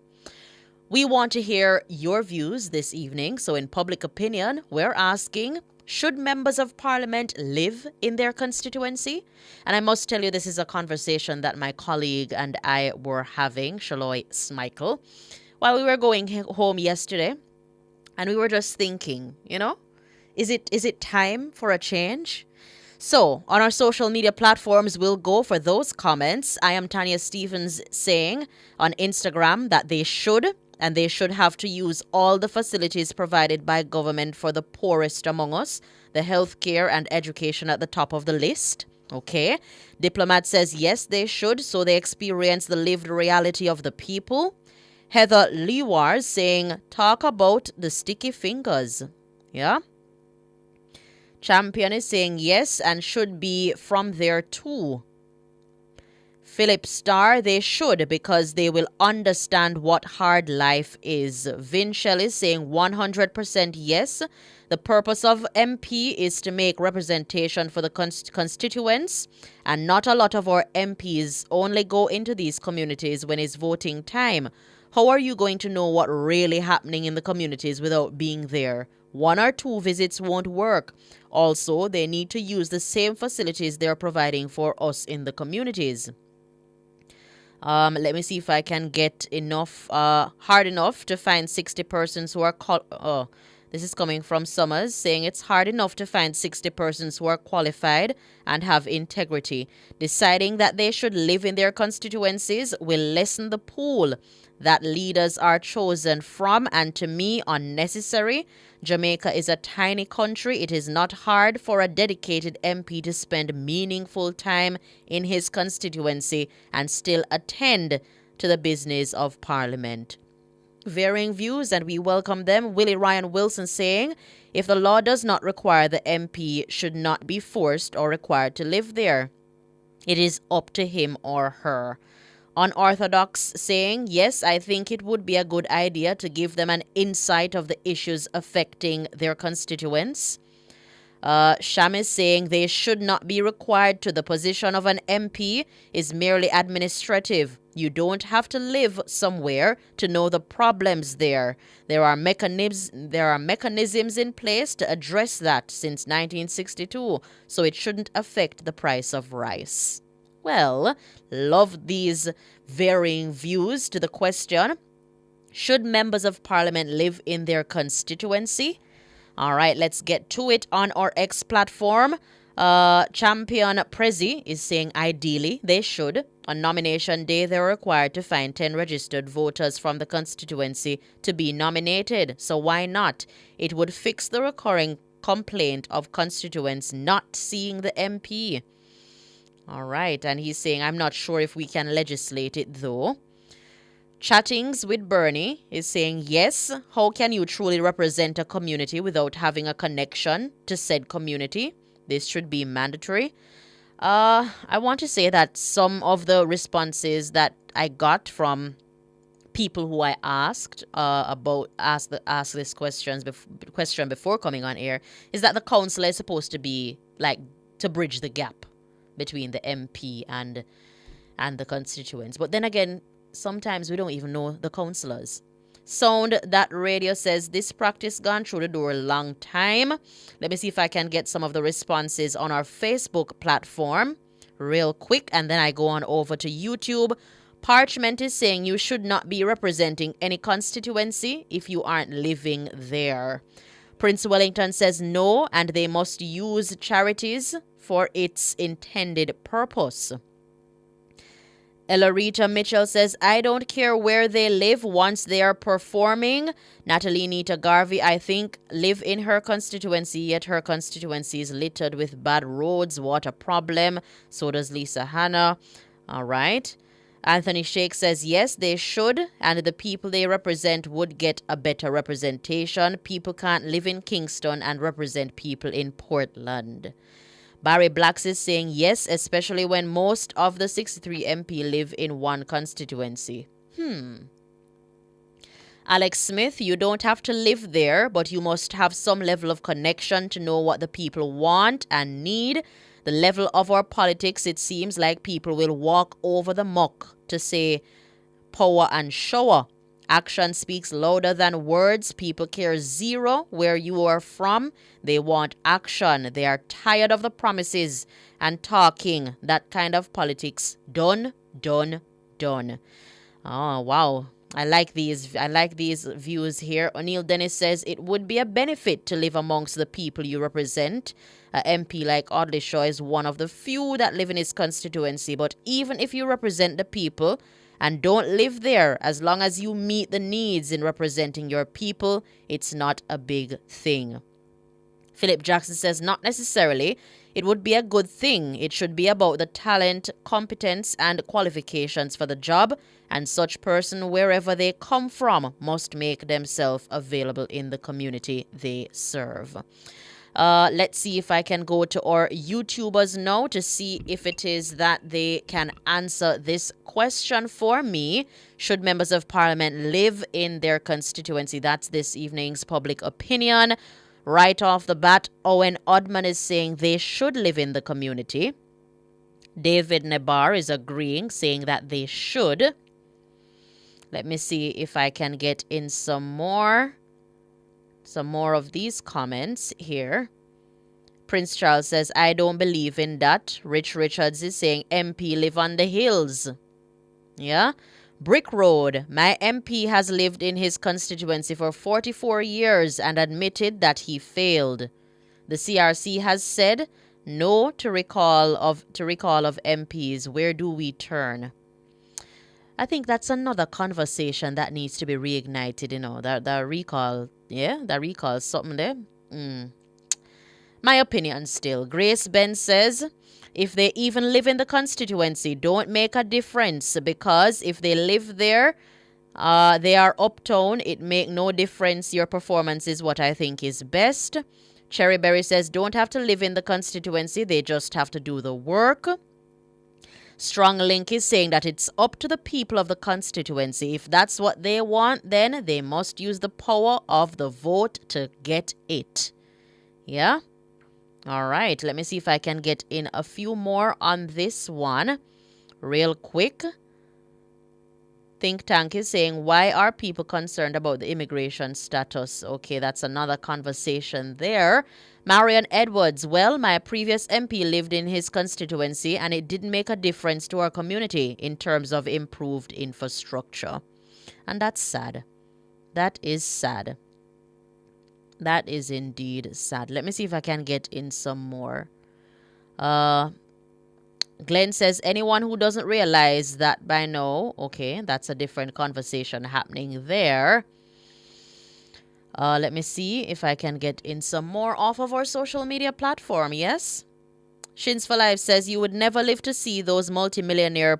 We want to hear your views this evening, so in Public Opinion, we're asking, should members of parliament live in their constituency? And I must tell you, this is a conversation that my colleague and I were having, Shaloy Smykel, while we were going home yesterday. And we were just thinking, is it time for a change? So on our social media platforms, we'll go for those comments. I am Tanya Stevens saying on Instagram that they should have to use all the facilities provided by government for the poorest among us, the healthcare and education at the top of the list. Okay. Diplomat says yes, they should, so they experience the lived reality of the people. Heather Lewar saying, talk about the sticky fingers. Yeah. Champion is saying yes and should be from there too. Philip Starr, they should, because they will understand what hard life is. Vin Shell is saying 100% yes. The purpose of MP is to make representation for the constituents, and not a lot of our MPs only go into these communities when it's voting time. How are you going to know what really happening in the communities without being there? 1 or 2 visits won't work. Also, they need to use the same facilities they're providing for us in the communities. Let me see if I can get hard enough to find 60 persons who are this is coming from Summers, saying it's hard enough to find 60 persons who are qualified and have integrity. Deciding that they should live in their constituencies will lessen the pool that leaders are chosen from, and to me, unnecessary. Jamaica is a tiny country. It is not hard for a dedicated MP to spend meaningful time in his constituency and still attend to the business of Parliament. Varying views, and we welcome them. Willie Ryan Wilson saying, if the law does not require the MP should not be forced or required to live there. It is up to him or her. Unorthodox saying, yes, I think it would be a good idea to give them an insight of the issues affecting their constituents. Sham is saying they should not be required to. The position of an MP is merely administrative. You don't have to live somewhere to know the problems there. There are mechanisms in place to address that since 1962, so it shouldn't affect the price of rice. Well, love these varying views to the question, should members of parliament live in their constituency? All right, let's get to it on our X platform. Champion Prezi is saying ideally they should. On nomination day, they're required to find 10 registered voters from the constituency to be nominated. So why not? It would fix the recurring complaint of constituents not seeing the MP. All right, and he's saying, I'm not sure if we can legislate it though. Chattings with Bernie is saying, yes, how can you truly represent a community without having a connection to said community? This should be mandatory. I want to say that some of the responses that I got from people who I asked ask this question before coming on air is that the councillor is supposed to be like to bridge the gap between the MP and the constituents. But then again, sometimes we don't even know the councillors. Sound That Radio says this practice gone through the door a long time. Let me see if I can get some of the responses on our Facebook platform real quick, and then I go on over to YouTube. Parchment is saying you should not be representing any constituency if you aren't living there. Prince Wellington says no, and they must use charities for its intended purpose. Elarita Mitchell says, I don't care where they live once they are performing. Natalie Nita Garvey, I think, live in her constituency, yet her constituency is littered with bad roads, water problem. So does Lisa Hanna. All right. Anthony Shake says, yes, they should, and the people they represent would get a better representation. People can't live in Kingston and represent people in Portland. Barry Blacks is saying yes, especially when most of the 63 MP live in one constituency. Alex Smith, you don't have to live there, but you must have some level of connection to know what the people want and need. The level of our politics, it seems like people will walk over the muck to say power and shower. Action speaks louder than words. People care zero where you are from. They want action. They are tired of the promises and talking. That kind of politics. Done, done, done. Oh, wow. I like these views here. O'Neill Dennis says it would be a benefit to live amongst the people you represent. A MP like Audley Shaw is one of the few that live in his constituency. But even if you represent the people and don't live there, as long as you meet the needs in representing your people, it's not a big thing. Philip Jackson says not necessarily. It would be a good thing. It should be about the talent, competence, and qualifications for the job, and such person, wherever they come from, must make themselves available in the community they serve. Let's see if I can go to our YouTubers now to see if it is that they can answer this question for me. Should members of parliament live in their constituency? That's this evening's public opinion. Right off the bat, Owen Odman is saying they should live in the community. David Nebar is agreeing, saying that they should. Let me see if I can get in some more of these comments here. Prince Charles says, I don't believe in that. Rich Richards is saying MP live on the hills. Yeah. Brick Road, my MP has lived in his constituency for 44 years and admitted that he failed. The CRC has said no to recall of MPs. Where do we turn? I think that's another conversation that needs to be reignited, the recall. Yeah, the recall is something there. My opinion still. Grace Ben says, if they even live in the constituency, don't make a difference, because if they live there, they are uptown, it make no difference. Your performance is what I think is best. Cherryberry says, don't have to live in the constituency, they just have to do the work. Strong Link is saying that it's up to the people of the constituency. If that's what they want, then they must use the power of the vote to get it. Yeah? All right, let me see if I can get in a few more on this one real quick. Think Tank is saying, why are people concerned about the immigration status? Okay, that's another conversation there. Marion Edwards, well, my previous MP lived in his constituency and it didn't make a difference to our community in terms of improved infrastructure. And that's sad. That is sad. That is indeed sad. Let me see if I can get in some more. Glenn says, anyone who doesn't realize that by now, okay, that's a different conversation happening there. Let me see if I can get in some more off of our social media platform. Yes? Shins for Life says, you would never live to see those millionaire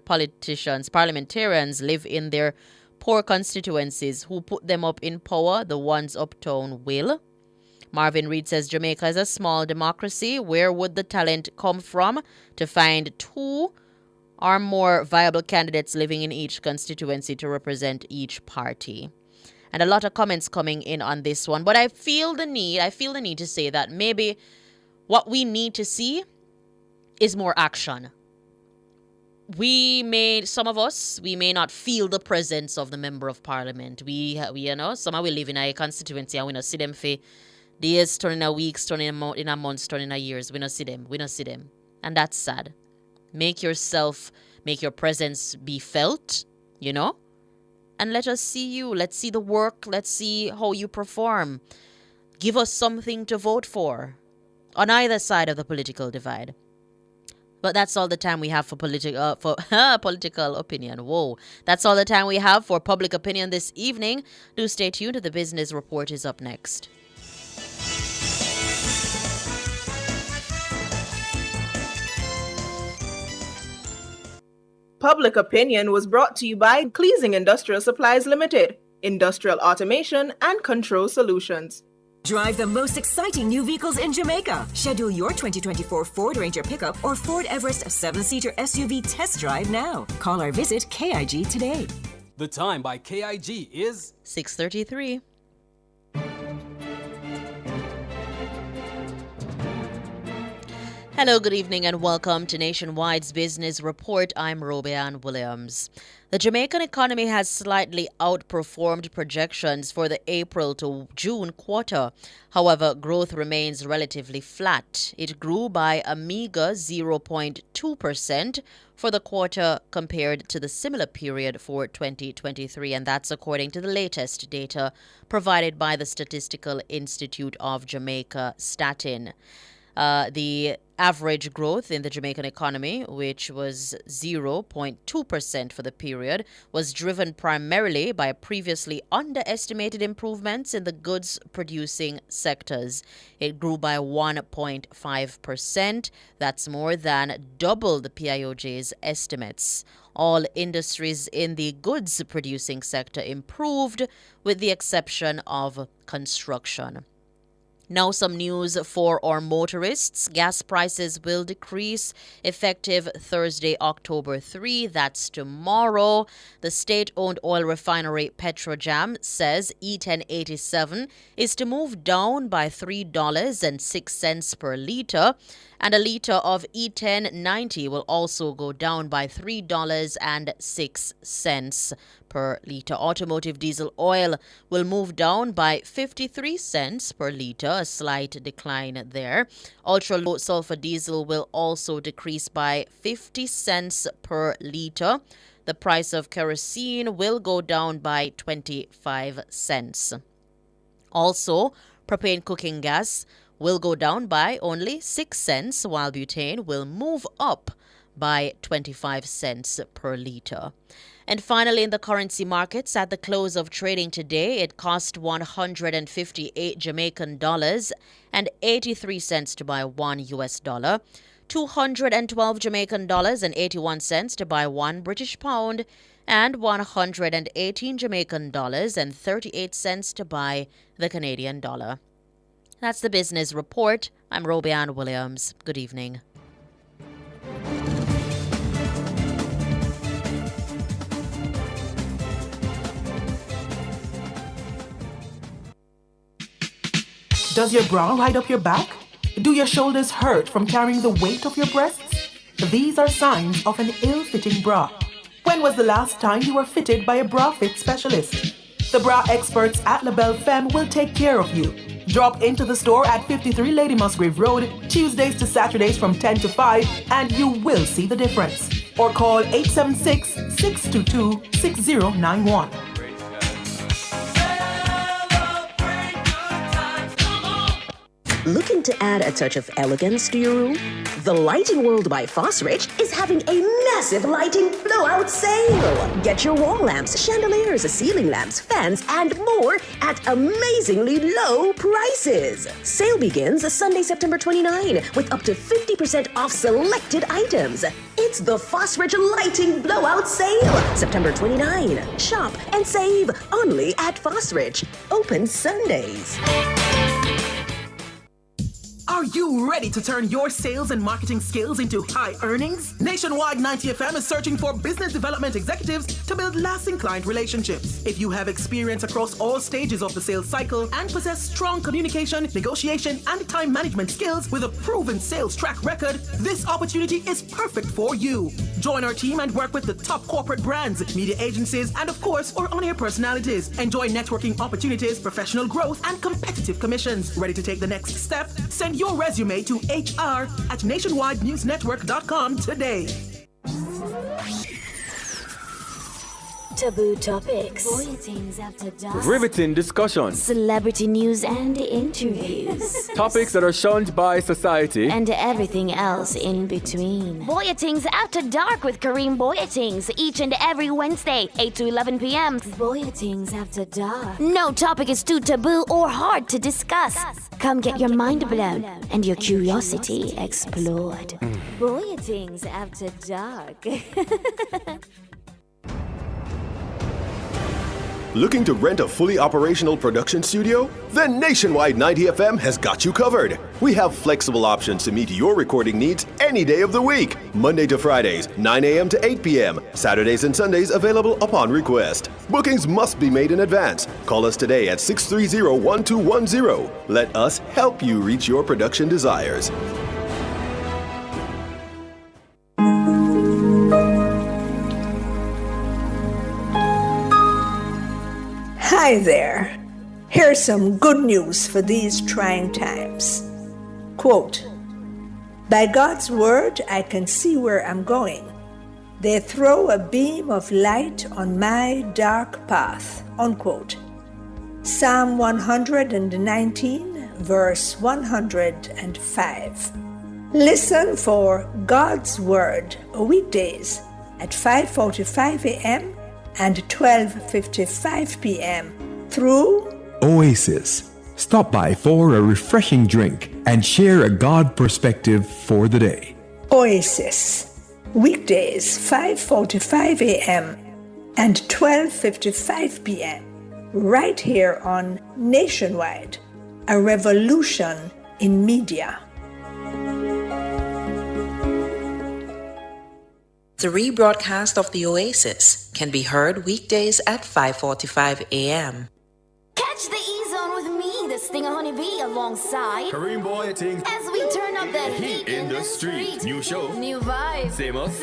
politicians, parliamentarians live in their poor constituencies. Who put them up in power? The ones uptown will. Marvin Reed says, Jamaica is a small democracy. Where would the talent come from to find 2 or more viable candidates living in each constituency to represent each party? And a lot of comments coming in on this one. But I feel the need to say that maybe what we need to see is more action. Some of us may not feel the presence of the member of parliament. Some of we live in a constituency and we don't see them for days, turning a weeks, turning a months, turning a years. We don't see them. And that's sad. Make your presence be felt, and let us see you. Let's see the work. Let's see how you perform. Give us something to vote for on either side of the political divide. But that's all the time we have for political opinion. Whoa. That's all the time we have for public opinion this evening. Do stay tuned. The business report is up next. Public opinion was brought to you by Cleasing Industrial Supplies Limited, industrial automation and control solutions. Drive the most exciting new vehicles in Jamaica. Schedule your 2024 Ford Ranger pickup or Ford Everest 7-seater SUV test drive now. Call or visit KIG today. The time by KIG is 6:33. Hello, good evening, and welcome to Nationwide's Business Report. I'm Robian Williams. The Jamaican economy has slightly outperformed projections for the April to June quarter. However, growth remains relatively flat. It grew by a meager 0.2% for the quarter compared to the similar period for 2023, and that's according to the latest data provided by the Statistical Institute of Jamaica, Statin. The average growth in the Jamaican economy, which was 0.2% for the period, was driven primarily by previously underestimated improvements in the goods-producing sectors. It grew by 1.5%. That's more than double the PIOJ's estimates. All industries in the goods-producing sector improved, with the exception of construction. Now some news for our motorists. Gas prices will decrease effective Thursday, October 3. That's tomorrow. The state-owned oil refinery Petrojam says E1087 is to move down by $3.06 per litre, and a litre of E1090 will also go down by $3.06 per litre. Automotive diesel oil will move down by 53 cents per litre, a slight decline there. Ultra-low sulfur diesel will also decrease by 50 cents per litre. The price of kerosene will go down by 25 cents. Also, propane cooking gas will go down by only 6 cents, while butane will move up by 25 cents per litre. And finally, in the currency markets, at the close of trading today, it cost 158 Jamaican dollars and 83 cents to buy $1, 212 Jamaican dollars and 81 cents to buy £1 British pound, and 118 Jamaican dollars and 38 cents to buy the Canadian dollar. That's the business report. I'm Robian Williams. Good evening. Does your bra ride up your back? Do your shoulders hurt from carrying the weight of your breasts? These are signs of an ill-fitting bra. When was the last time you were fitted by a bra fit specialist? The bra experts at LaBelle Femme will take care of you. Drop into the store at 53 Lady Musgrave Road, Tuesdays to Saturdays from 10 to 5, and you will see the difference. Or call 876-622-6091. Looking to add a touch of elegance to your room? The Lighting World by Fosrich is having a massive lighting blowout sale. Get your wall lamps, chandeliers, ceiling lamps, fans, and more at amazingly low prices. Sale begins Sunday, September 29, with up to 50% off selected items. It's the Fosrich Lighting Blowout Sale, September 29. Shop and save only at Fosrich. Open Sundays. Are you ready to turn your sales and marketing skills into high earnings? Nationwide 90 FM is searching for business development executives to build lasting client relationships. If you have experience across all stages of the sales cycle and possess strong communication, negotiation, and time management skills with a proven sales track record, this opportunity is perfect for you. Join our team and work with the top corporate brands, media agencies, and of course, our on-air personalities. Enjoy networking opportunities, professional growth, and competitive commissions. Ready to take the next step? Send your resume to HR@nationwidenewsnetwork.com today. Taboo topics. Bulletins after dusk. Riveting discussions. Celebrity news and interviews. Topics that are shunned by society. And everything else in between. Boyatings After Dark with Kareem Boyatings each and every Wednesday, 8 to 11 p.m. Boyatings After Dark. No topic is too taboo or hard to discuss. Come get your mind blown and your curiosity explored. Boyatings After Dark. Looking to rent a fully operational production studio? Then Nationwide 90 FM has got you covered. We have flexible options to meet your recording needs any day of the week. Monday to Fridays, 9 a.m. to 8 p.m. Saturdays and Sundays available upon request. Bookings must be made in advance. Call us today at 630-1210. Let us help you reach your production desires. Hi there. Here's some good news for these trying times. Quote, by God's word, I can see where I'm going. They throw a beam of light on my dark path. Unquote. Psalm 119, verse 105. Listen for God's word weekdays at 5:45 a.m. and 12:55 p.m. through Oasis. Stop by for a refreshing drink and share a God perspective for the day. Oasis, weekdays 5:45 a.m. and 12:55 p.m. right here on Nationwide, a revolution in media. The rebroadcast of The Oasis can be heard weekdays at 5:45 a.m. Catch the E-Zone with me, the Stinger Honeybee, alongside Kareem Boyatings as we turn up the heat in the street. New show, new vibes, same us.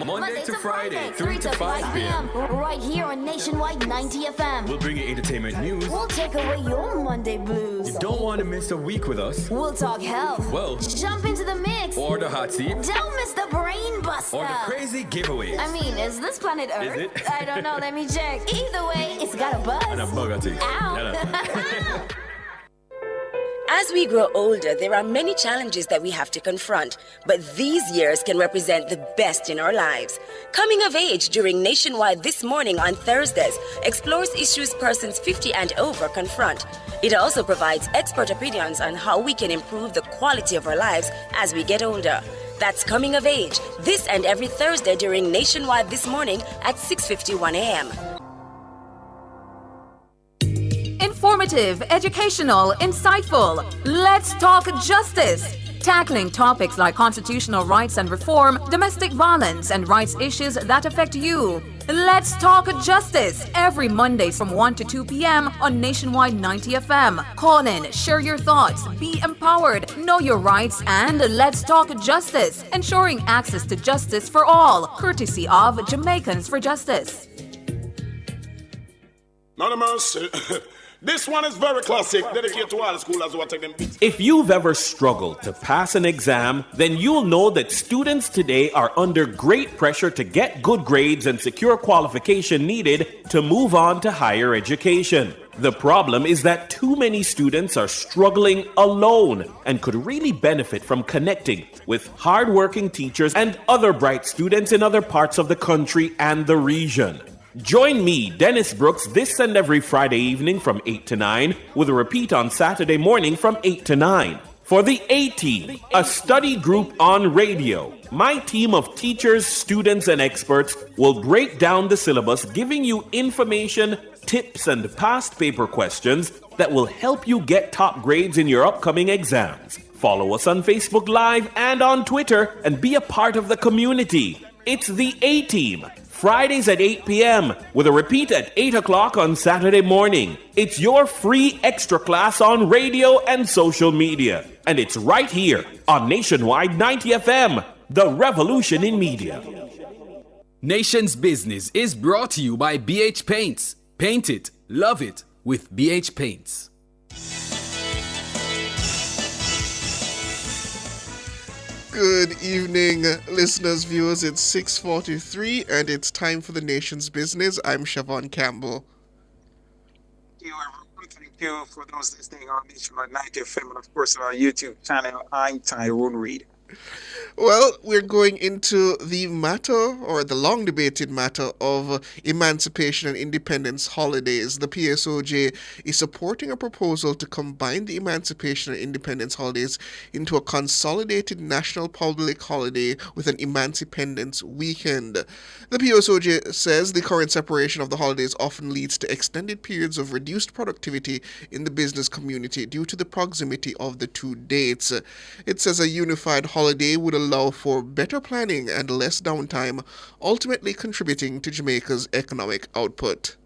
Monday to Friday, 3 to 5 p.m. Right here on Nationwide 90 FM. We'll bring you entertainment news. We'll take away your Monday blues. You don't want to miss a week with us. We'll talk health. Well, jump into the mix. Or the hot seat. Don't miss the brain buster. Or the crazy giveaways. I mean, is this planet Earth? Is it? I don't know. Let me check. Either way, it's got a buzz. And a bug, I think. Ow. As we grow older, there are many challenges that we have to confront, but these years can represent the best in our lives. Coming of Age during Nationwide This Morning on Thursdays explores issues persons 50 and over confront. It also provides expert opinions on how we can improve the quality of our lives as we get older. That's Coming of Age, this and every Thursday during Nationwide This Morning at 6:51 a.m. Informative, educational, insightful. Let's talk justice. Tackling topics like constitutional rights and reform, domestic violence, and rights issues that affect you. Let's talk justice every Monday from 1 to 2 p.m. on Nationwide 90 FM. Call in, share your thoughts, be empowered, know your rights, and let's talk justice, ensuring access to justice for all, courtesy of Jamaicans for Justice. Not a mercy. This one is very classic, dedicated to all the schoolers who are taking beats. If you've ever struggled to pass an exam, then you'll know that students today are under great pressure to get good grades and secure qualification needed to move on to higher education. The problem is that too many students are struggling alone and could really benefit from connecting with hardworking teachers and other bright students in other parts of the country and the region. Join me, Dennis Brooks, this and every Friday evening from 8 to 9, with a repeat on Saturday morning from 8 to 9. For the A-Team, a study group on radio, my team of teachers, students, and experts will break down the syllabus, giving you information, tips, and past paper questions that will help you get top grades in your upcoming exams. Follow us on Facebook Live and on Twitter and be a part of the community. It's the A-Team. Fridays at 8 p.m. with a repeat at 8 o'clock on Saturday morning. It's your free extra class on radio and social media. And it's right here on Nationwide 90 FM, the revolution in media. Nation's Business is brought to you by BH Paints. Paint it, love it with BH Paints. Good evening, listeners, viewers. It's 6:43 and it's time for the nation's business. I'm Siobhan Campbell. Thank you, everyone. Thank you for those listening on Nationwide 90 FM and, of course, on our YouTube channel. I'm Tyrone Reed. Well, we're going into the matter, or the long debated matter, of emancipation and independence holidays. The PSOJ is supporting a proposal to combine the emancipation and independence holidays into a consolidated national public holiday with an emancipendence weekend. The PSOJ says the current separation of the holidays often leads to extended periods of reduced productivity in the business community due to the proximity of the two dates. It says a unified holiday would allow for better planning and less downtime, ultimately contributing to Jamaica's economic output.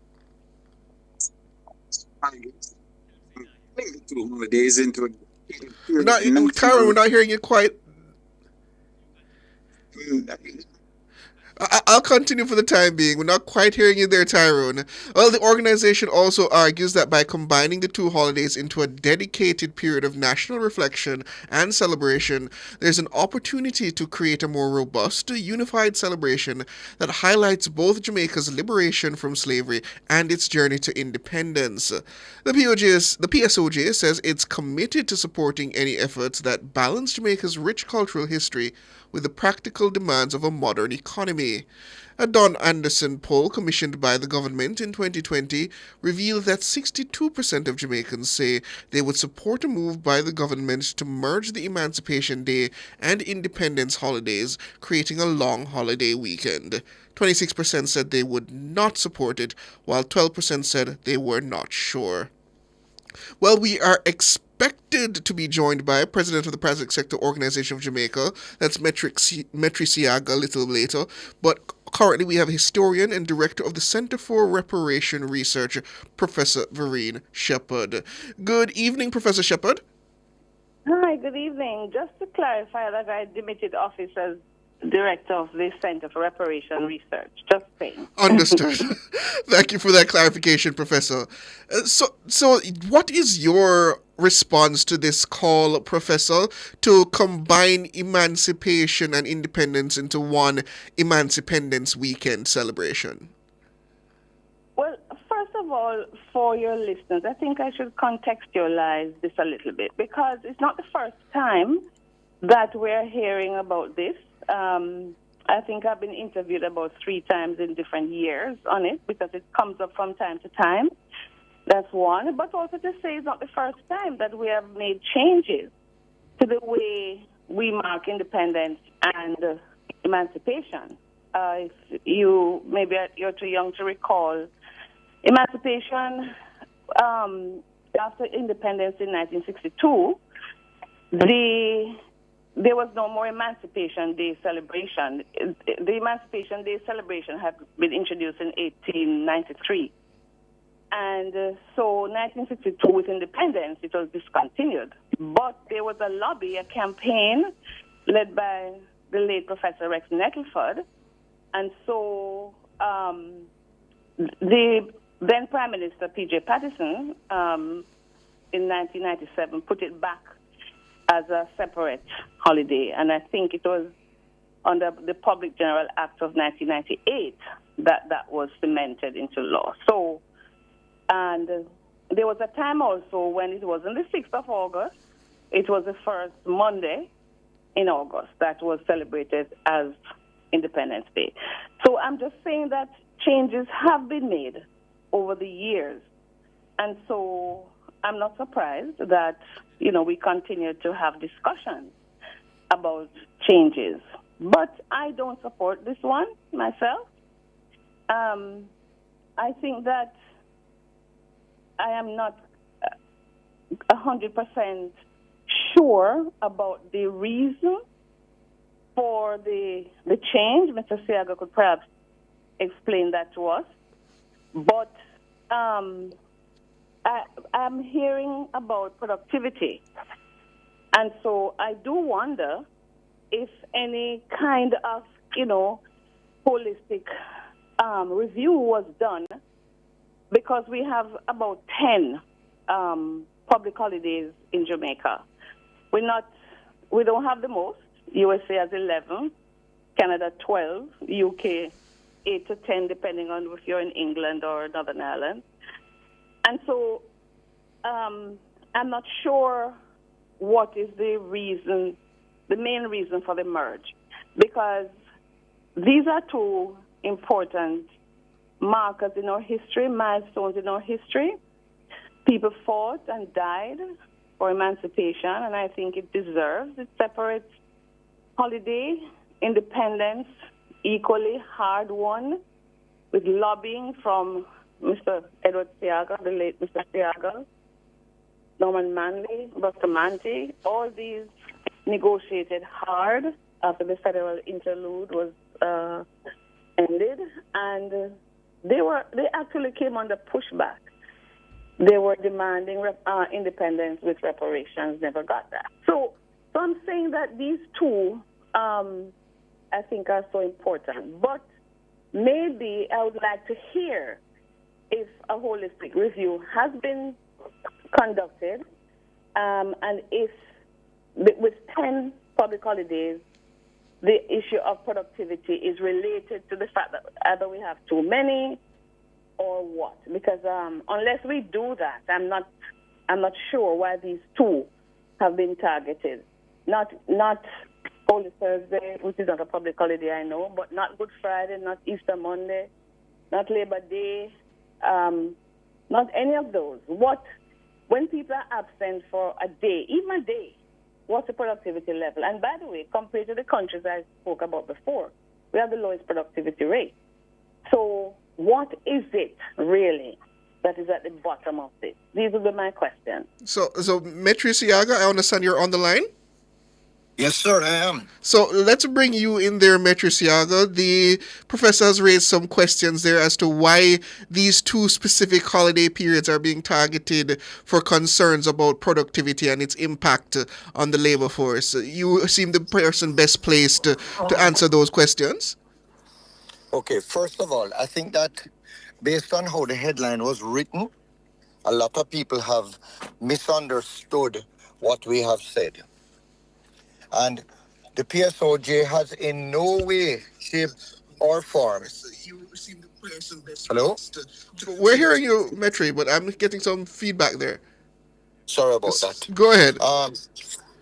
Holidays into Tyron, we're not hearing you quite. I'll continue for the time being. We're not quite hearing you there, Tyrone. Well, the organization also argues that by combining the two holidays into a dedicated period of national reflection and celebration, there's an opportunity to create a more robust, unified celebration that highlights both Jamaica's liberation from slavery and its journey to independence. The PSOJ says it's committed to supporting any efforts that balance Jamaica's rich cultural history with the practical demands of a modern economy. A Don Anderson poll commissioned by the government in 2020 revealed that 62% of Jamaicans say they would support a move by the government to merge the Emancipation Day and Independence holidays, creating a long holiday weekend. 26% said they would not support it, while 12% said they were not sure. Well, we are expected to be joined by President of the Private Sector Organization of Jamaica, that's Metri Siaga, a little later, but currently we have historian and director of the Center for Reparation Research, Professor Vereen Shepherd. Good evening, Professor Shepherd. Hi, good evening. Just to clarify that I demitted office as director of the Center for Reparation Research. Just saying. Understood. Thank you for that clarification, Professor. So what is your response to this call, Professor, to combine emancipation and independence into one Emancipendence Weekend celebration? Well, first of all, for your listeners, I think I should contextualize this a little bit because it's not the first time that we're hearing about this. I think I've been interviewed about 3 times in different years on it because it comes up from time to time. That's one. But also to say it's not the first time that we have made changes to the way we mark independence and emancipation. If you, maybe you're too young to recall, emancipation after independence in 1962, there was no more Emancipation Day celebration. The Emancipation Day celebration had been introduced in 1893. And so 1962, with independence, it was discontinued. But there was a lobby, a campaign led by the late Professor Rex Nettleford. And so the then Prime Minister P.J. Patterson in 1997 put it back as a separate holiday. And I think it was under the Public General Act of 1998 that was cemented into law. So, and there was a time also when it wasn't the 6th of August, it was the first Monday in August that was celebrated as Independence Day. So I'm just saying that changes have been made over the years. And so I'm not surprised that, we continue to have discussions about changes. But I don't support this one myself. I think that I am not 100% sure about the reason for the change. Mr. Siaga could perhaps explain that to us. But I'm hearing about productivity. And so I do wonder if any kind of, holistic review was done, because we have about 10 public holidays in Jamaica. We don't have the most. USA has 11, Canada 12, UK 8 to 10, depending on if you're in England or Northern Ireland. And so I'm not sure what is the main reason for the merge, because these are two important markers in our history, milestones in our history. People fought and died for emancipation, and I think it deserves its separate holiday. Independence, equally hard won, with lobbying from Mr. Edward Seaga, the late Mr. Seaga, Norman Manley, Bustamante. All these negotiated hard after the federal interlude was ended, and they actually came under pushback. They were demanding independence with reparations, never got that. So I'm saying that these two, I think, are so important. But maybe I would like to hear if a holistic review has been conducted, and if with 10 public holidays, the issue of productivity is related to the fact that either we have too many or what. Because unless we do that, I'm not sure why these two have been targeted. Not Holy Thursday, which is not a public holiday, I know, but not Good Friday, not Easter Monday, not Labor Day, not any of those. When people are absent for a day, even a day, what's the productivity level? And by the way, compared to the countries I spoke about before, we have the lowest productivity rate. So what is it really that is at the bottom of this? These would be my questions. So Metri Seaga, I understand you're on the line? Yes, sir, I am. So let's bring you in there, Metri Seaga. The professor has raised some questions there as to why these two specific holiday periods are being targeted for concerns about productivity and its impact on the labor force. You seem the person best placed to answer those questions. Okay, first of all, I think that based on how the headline was written, a lot of people have misunderstood what we have said. And the PSOJ has in no way, shape, or form. Hello? We're hearing you, Metri, but I'm getting some feedback there. Sorry about that. Go ahead.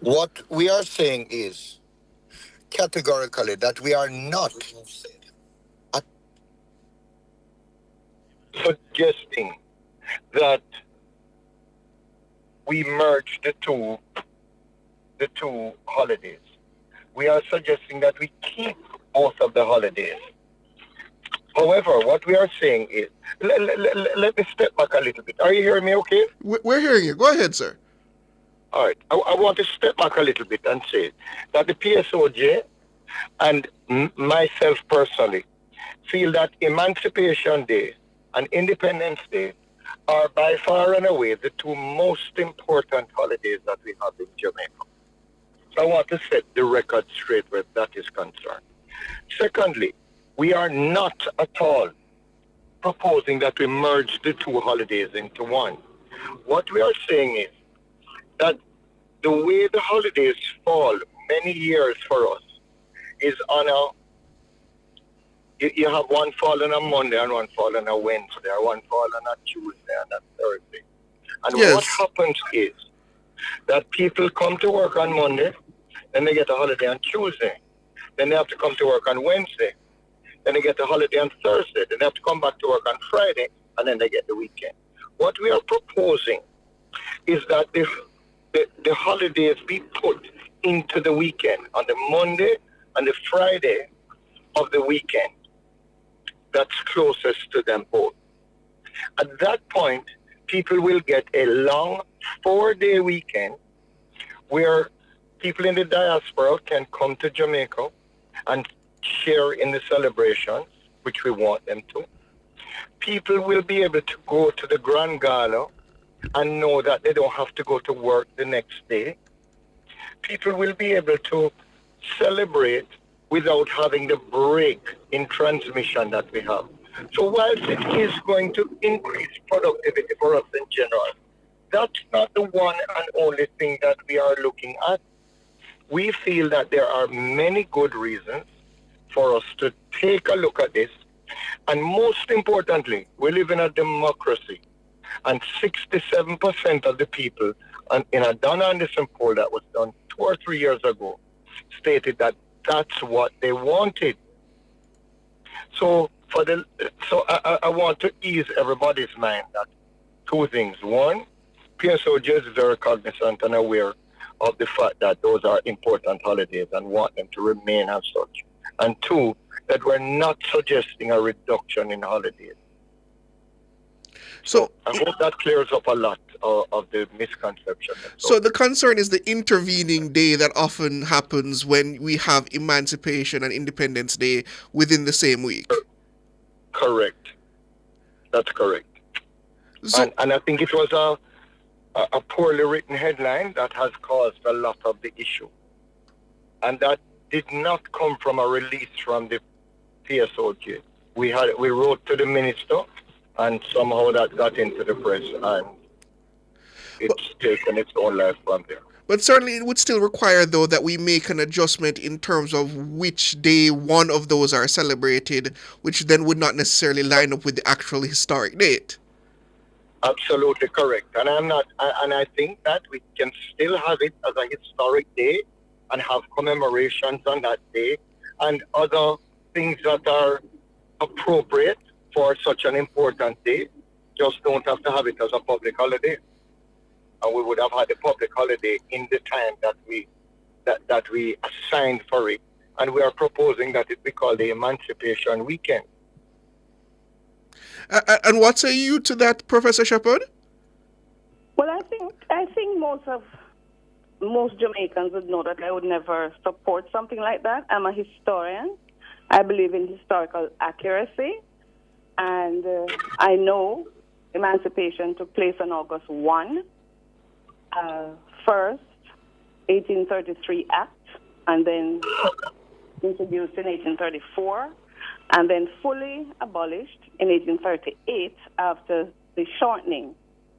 What we are saying is categorically that we are not suggesting that we merge the two holidays. We are suggesting that we keep both of the holidays. However, what we are saying is, let me step back a little bit. Are you hearing me okay? We're hearing you. Go ahead, sir. All right. I want to step back a little bit and say that the PSOJ and myself personally feel that Emancipation Day and Independence Day are by far and away the two most important holidays that we have in Jamaica. I want to set the record straight where that is concerned. Secondly, we are not at all proposing that we merge the two holidays into one. What we are saying is that the way the holidays fall many years for us is on you have one fall on a Monday and one fall on a Wednesday, or one fall on a Tuesday and a Thursday. And what happens is that people come to work on Monday, then they get a holiday on Tuesday. Then they have to come to work on Wednesday. Then they get a holiday on Thursday. Then they have to come back to work on Friday, and then they get the weekend. What we are proposing is that the holidays be put into the weekend, on the Monday and the Friday of the weekend that's closest to them both. At that point, people will get a long 4-day weekend where people in the diaspora can come to Jamaica and share in the celebrations, which we want them to. People will be able to go to the Grand Gala and know that they don't have to go to work the next day. People will be able to celebrate without having the break in transmission that we have. So whilst it is going to increase productivity for us in general, that's not the one and only thing that we are looking at. we feel that there are many good reasons for us to take a look at this. And most importantly, we live in a democracy. And 67% of the people in a Don Anderson poll that was done 2 or 3 years ago stated that that's what they wanted. So I want to ease everybody's mind that 2 things. One, PSOJ is very cognizant and aware of the fact that those are important holidays and want them to remain as such. And 2, that we're not suggesting a reduction in holidays. So I hope that clears up a lot of the misconception. So the concern is the intervening day that often happens when we have Emancipation and Independence Day within the same week. Correct. That's correct. So, and I think it was a poorly written headline that has caused a lot of the issue. And that did not come from a release from the PSOJ. We wrote to the minister, and somehow that got into the press, and it's taken its own life from there. But certainly it would still require, though, that we make an adjustment in terms of which day one of those are celebrated, which then would not necessarily line up with the actual historic date. Absolutely correct. And I think that we can still have it as a historic day and have commemorations on that day and other things that are appropriate for such an important day. Just don't have to have it as a public holiday. And we would have had a public holiday in the time that we assigned for it. And we are proposing that it be called the Emancipation Weekend. And what say you to that, Professor Shepherd? Well, I think most Jamaicans would know that I would never support something like that. I'm a historian. I believe in historical accuracy. And I know emancipation took place on August 1, first 1833 Act, and then introduced in 1834, and then fully abolished in 1838 after the shortening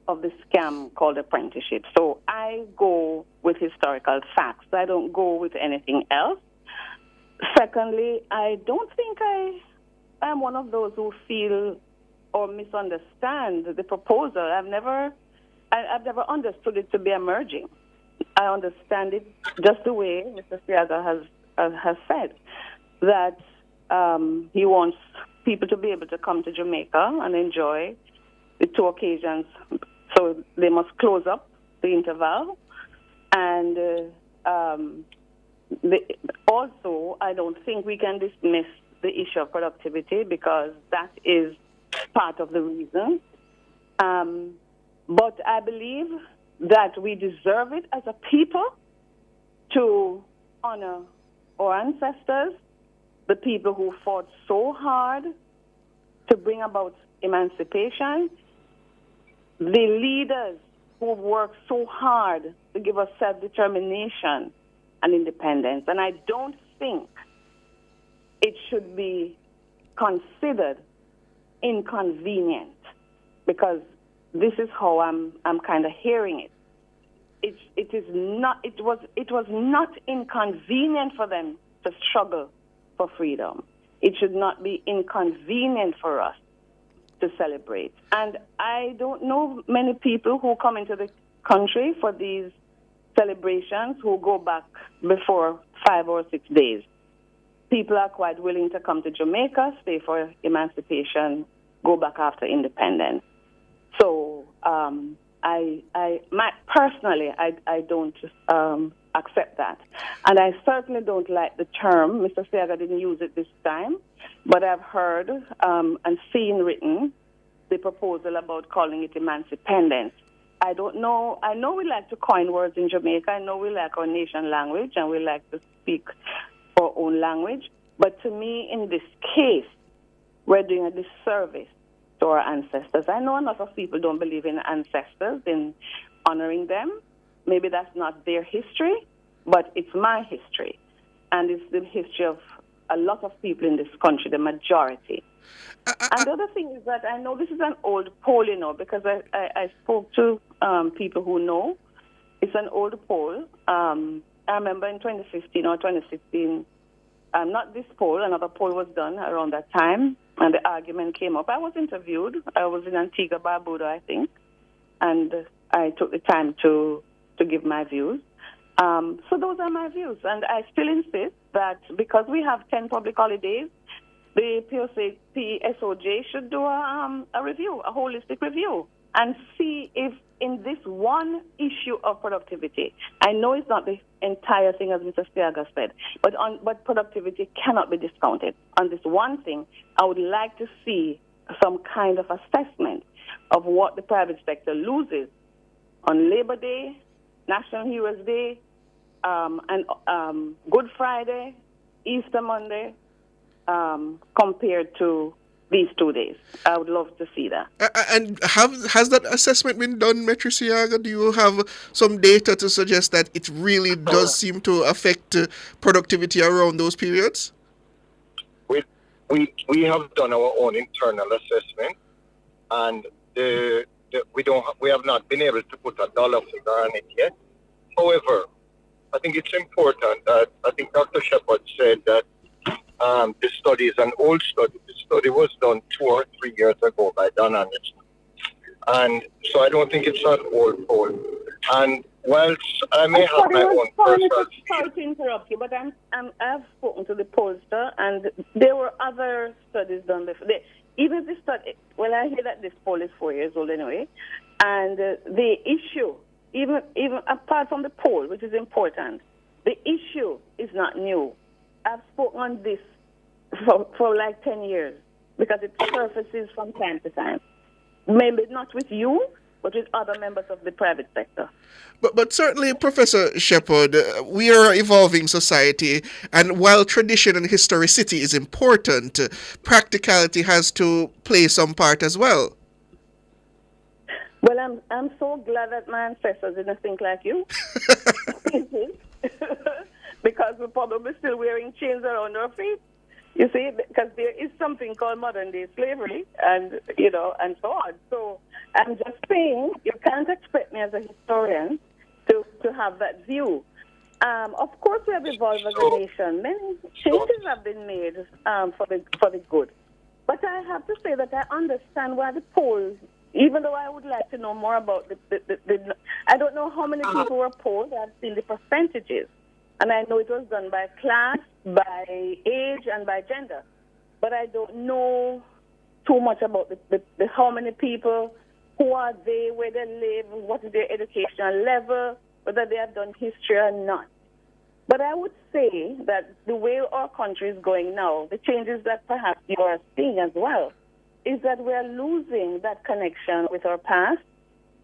of the scam called apprenticeship. So I go with historical facts. I don't go with anything else. Secondly, I don't think I'm one of those who feel or misunderstand the proposal. I've never understood it to be emerging. I understand it just the way Mr. Siaga has said, that he wants people to be able to come to Jamaica and enjoy the 2 occasions. So they must close up the interval. And also, I don't think we can dismiss the issue of productivity because that is part of the reason. But I believe that we deserve it as a people to honor our ancestors, the people who fought so hard to bring about emancipation, the leaders who worked so hard to give us self-determination and independence. And I don't think it should be considered inconvenient, because this is how I'm kind of hearing it. It was not inconvenient for them to struggle for freedom. It should not be inconvenient for us to celebrate. And I don't know many people who come into the country for these celebrations who go back before 5 or 6 days. People are quite willing to come to Jamaica, stay for emancipation, go back after independence. So personally, I don't accept that. And I certainly don't like the term. Mr. Siaga didn't use it this time, but I've heard and seen written the proposal about calling it emancipendence. I don't know. I know we like to coin words in Jamaica. I know we like our nation language and we like to speak our own language. But to me, in this case, we're doing a disservice to our ancestors. I know a lot of people don't believe in ancestors, in honoring them. Maybe that's not their history, but it's my history. And it's the history of a lot of people in this country, the majority. And the other thing is that I know this is an old poll, because I spoke to people who know. It's an old poll, and I remember in 2015 or 2016, not this poll, another poll was done around that time, and the argument came up. I was interviewed. I was in Antigua, Barbuda, I think, and I took the time to give my views. So those are my views, and I still insist that because we have 10 public holidays, the PSOJ should do a review, a holistic review, and see if in this one issue of productivity, I know it's not the entire thing as Mr. Stiaga said, but productivity cannot be discounted. On this one thing, I would like to see some kind of assessment of what the private sector loses on Labor Day, National Heroes Day, and Good Friday, Easter Monday, compared to these 2 days. I would love to see that. And has that assessment been done, Metro Siaga? Do you have some data to suggest that it really does seem to affect productivity around those periods? We have done our own internal assessment, and we have not been able to put a dollar figure on it yet. However, I think it's important that I think Dr. Shepard said that this study is an old study. The study was done 2 or 3 years ago by Don Anderson. And so I don't think it's an old poll. And whilst I may have my own personal... Sorry to interrupt you, but I've spoken to the pollster, and there were other studies done before. Even this study, well, I hear that this poll is 4 years old anyway, and the issue, even apart from the poll, which is important, the issue is not new. I've spoken on this for like 10 years because it surfaces from time to time. Maybe not with you, but with other members of the private sector. But certainly, Professor Shepard, we are an evolving society, and while tradition and historicity is important, practicality has to play some part as well. Well, I'm so glad that my ancestors didn't think like you. Because we're probably still wearing chains around our feet. You see, because there is something called modern day slavery, and and so on. So I'm just saying, you can't expect me as a historian to have that view. Of course, we have evolved as a nation. Many changes have been made for the good. But I have to say that I understand why the polls, even though I would like to know more about the I don't know how many people were polled. I've seen the percentages. And I know it was done by class, by age, and by gender. But I don't know too much about the how many people, who are they, where they live, what is their educational level, whether they have done history or not. But I would say that the way our country is going now, the changes that perhaps you are seeing as well, is that we are losing that connection with our past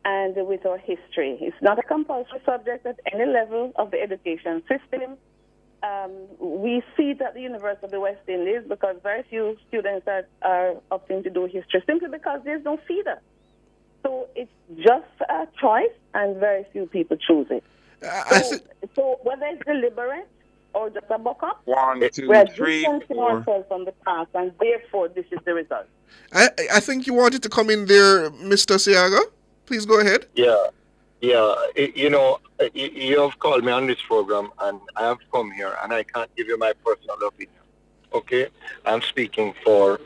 and with our history. It's not a compulsory subject at any level of the education system. We see it at the University of the West Indies because very few students are opting to do history simply because there's no feeder. So it's just a choice, and very few people choose it. So whether it's deliberate or just a buck-up, we're distancing ourselves from the past, and therefore this is the result. I think you wanted to come in there, Mr. Siaga. Please go ahead. Yeah. You have called me on this program, and I have come here, and I can't give you my personal opinion. Okay? I'm speaking for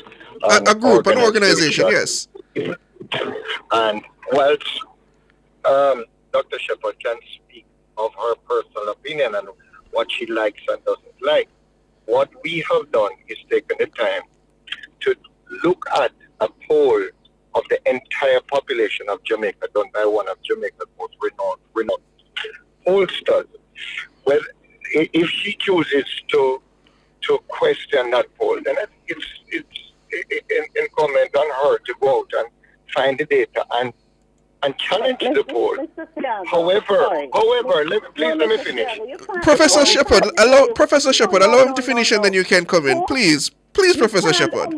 a group, an organization, yes. And whilst Dr. Shepard can speak of her personal opinion and what she likes and doesn't like, what we have done is taken the time to look at a poll of the entire population of Jamaica, done by one of Jamaica's most renowned pollsters. Well, if she chooses to question that poll, then it's incumbent on her to go out and find the data and challenge the poll. However, please let me finish. Professor Shepard, allow him to finish, and then you can come in, please. Please, Professor Shepard.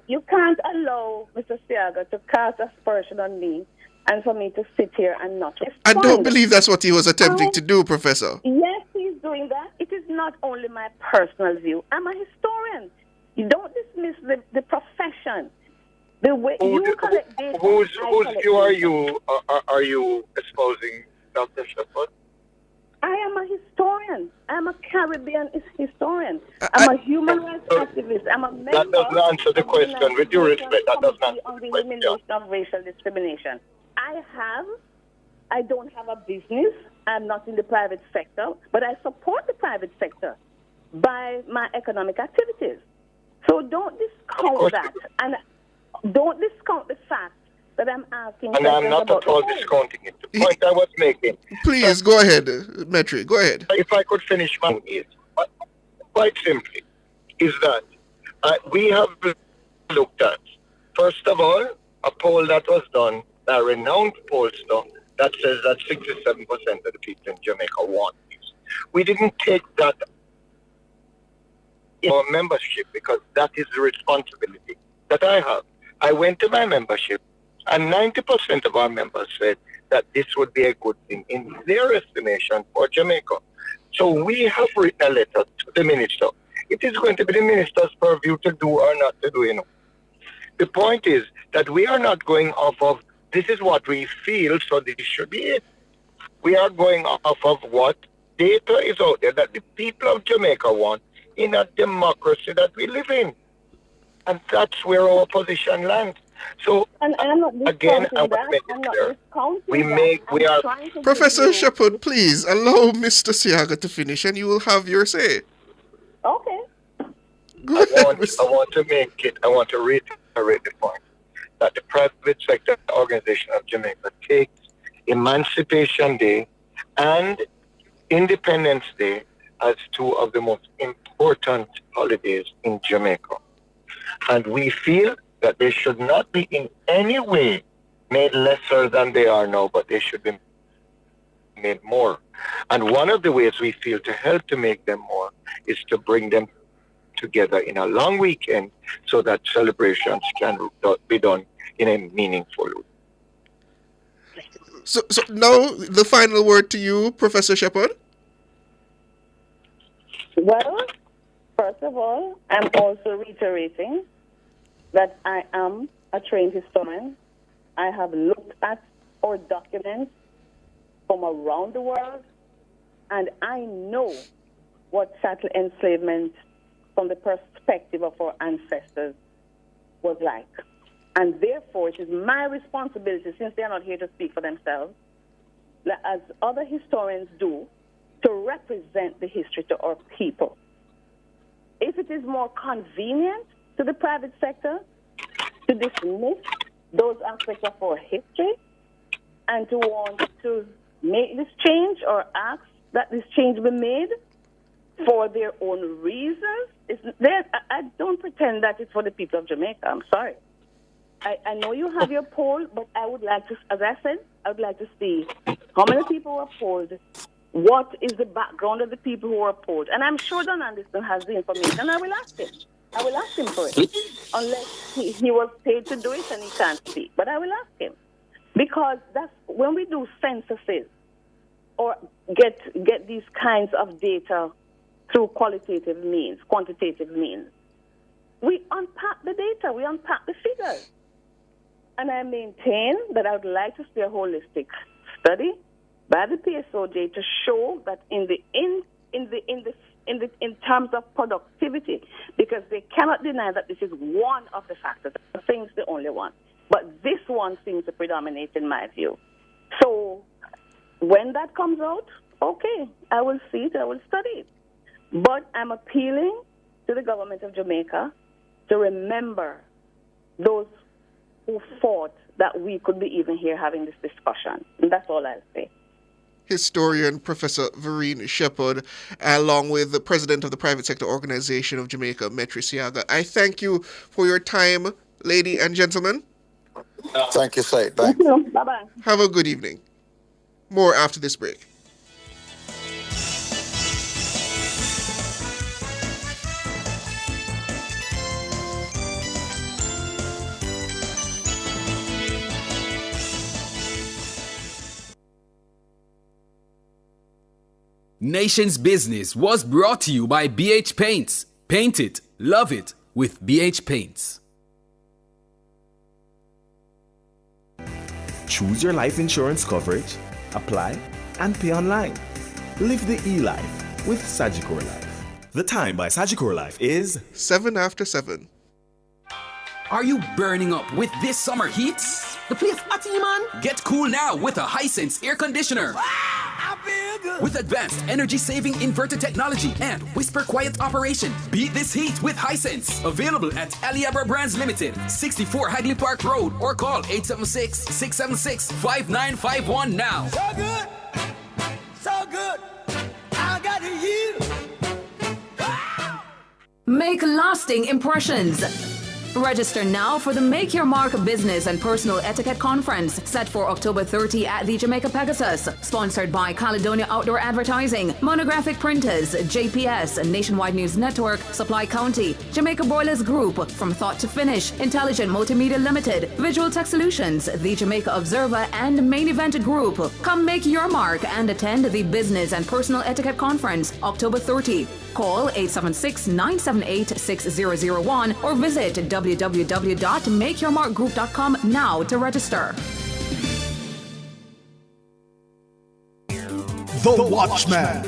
You can't allow Mr. Siaga to cast aspersion on me and for me to sit here and not respond. I don't believe that's what he was attempting to do, Professor. Yes, he's doing that. It is not only my personal view. I'm a historian. You don't dismiss the profession. The way you collect data. Whose view are you espousing, Dr. Shepard? I am a historian. I'm a Caribbean historian. I'm a human rights activist. I'm a member. That doesn't answer the question. With due respect, that doesn't answer on the the question. elimination of racial discrimination. I don't have a business. I'm not in the private sector, but I support the private sector by my economic activities. So don't discount that, and don't discount the fact that I'm asking. And I'm not at all discounting it. The point I was making. Please go ahead, Metri. Go ahead. If I could finish one is, quite simply, is that we have looked at, first of all, a poll that was done, a renowned pollster, that says that 67% of the people in Jamaica want this. We didn't take that in our membership because that is the responsibility that I have. I went to my membership, and 90% of our members said that this would be a good thing in their estimation for Jamaica. So we have written a letter to the minister. It is going to be the minister's purview to do or not to do, you know. The point is that we are not going off of this is what we feel, so this should be it. We are going off of what data is out there that the people of Jamaica want in a democracy that we live in. And that's where our position lands. So, again, I want to make it clear. We are... Professor Shepard, please allow Mr. Siaga to finish and you will have your say. Okay. I want to reiterate the point that the private sector organization of Jamaica takes Emancipation Day and Independence Day as two of the most important holidays in Jamaica. And we feel that they should not be in any way made lesser than they are now, but they should be made more. And one of the ways we feel to help to make them more is to bring them together in a long weekend so that celebrations can be done in a meaningful way. So now the final word to you, Professor Shepard. Well, first of all, I'm also reiterating that I am a trained historian. I have looked at our documents from around the world, and I know what chattel enslavement from the perspective of our ancestors was like. And therefore, it is my responsibility, since they are not here to speak for themselves, as other historians do, to represent the history to our people. If it is more convenient to the private sector to dismiss those aspects of our history and to want to make this change or ask that this change be made for their own reasons, I don't pretend that it's for the people of Jamaica. I'm sorry. I know you have your poll, but I would like to, as I said, I would like to see how many people were polled, what is the background of the people who were polled. And I'm sure Don Anderson has the information. I will ask him. I will ask him for it. Unless he was paid to do it and he can't speak. But I will ask him. Because that's when we do censuses or get these kinds of data through qualitative means, quantitative means, we unpack the data, we unpack the figures. And I maintain that I would like to see a holistic study by the PSOJ to show that in terms of productivity, because they cannot deny that this is one of the factors. I think it's the only one. But this one seems to predominate in my view. So when that comes out, okay, I will see it, I will study it. But I'm appealing to the government of Jamaica to remember those who fought that we could be even here having this discussion. And that's all I'll say. Historian Professor Vereen Shepard, along with the president of the private sector organization of Jamaica, Metri Siaga. I thank you for your time, lady and gentlemen. Thank you, Said. Thank you. Bye-bye. Have a good evening. More after this break. Nation's Business was brought to you by BH Paints. Paint it, love it with BH Paints. Choose your life insurance coverage, apply, and pay online. Live the E-Life with Sagicor Life. The time by Sagicor Life is 7 after 7. Are you burning up with this summer heat? The place hot, man. Get cool now with a Hisense air conditioner. I feel good. With advanced energy-saving inverter technology and whisper quiet operation. Beat this heat with Hisense. Available at Aliabra Brands Limited, 64 Hagley Park Road, or call 876-676-5951 now. So good. So good. I got you. Make lasting impressions. Register now for the Make Your Mark Business and Personal Etiquette Conference set for October 30 at the Jamaica Pegasus. Sponsored by Caledonia Outdoor Advertising, Monographic Printers, JPS, Nationwide News Network, Supply County, Jamaica Boilers Group, From Thought to Finish, Intelligent Multimedia Limited, Visual Tech Solutions, the Jamaica Observer, and Main Event Group. Come make your mark and attend the Business and Personal Etiquette Conference October 30. Call 876-978-6001 or visit www.makeyourmarkgroup.com now to register. The Watchman.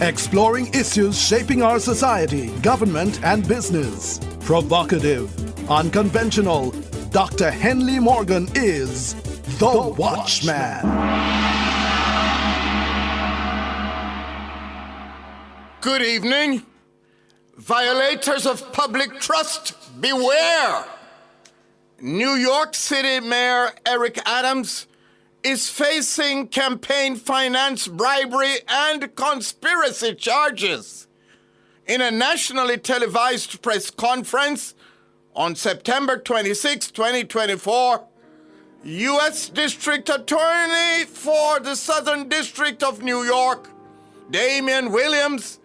Exploring issues shaping our society, government, and business. Provocative, unconventional. Dr. Henley Morgan is The Watchman. Good evening. Violators of public trust, beware! New York City Mayor Eric Adams is facing campaign finance, bribery, and conspiracy charges. In a nationally televised press conference on September 26, 2024, U.S. District Attorney for the Southern District of New York, Damian Williams,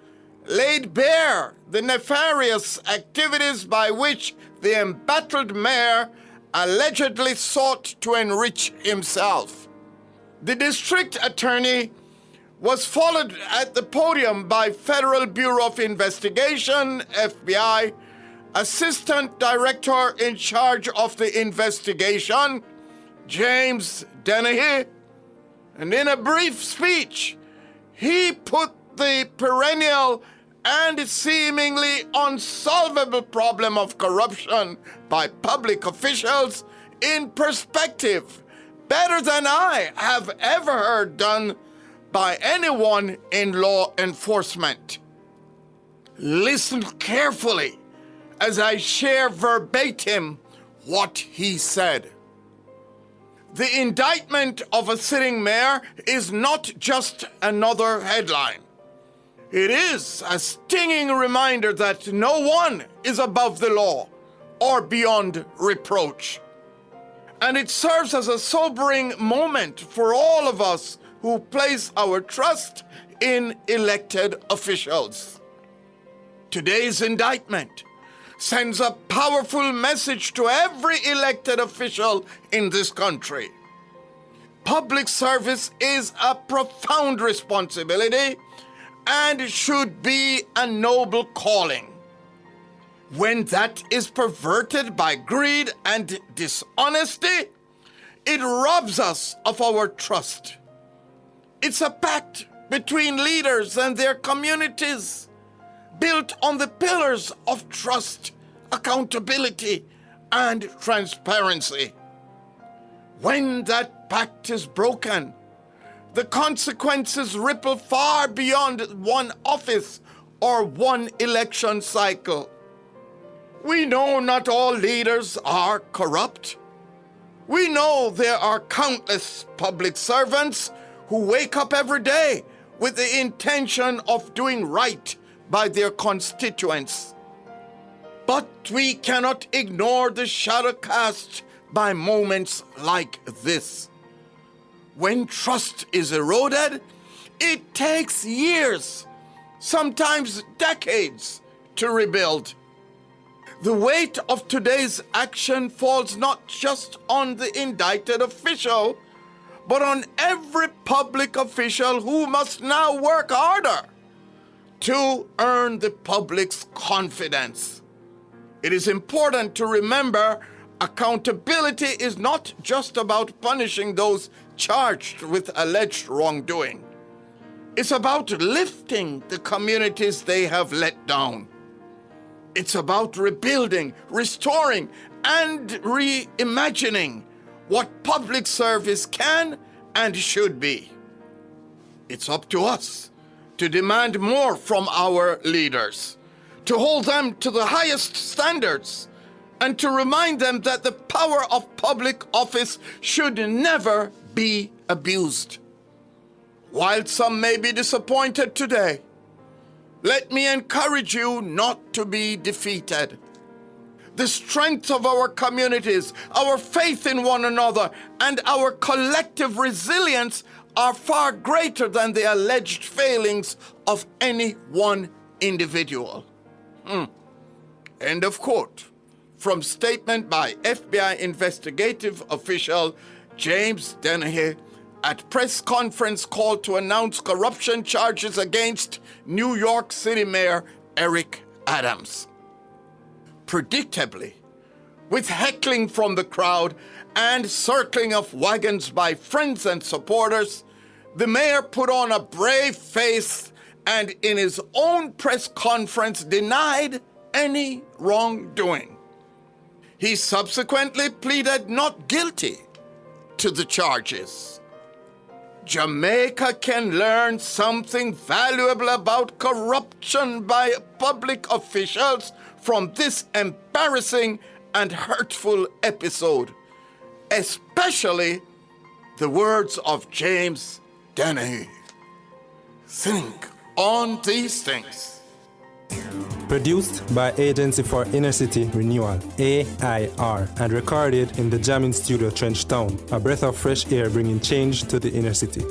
laid bare the nefarious activities by which the embattled mayor allegedly sought to enrich himself. The district attorney was followed at the podium by Federal Bureau of Investigation, FBI, Assistant Director in charge of the investigation, James Dennehy, and in a brief speech, he put the perennial and seemingly unsolvable problem of corruption by public officials in perspective, better than I have ever heard done by anyone in law enforcement. Listen carefully as I share verbatim what he said. The indictment of a sitting mayor is not just another headline. It is a stinging reminder that no one is above the law or beyond reproach. And it serves as a sobering moment for all of us who place our trust in elected officials. Today's indictment sends a powerful message to every elected official in this country. Public service is a profound responsibility and should be a noble calling. When that is perverted by greed and dishonesty, it robs us of our trust. It's a pact between leaders and their communities, built on the pillars of trust, accountability, and transparency. When that pact is broken, the consequences ripple far beyond one office or one election cycle. We know not all leaders are corrupt. We know there are countless public servants who wake up every day with the intention of doing right by their constituents. But we cannot ignore the shadow cast by moments like this. When trust is eroded, it takes years, sometimes decades, to rebuild. The weight of today's action falls not just on the indicted official, but on every public official who must now work harder to earn the public's confidence. It is important to remember accountability is not just about punishing those charged with alleged wrongdoing. It's about lifting the communities they have let down. It's about rebuilding, restoring, and reimagining what public service can and should be. It's up to us to demand more from our leaders, to hold them to the highest standards, and to remind them that the power of public office should never be abused. While some may be disappointed today, let me encourage you not to be defeated. The strength of our communities, our faith in one another, and our collective resilience are far greater than the alleged failings of any one individual. End of quote. From statement by FBI investigative official James Dennehy at press conference called to announce corruption charges against New York City Mayor Eric Adams. Predictably, with heckling from the crowd and circling of wagons by friends and supporters, the mayor put on a brave face and in his own press conference denied any wrongdoing. He subsequently pleaded not guilty to the charges. Jamaica can learn something valuable about corruption by public officials from this embarrassing and hurtful episode, especially the words of James Dennehy. Think on these things. Produced by Agency for Inner City Renewal, AIR, and recorded in the Jamming Studio Trenchtown, a breath of fresh air bringing change to the inner city.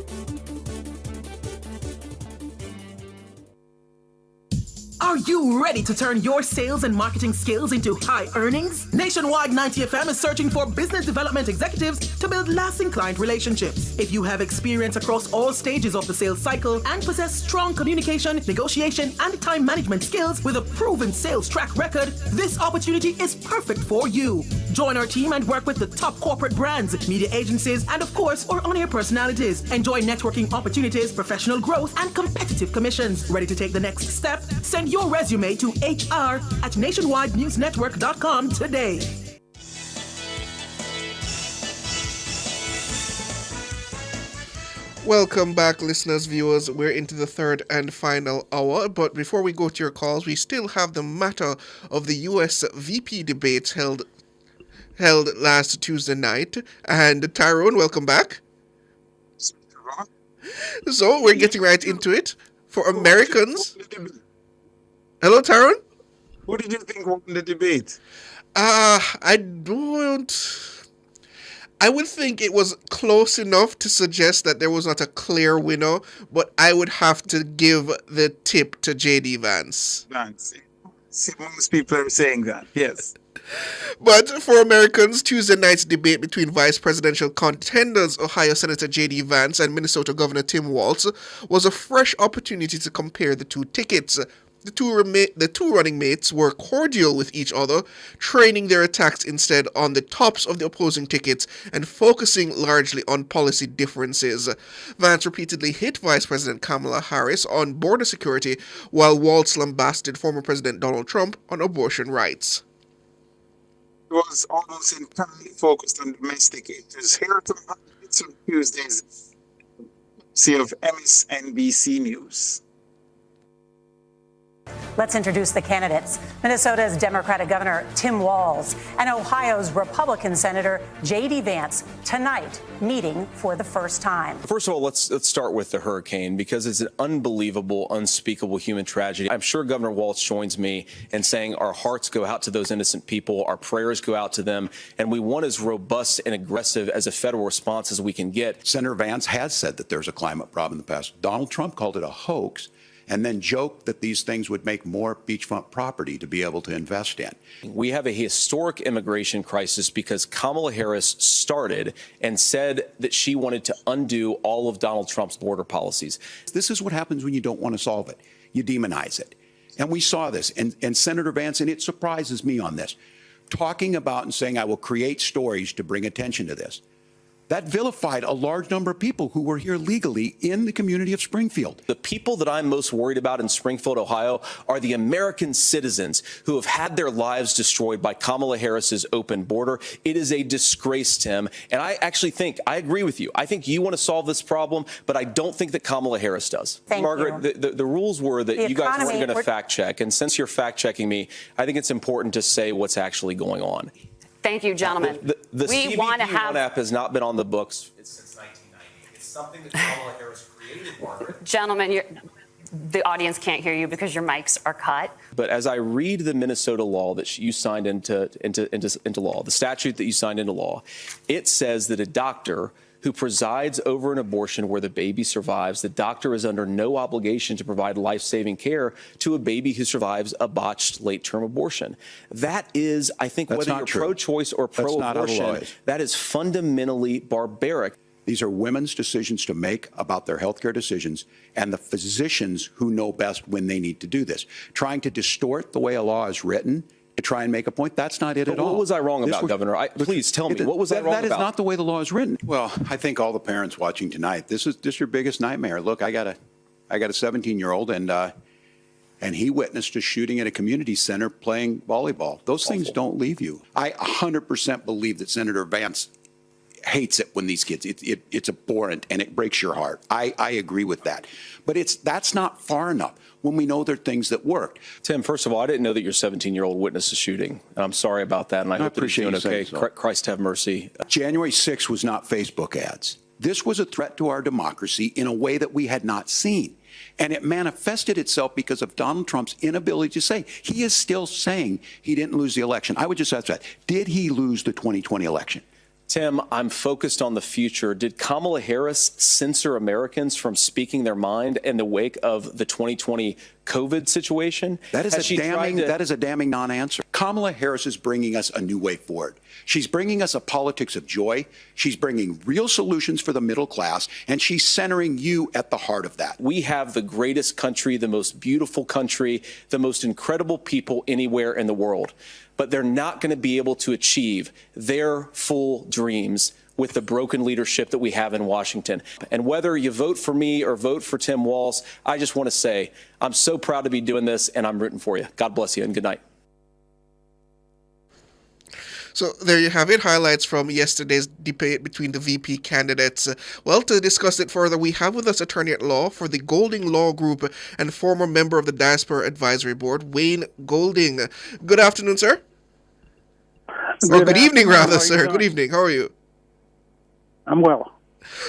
Are you ready to turn your sales and marketing skills into high earnings? Nationwide 90FM is searching for business development executives to build lasting client relationships. If you have experience across all stages of the sales cycle and possess strong communication, negotiation, and time management skills with a proven sales track record, this opportunity is perfect for you. Join our team and work with the top corporate brands, media agencies, and of course, our on-air personalities. Enjoy networking opportunities, professional growth, and competitive commissions. Ready to take the next step? Send your resume to hr@nationwidenewsnetwork.com today. Welcome back, listeners, viewers. We're into the third and final hour, but before we go to your calls, we still have the matter of the U.S. VP debates held last Tuesday night. And Tyrone, welcome back. So we're getting right into it. For Americans... Hello, Tyrone? Who did you think won the debate? I would think it was close enough to suggest that there was not a clear winner, but I would have to give the tip to J.D. Vance. See, most people are saying that, yes. But for Americans, Tuesday night's debate between vice presidential contenders Ohio Senator J.D. Vance and Minnesota Governor Tim Walz was a fresh opportunity to compare the two tickets. The two running mates were cordial with each other, training their attacks instead on the tops of the opposing tickets and focusing largely on policy differences. Vance repeatedly hit Vice President Kamala Harris on border security, while Walz lambasted former President Donald Trump on abortion rights. It was almost entirely focused on domestic issues. Here to some Tuesdays, see of MSNBC News. Let's introduce the candidates. Minnesota's Democratic Governor Tim Walz and Ohio's Republican Senator J.D. Vance tonight meeting for the first time. First of all, let's start with the hurricane because it's an unbelievable, unspeakable human tragedy. I'm sure Governor Walz joins me in saying our hearts go out to those innocent people, our prayers go out to them, and we want as robust and aggressive as a federal response as we can get. Senator Vance has said that there's a climate problem in the past. Donald Trump called it a hoax, and then joked that these things would make more beachfront property to be able to invest in. We have a historic immigration crisis because Kamala Harris started and said that she wanted to undo all of Donald Trump's border policies. This is what happens when you don't want to solve it. You demonize it. And we saw this. And Senator Vance, and it surprises me on this, talking about and saying, I will create stories to bring attention to this. That vilified a large number of people who were here legally in the community of Springfield. The people that I'm most worried about in Springfield, Ohio, are the American citizens who have had their lives destroyed by Kamala Harris's open border. It is a disgrace, Tim. And I actually think, I agree with you. I think you want to solve this problem, but I don't think that Kamala Harris does. Margaret, the rules were that you guys weren't going to fact check. And since you're fact checking me, I think it's important to say what's actually going on. Thank you, gentlemen. The we want to have CBP app has not been on the books since 1990. It's something that Kamala Harris created, Margaret. Gentlemen, the audience can't hear you because your mics are cut. But as I read the Minnesota law that you signed into law, the statute that you signed into law, it says that a doctor who presides over an abortion where the baby survives, the doctor is under no obligation to provide life-saving care to a baby who survives a botched late-term abortion. That is, I think, whether you're pro-choice or pro-abortion, that is fundamentally barbaric. These are women's decisions to make about their health care decisions, and the physicians who know best when they need to do this. Trying to distort the way a law is written to try and make a point, that's not it at all. What was I wrong about, Governor? Please tell me, what was I wrong about? That is not the way the law is written. Well, I think all the parents watching tonight, this is your biggest nightmare. Look, I got a 17-year-old, and he witnessed a shooting at a community center playing volleyball. Those things don't leave you. I 100% believe that Senator Vance hates it when these kids, it's abhorrent and it breaks your heart. I agree with that. But that's not far enough when we know there are things that worked. Tim, first of all, I didn't know that your 17-year-old witnessed a shooting. And I'm sorry about that, and I hope that he's doing okay. Christ have mercy. January 6th was not Facebook ads. This was a threat to our democracy in a way that we had not seen. And it manifested itself because of Donald Trump's inability to say. He is still saying he didn't lose the election. I would just ask that. Did he lose the 2020 election? Tim, I'm focused on the future. Did Kamala Harris censor Americans from speaking their mind in the wake of the 2020 COVID situation? That is a damning non-answer. Kamala Harris is bringing us a new way forward. She's bringing us a politics of joy. She's bringing real solutions for the middle class, and she's centering you at the heart of that. We have the greatest country, the most beautiful country, the most incredible people anywhere in the world. But they're not going to be able to achieve their full dreams with the broken leadership that we have in Washington. And whether you vote for me or vote for Tim Walz, I just want to say I'm so proud to be doing this, and I'm rooting for you. God bless you, and good night. So there you have it, highlights from yesterday's debate between the VP candidates. Well, to discuss it further, we have with us attorney at law for the Golding Law Group and former member of the Diaspora Advisory Board, Wayne Golding. Good afternoon, sir. Good evening, rather, sir. Good evening. How are you? I'm well.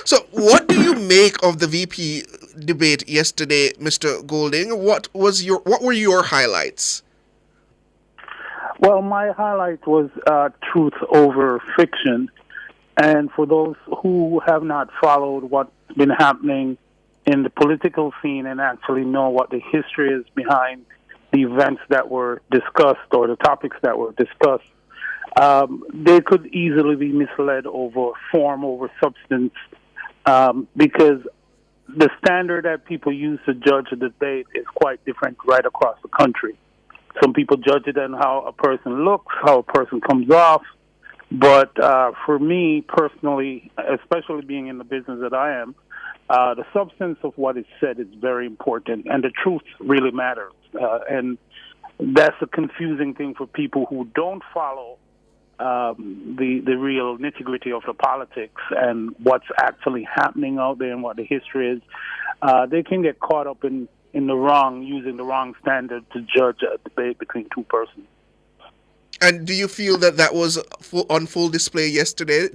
So what do you make of the VP debate yesterday, Mr. Golding? What were your highlights? Well, my highlight was truth over fiction. And for those who have not followed what's been happening in the political scene and actually know what the history is behind the events that were discussed or the topics that were discussed, they could easily be misled over form over substance because the standard that people use to judge a debate is quite different right across the country. Some people judge it on how a person looks, how a person comes off. But for me personally, especially being in the business that I am, the substance of what is said is very important, and the truth really matters. And that's a confusing thing for people who don't follow the real nitty-gritty of the politics and what's actually happening out there and what the history is. They can get caught up in the wrong, using the wrong standard to judge a debate between two persons. And do you feel that was on full display yesterday,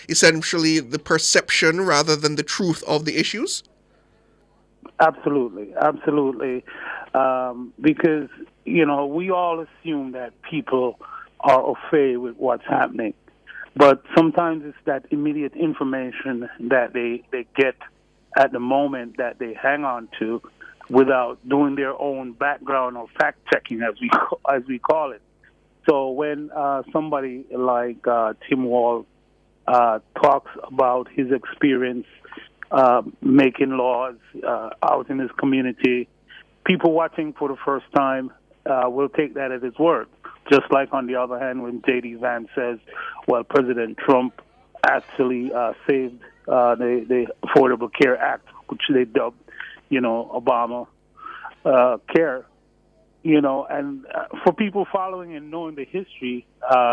essentially the perception rather than the truth of the issues? Absolutely. Because, we all assume that people are au fait with what's happening. But sometimes it's that immediate information that they get at the moment that they hang on to without doing their own background or fact-checking, as we call it. So when somebody like Tim Walz talks about his experience making laws out in his community, people watching for the first time will take that as his word. Just like on the other hand, when J.D. Vance says, well, President Trump actually saved the Affordable Care Act, which they dubbed, Obama Care. And for people following and knowing the history,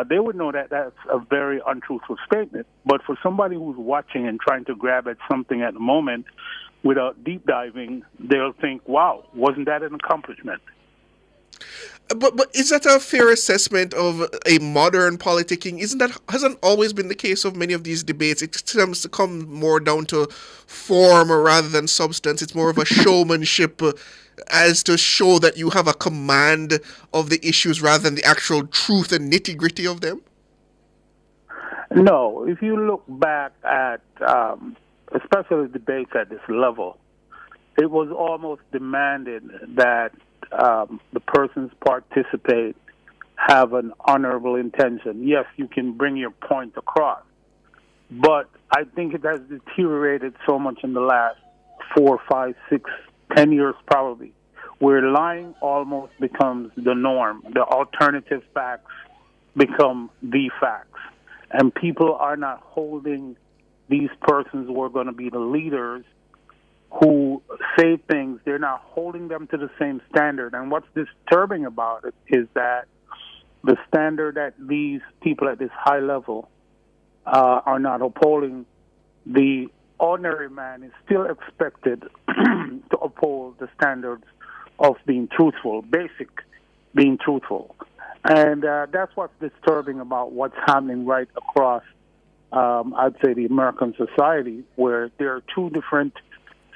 they would know that that's a very untruthful statement. But for somebody who's watching and trying to grab at something at the moment without deep diving, they'll think, wow, wasn't that an accomplishment? But is that a fair assessment of a modern politicking? Hasn't always been the case of many of these debates? It tends to come more down to form rather than substance. It's more of a showmanship as to show that you have a command of the issues rather than the actual truth and nitty-gritty of them? No. If you look back at, especially debates at this level, it was almost demanded that the persons participate have an honorable intention. Yes, you can bring your point across, but I think it has deteriorated so much in the last 4, 5, 6, 10 years probably, where lying almost becomes the norm. The alternative facts become the facts, and people are not holding these persons who are going to be the leaders who say things, they're not holding them to the same standard. And what's disturbing about it is that the standard that these people at this high level are not upholding, the ordinary man is still expected to uphold the standards of being truthful, basic being truthful. And that's what's disturbing about what's happening right across, I'd say, the American society, where there are two different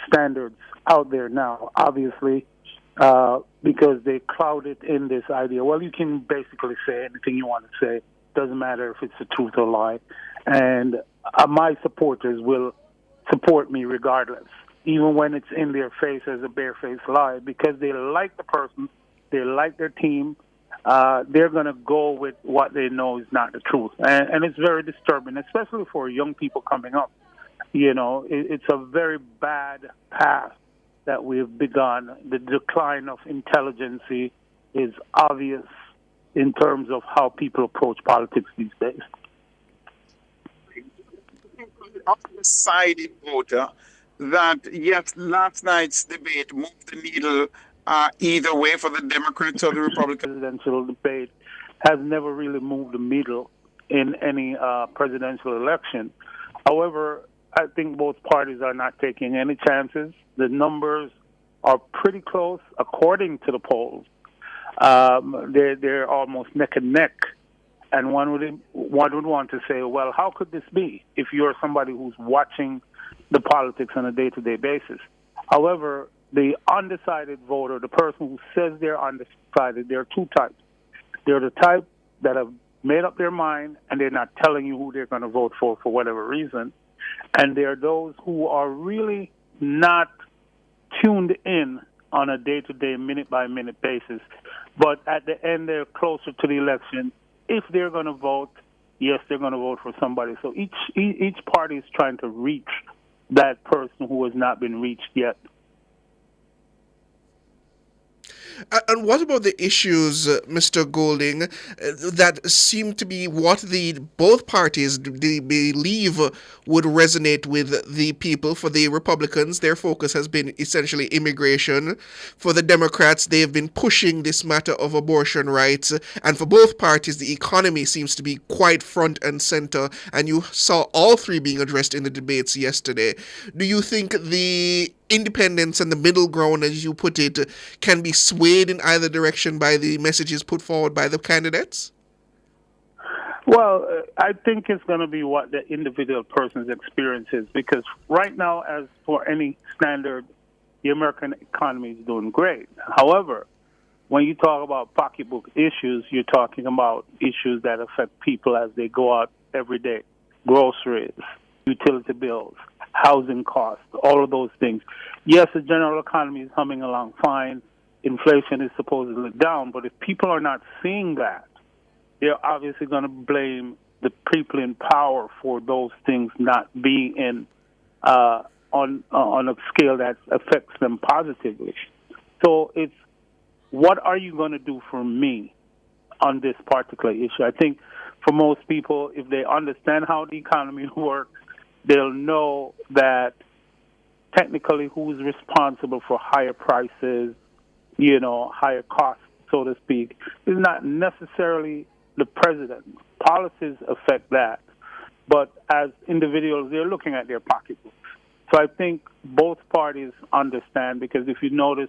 standards out there now, obviously, because they cloud it in this idea. Well, you can basically say anything you want to say. Doesn't matter if it's the truth or lie. And my supporters will support me regardless, even when it's in their face as a barefaced lie, because they like the person, they like their team. They're going to go with what they know is not the truth. And it's very disturbing, especially for young people coming up. It's a very bad path that we've begun. The decline of intelligence is obvious in terms of how people approach politics these days. Undecided voter that, yes, last night's debate moved the needle either way for the Democrats or the Republicans. Presidential debate has never really moved the needle in any presidential election. However, I think both parties are not taking any chances. The numbers are pretty close, according to the polls. They're almost neck and neck. And one would want to say, well, how could this be if you're somebody who's watching the politics on a day-to-day basis? However, the undecided voter, the person who says they're undecided, there are two types. They're the type that have made up their mind and they're not telling you who they're going to vote for whatever reason. And there are those who are really not tuned in on a day-to-day, minute-by-minute basis. But at the end, they're closer to the election. If they're going to vote, yes, they're going to vote for somebody. So each party is trying to reach that person who has not been reached yet. And what about the issues, Mr. Golding, that seem to be what both parties believe would resonate with the people? For the Republicans, their focus has been essentially immigration. For the Democrats, they have been pushing this matter of abortion rights. And for both parties, the economy seems to be quite front and center. And you saw all three being addressed in the debates yesterday. Do you think the independence and the middle ground, as you put it, can be swayed in either direction by the messages put forward by the candidates? Well, I think it's going to be what the individual person's experience is, because right now, as for any standard, the American economy is doing great. However, when you talk about pocketbook issues, you're talking about issues that affect people as they go out every day. Groceries, utility bills, housing costs, all of those things. Yes, the general economy is humming along fine. Inflation is supposedly down, but if people are not seeing that, they're obviously going to blame the people in power for those things not being in on a scale that affects them positively. So it's, what are you going to do for me on this particular issue? I think for most people, if they understand how the economy works, they'll know that technically who's responsible for higher prices, higher costs, so to speak, is not necessarily the president. Policies affect that. But as individuals, they're looking at their pocketbooks. So I think both parties understand, because if you notice,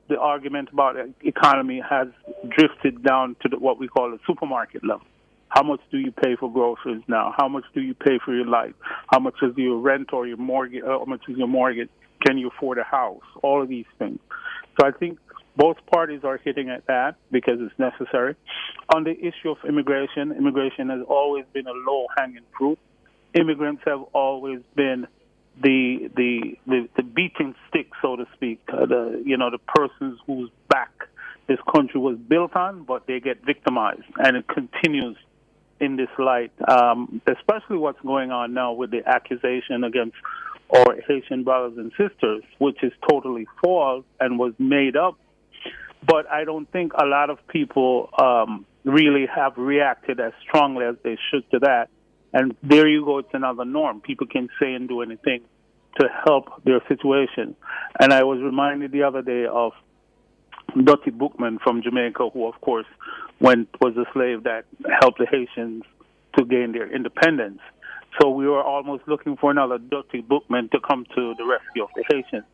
the argument about the economy has drifted down to what we call the supermarket level. How much do you pay for groceries now? How much do you pay for your life? How much is your rent or your mortgage? How much is your mortgage? Can you afford a house? All of these things. So I think both parties are hitting at that because it's necessary. On the issue of immigration has always been a low-hanging fruit. Immigrants have always been the beating stick, so to speak. The persons whose back this country was built on, but they get victimized, and it continues in this light. Especially what's going on now with the accusation against our Haitian brothers and sisters, which is totally false and was made up. But I don't think a lot of people really have reacted as strongly as they should to that. And there you go, it's another norm. People can say and do anything to help their situation. And I was reminded the other day of Dutty Bookman from Jamaica, who, of course, was a slave that helped the Haitians to gain their independence. So we were almost looking for another Dutty Bookman to come to the rescue of the Haitians.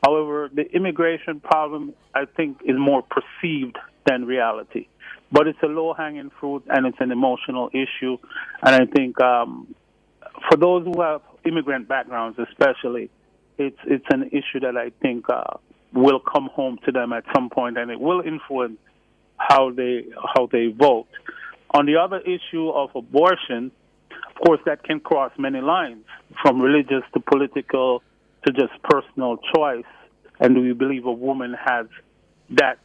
However, the immigration problem, I think, is more perceived than reality. But it's a low-hanging fruit, and it's an emotional issue. And I think for those who have immigrant backgrounds especially, it's an issue that I think will come home to them at some point, and it will influence how they vote. On the other issue of abortion, of course, that can cross many lines, from religious to political to just personal choice. And do we believe a woman has that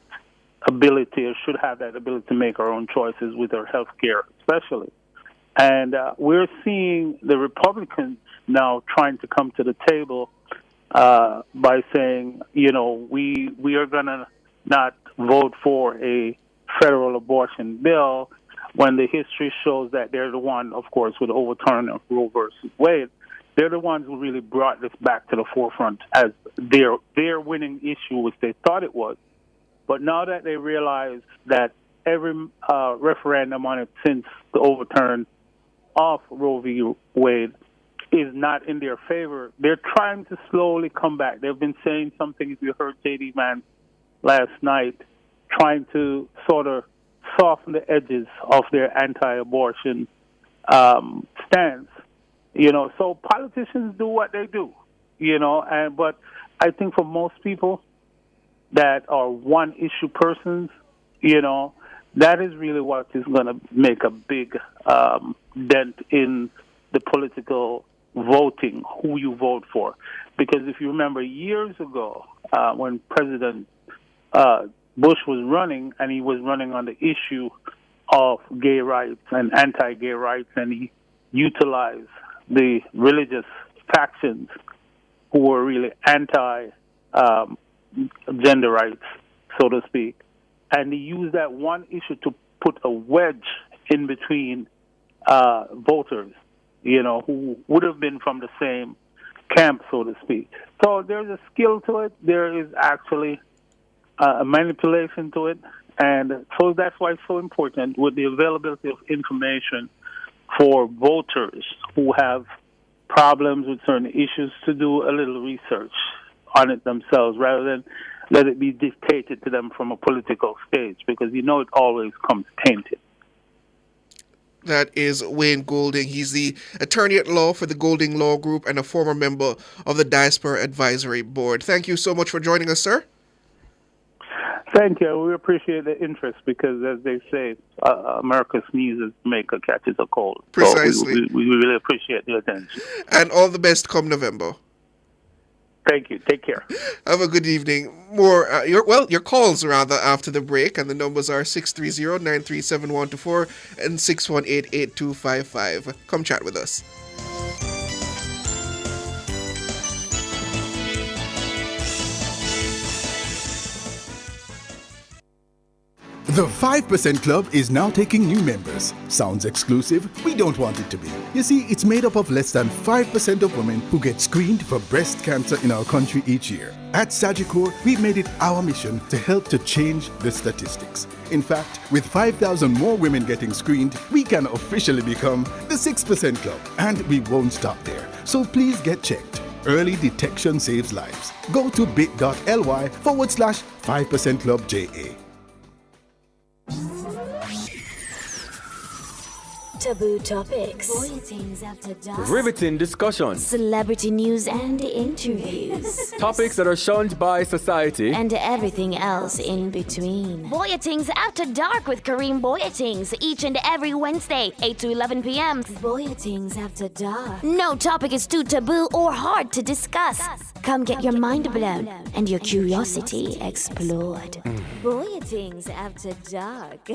ability, or should have that ability to make her own choices with her health care, especially? And we're seeing the Republicans now trying to come to the table by saying, we are going to not vote for a federal abortion bill, when the history shows that they're the one, of course, with the overturn of Roe versus Wade. They're the ones who really brought this back to the forefront as their winning issue, which they thought it was. But now that they realize that every referendum on it since the overturn of Roe v. Wade is not in their favor, they're trying to slowly come back. They've been saying something, if you heard J.D. Vance last night, trying to sort of soften the edges of their anti-abortion stance. So politicians do what they do, but I think for most people that are one-issue persons, that is really what is going to make a big dent in the political voting, who you vote for. Because if you remember years ago when President Bush was running, and he was running on the issue of gay rights and anti-gay rights, and he utilized the religious factions who were really anti-gender rights, so to speak. And he used that one issue to put a wedge in between voters, who would have been from the same camp, so to speak. So there's a skill to it. There is actually a manipulation to it. And so that's why it's so important with the availability of information for voters who have problems with certain issues to do a little research on it themselves, rather than let it be dictated to them from a political stage, because it always comes tainted. That is Wayne Golding. He's the attorney at law for the Golding Law Group and a former member of the Diaspora Advisory Board. Thank you so much for joining us, sir. Thank you. We appreciate the interest because, as they say, America sneezes, Jamaica catches a cold. Precisely. So we really appreciate the attention. And all the best come November. Thank you. Take care. Have a good evening. Your calls rather after the break, and the numbers are 630-937-124 and 618-8255. Come chat with us. The 5% Club is now taking new members. Sounds exclusive? We don't want it to be. You see, it's made up of less than 5% of women who get screened for breast cancer in our country each year. At Sagicor, we've made it our mission to help to change the statistics. In fact, with 5,000 more women getting screened, we can officially become the 6% Club. And we won't stop there. So please get checked. Early detection saves lives. Go to bit.ly/5% Club JA. Taboo topics, bulletins after dark, riveting discussions, celebrity news and interviews, topics that are shunned by society, and everything else in between. Boyatings After Dark with Kareem Boyatings each and every Wednesday, 8 to 11 p.m. Boyatings After Dark. No topic is too taboo or hard to discuss. Come get your mind blown and your curiosity explored. Boyatings After Dark.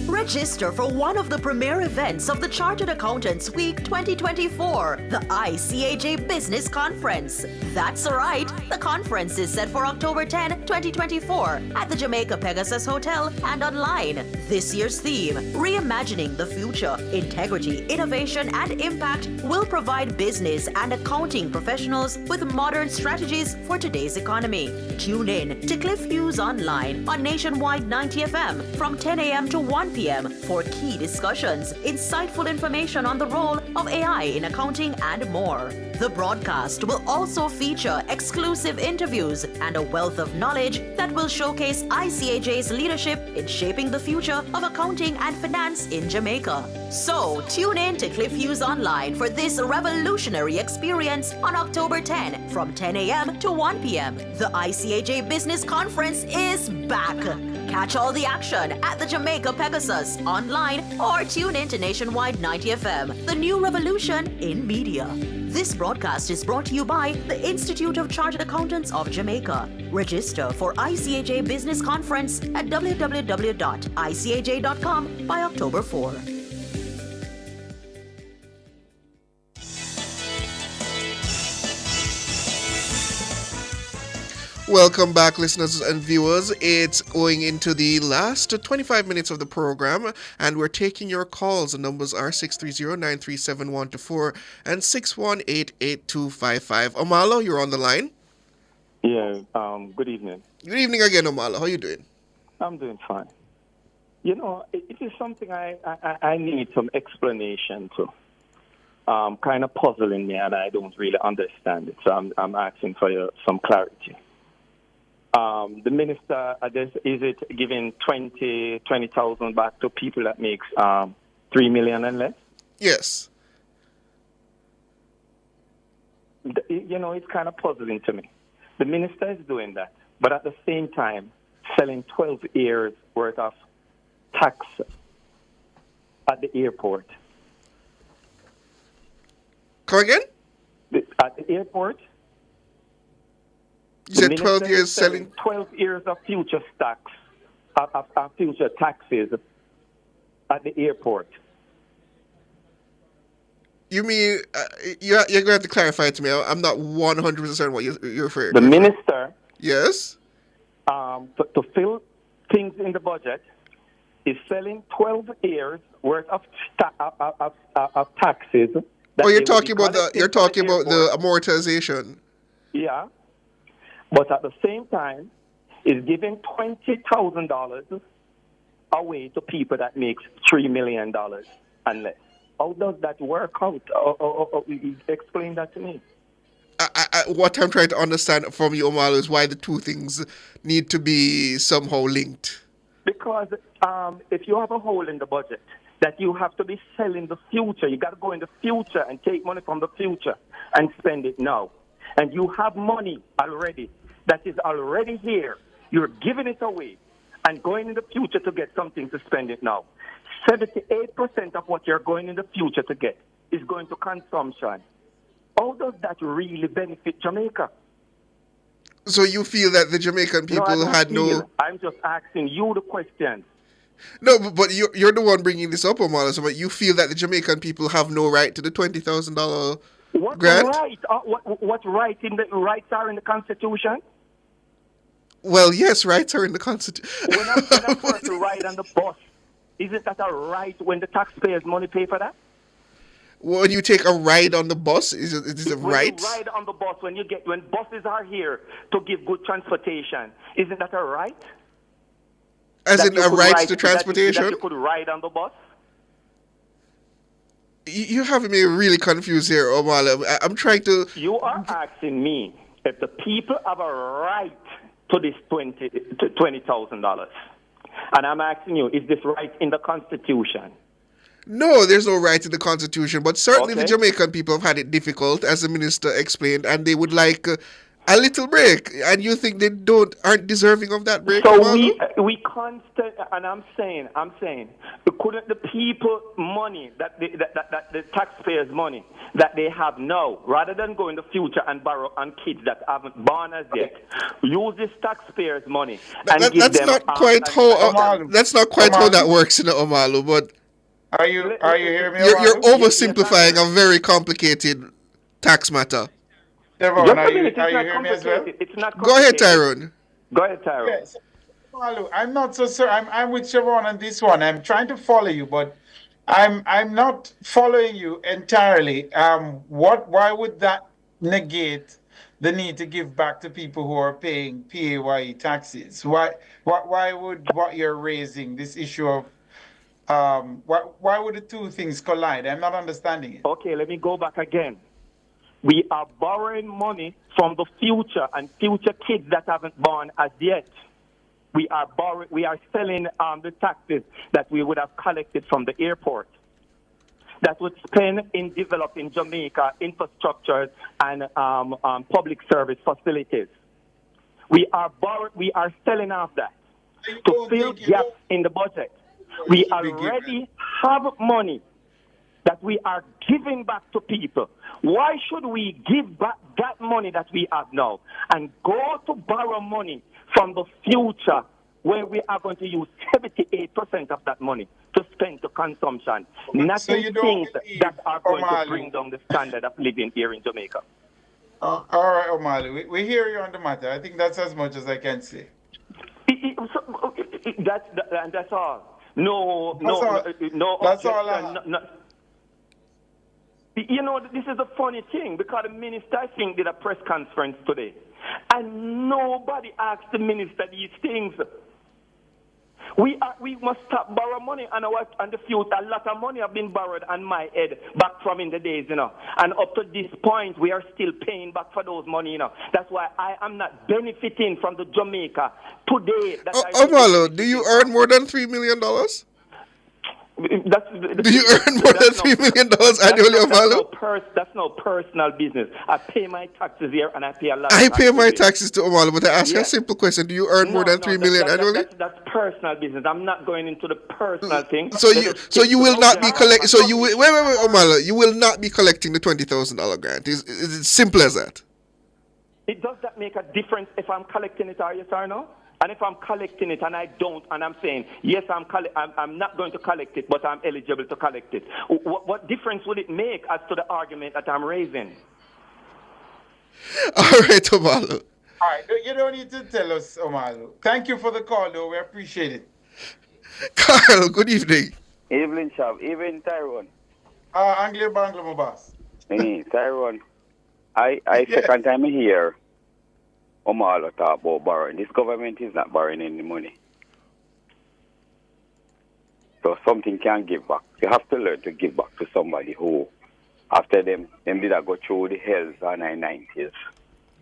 Register for one of the premier events of the Chartered Accountants Week 2024, the ICAJ Business Conference. That's right, the conference is set for October 10, 2024 at the Jamaica Pegasus Hotel and online. This year's theme, Reimagining the Future, Integrity, Innovation, and Impact, will provide business and accounting professionals with modern strategies for today's economy. Tune in to Cliff Hughes Online on Nationwide 90 FM from 10 a.m. to 1 p.m. for key discussions, insightful information on the role of AI in accounting, and more. The broadcast will also feature exclusive interviews and a wealth of knowledge that will showcase ICAJ's leadership in shaping the future of accounting and finance in Jamaica. So, tune in to Cliff Hughes Online for this revolutionary experience on October 10 from 10 a.m. to 1 p.m. The ICAJ Business Conference is back. Catch all the action at the Jamaica Pegasus online or tune in to Nationwide 90 FM, the new revolution in media. This broadcast is brought to you by the Institute of Chartered Accountants of Jamaica. Register for ICAJ Business Conference at www.icaj.com by October 4. Welcome back, listeners and viewers. It's going into the last 25 minutes of the program, and we're taking your calls. The numbers are 630-937-124 and 618-8255. Omalo, you're on the line. Yeah, good evening. Good evening again, Omalo. How are you doing? I'm doing fine. You know, it is something I need some explanation to. Kind of puzzling me, and I don't really understand it, so I'm asking for some clarity. The minister, is it giving 20,000 back to people that makes 3 million and less? Yes. You know, it's kind of puzzling to me. The minister is doing that, but at the same time, selling 12 years worth of tax at the airport. Come again? At the airport. You said 12 years selling 12 years of future stocks, of future taxes at the airport. You mean, you're going to have to clarify it to me. I'm not 100% what you're referring to. The minister, yes, to fill things in the budget, is selling 12 years worth of taxes. Oh, you're talking about the amortization. Yeah. But at the same time, is giving $20,000 away to people that makes $3 million and less. How does that work out? Explain that to me. What I'm trying to understand from you, Omalo, is why the two things need to be somehow linked. Because if you have a hole in the budget, that you have to be selling the future. You got to go in the future and take money from the future and spend it now. And you have money already that is already here. You're giving it away and going in the future to get something to spend it now. 78% of what you're going in the future to get is going to consumption. How does that really benefit Jamaica? So you feel that the Jamaican people I'm just asking you the question. No, but you're the one bringing this up, Omala. So, but you feel that the Jamaican people have no right to the $20,000 grant? Right? What rights are in the Constitution? Well, yes, rights are in the Constitution. When I'm forced to ride on the bus, isn't that a right when the taxpayers' money pay for that? When you take a ride on the bus, is it a right? When you ride on the bus, when buses are here to give good transportation, isn't that a right? As in a right to transportation? That you could ride on the bus? You're having me really confused here, Omala. I'm trying to... You are asking me if the people have a right to this $20,000. And I'm asking you, is this right in the Constitution? No, there's no right in the Constitution, but certainly the Okay. Jamaican people have had it difficult, as the minister explained, and they would like a little break. And you think they aren't deserving of that break? So Omala? we constant, and I'm saying, couldn't the people money that the taxpayers' money that they have now, rather than go in the future and borrow on kids that haven't born as yet, use this taxpayers' money and give That's them? not quite how. That's not quite how that works in the Omalu, but. Are you hearing me? You're Omalu? oversimplifying a very complicated tax matter. Tyrone, are you hearing me as well? It's not Go ahead, Tyrone. Go ahead, Tyrone. Yes. Omalu, I'm not so sure. I'm with Siobhan on this one. I'm trying to follow you, but I'm not following you entirely. Why would that negate the need to give back to people who are paying PAYE taxes? Why would what you're raising, this issue of why would the two things collide? I'm not understanding it. Okay, let me go back again. We are borrowing money from the future and future kids that haven't born as yet. We are selling the taxes that we would have collected from the airport that would spend in developing Jamaica infrastructure and public service facilities. We are selling off that to fill gaps in the budget. We already have money that we are giving back to people. Why should we give back that money that we have now and go to borrow money from the future where we are going to use 78% of that money to spend to consumption? Nothing things that are going to bring down the standard of living here in Jamaica. All right, Omalu, we hear you on the matter. I think that's as much as I can say. That's all. No. That's all I have. You know, this is a funny thing because the minister, I think, did a press conference today, and nobody asked the minister these things. We must stop borrow money and the future. A lot of money have been borrowed on my head back from in the days, and up to this point, we are still paying back for those money, That's why I am not benefiting from the Jamaica today. Omalo, do you earn more than $3 million? Do you earn more than $3 million annually, Omalo? That's no personal business. I pay my taxes here and I pay a lot. I pay my taxes to Omalo, but I ask you a simple question: do you earn more than $3 million annually? That's personal business. I'm not going into the personal thing. So you will not be collecting. So you will, wait, Omalo. You will not be collecting the $20,000 grant. Is it simple as that? Does that make a difference if I'm collecting it or yes or no? And if I'm collecting it and I don't, and I'm saying, yes, I'm not going to collect it, but I'm eligible to collect it, what difference would it make as to the argument that I'm raising? All right, Omalu. All right, you don't need to tell us, Omalu. Thank you for the call, though. We appreciate it. Carl, good evening. Evening, Shav. Evening, Tyrone. Anglia Bangla, my boss. Hey, Tyrone. I second time here. Omala talk about borrowing. This government is not borrowing any money. So something can give back. You have to learn to give back to somebody who, after them did go through the hells in the 90s.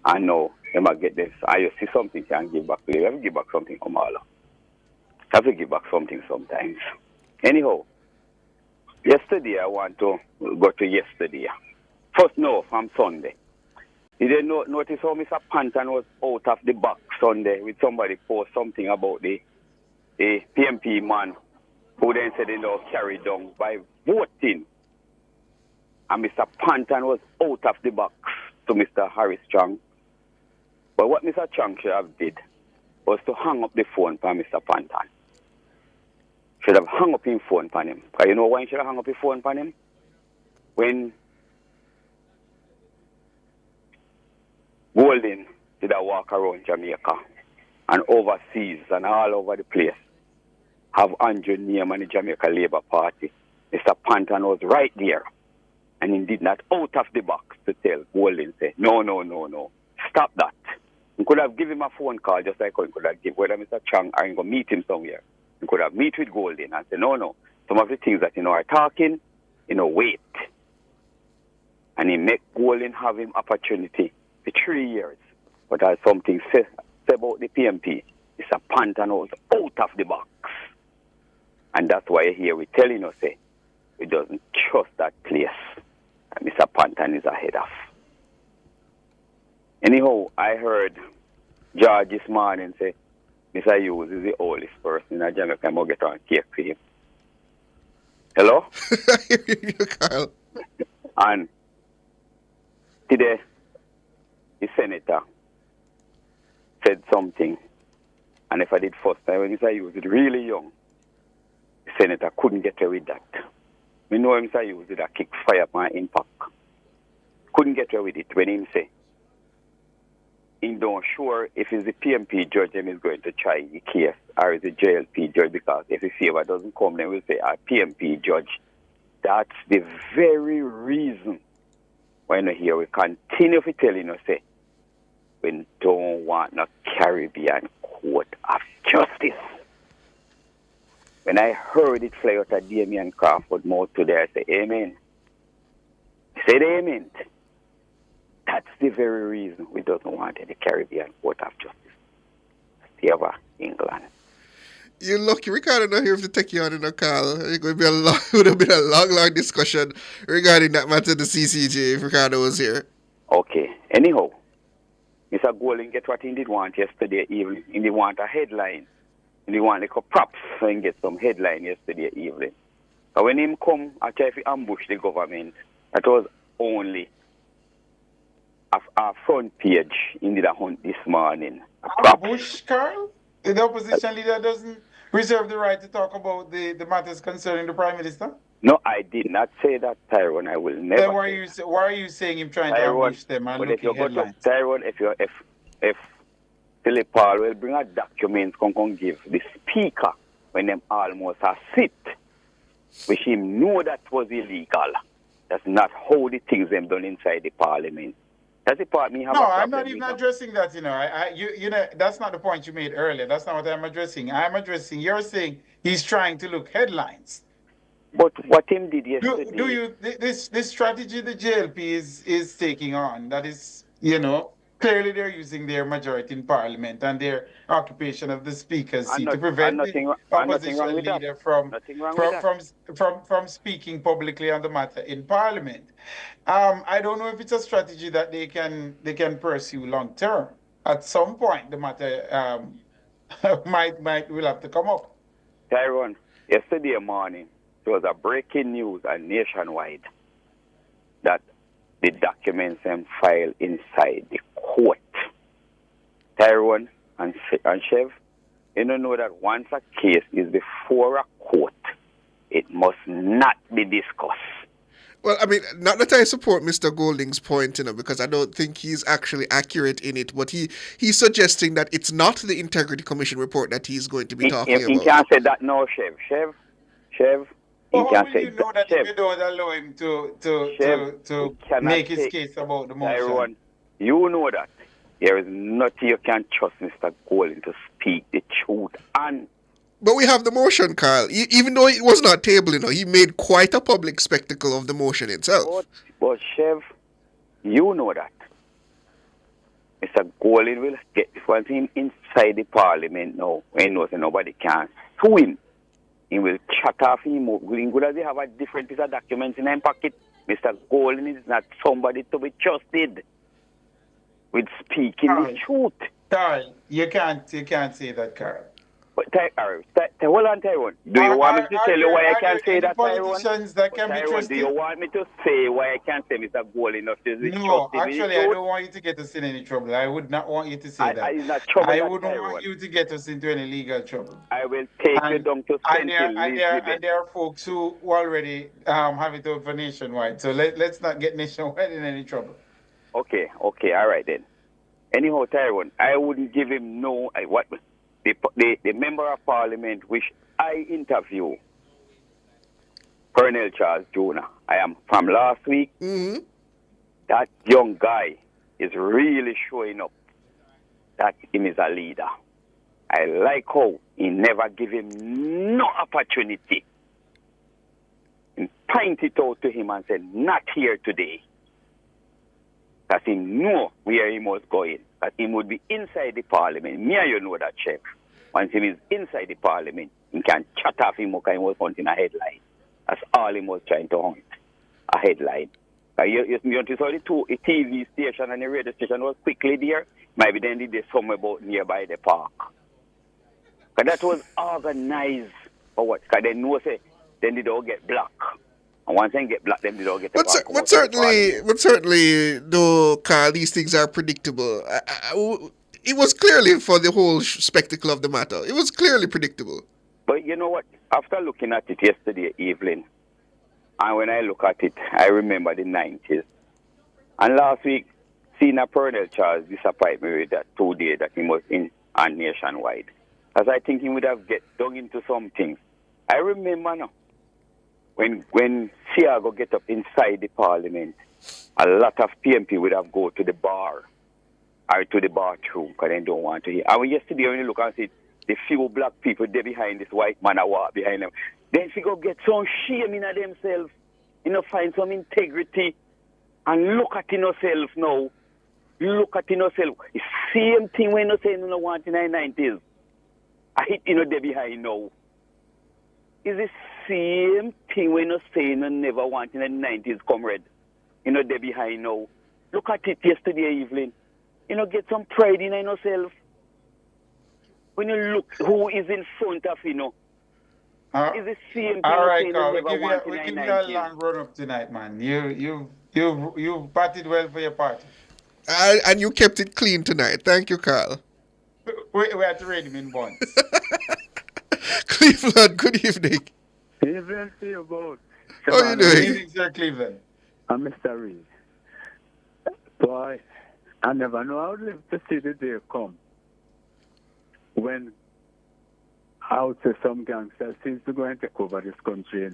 And now, they might get this. You see something can give back to you. You have to give back something, Omala. You have to give back something sometimes. Anyhow, yesterday I want to go to yesterday. First, no, from Sunday. You didn't notice how Mr. Panton was out of the box Sunday with somebody post something about the PMP man who then said they were carried down by voting. And Mr. Panton was out of the box to Mr. Harris Strong. But what Mr. Strong should have did was to hang up the phone for Mr. Panton. Should have hung up his phone for him. Because you know why he should have hung up his phone for him? When Golden did I walk around Jamaica and overseas and all over the place have Andrew name and the Jamaica Labour Party, Mr. Panton was right there. And he did not out of the box to tell Golding, say, no. Stop that. He could have given him a phone call just like he could have given whether Mr. Chang or he go meet him somewhere. He could have meet with Golding and say, no. Some of the things that are talking, wait. And he make Golding have him opportunity for 3 years. But as something said about the PMP, Mr. Panton was out of the box. And that's why here we're telling us, say, we doesn't trust that place that Mr. Panton is ahead of. Anyhow, I heard George this morning say, Mr. Hughes is the oldest person in Jamaica. I'm going to get on cake for him. Hello? I hear you, Kyle. And today, the senator said something. And if I did first time when Mr. Hughes was really young, the senator couldn't get away with that. We know Mr. Hughes did a kick fire up my impact. Couldn't get away with it when he say, he don't sure if it's the PMP judge him is going to try the case or is the JLP judge, because if the favor doesn't come, then we'll say a PMP judge. That's the very reason why here we continue to tell say, we don't want no Caribbean court of justice. When I heard it fly out of Damian Crawford mouth today, I say, amen. I said, amen. That's the very reason we don't want any Caribbean Court of Justice. Stay over England. You're lucky Ricardo not here to take you on in a call. It would have been a long discussion regarding that matter the CCJ if Ricardo was here. Okay. Anyhow, Mr. Golding get what he did want yesterday evening. He did want a headline. He did want like a props so he get some headline yesterday evening. But when him come, I try to ambush the government. That was only a front page in the hunt this morning. Ambush, Carl? The opposition leader doesn't reserve the right to talk about the matters concerning the Prime Minister? No, I did not say that, Tyrone. I will never. Then why are you saying him trying to ambush them and but if you looking go headlines? to Tyrone, if Philip Paul will bring a document come give the speaker when them almost a sit, which him know that was illegal. That's not how the things them done inside the parliament. That's the part me have No, a problem I'm not even addressing that, you know, that's not the point you made earlier. That's not what I'm addressing. You're saying he's trying to look headlines. But what him did yesterday... Do you, this strategy the JLP is taking on, that is, clearly they're using their majority in Parliament and their occupation of the Speaker's seat to prevent the opposition leader from speaking publicly on the matter in Parliament. I don't know if it's a strategy that they can pursue long term. At some point, the matter will have to come up. Tyrone, yesterday morning, there was a breaking news nationwide that the documents and filed inside the court. Tyrone and Chev, you don't know that once a case is before a court, it must not be discussed. Well, I mean, not that I support Mr. Golding's point, because I don't think he's actually accurate in it, but he's suggesting that it's not the Integrity Commission report that he's going to be talking about. He can't say that now, Chev. How will you know that if you don't allow him to make his case about the motion? Tyrone, you know that. There is nothing you can trust Mr. Golding to speak the truth and... But we have the motion, Kyle. Even though it was not tabled, he made quite a public spectacle of the motion itself. But Chev, you know that. Mr. Golding will get this one thing inside the Parliament now. When he knows that nobody can sue him. He will shut off him. Good as they have a different piece of documents in his pocket. Mr. Golding is not somebody to be trusted with speaking the truth. Carl, you can't say that, Carl. But hold on, Tyrone. Do you want me to tell you why I can't say that, politicians that can be trusted? Do you want me to say why I can't say Mr. Golding enough to be No, actually, I don't want you to get us in any trouble. I would not want you to say that. I wouldn't want you to get us into any legal trouble. I will take you down to and there are folks who already have it over nationwide. So let's not get nationwide in any trouble. Okay, all right then. Anyhow, Tyrone, I wouldn't give him what the member of parliament which I interview, Colonel Charles Jr. I am from last week. Mm-hmm. That young guy is really showing up that him is a leader. I like how he never give him no opportunity. And point it out to him and said, not here today. That he know where he was going. That he would be inside the parliament. Me and you know that, Chef. Once he is inside the parliament, he can chat off him because he was hunting a headline. That's all he was trying to hunt. A headline. You saw the TV station and the radio station was quickly there. Maybe then did they somewhere about nearby the park. Because that was organized for what? Because they know say then they don't get black. And once they get black, then they don't get the black. But certainly, though, Carl, these things are predictable. It was clearly for the whole spectacle of the matter. It was clearly predictable. But you know what? After looking at it yesterday evening, and when I look at it, I remember the 90s. And last week, seeing a Colonel Charles disappoint me with that 2 days that he was in on Nationwide. As I think he would have get dug into some things. I remember now, when Siago get up inside the parliament, a lot of PMP would have go to the bar or to the bathroom because they don't want to hear. And yesterday when you look and see the few black people there behind this white man, I walk behind them, then she go get some shame in themselves, find some integrity and look at yourself now. Look at yourself. The same thing when you say you don't want in the 90s. I hit there behind now. It's the same thing when you say you never want in the 90s, comrade. There behind now. Look at it yesterday evening. Get some pride in yourself. When you look who is in front of it's the same thing. All right, Carl, we give you a long run up tonight, man. You batted well for your party. And you kept it clean tonight. Thank you, Carl. We had to read him in bonds. Cleveland, good evening. Evening to you both. How are you doing? Good evening, Sir Cleveland. I'm Mr. Reed. Boy, I never know I would live to see the day come when I would say some gangsters seems to go and take over this country,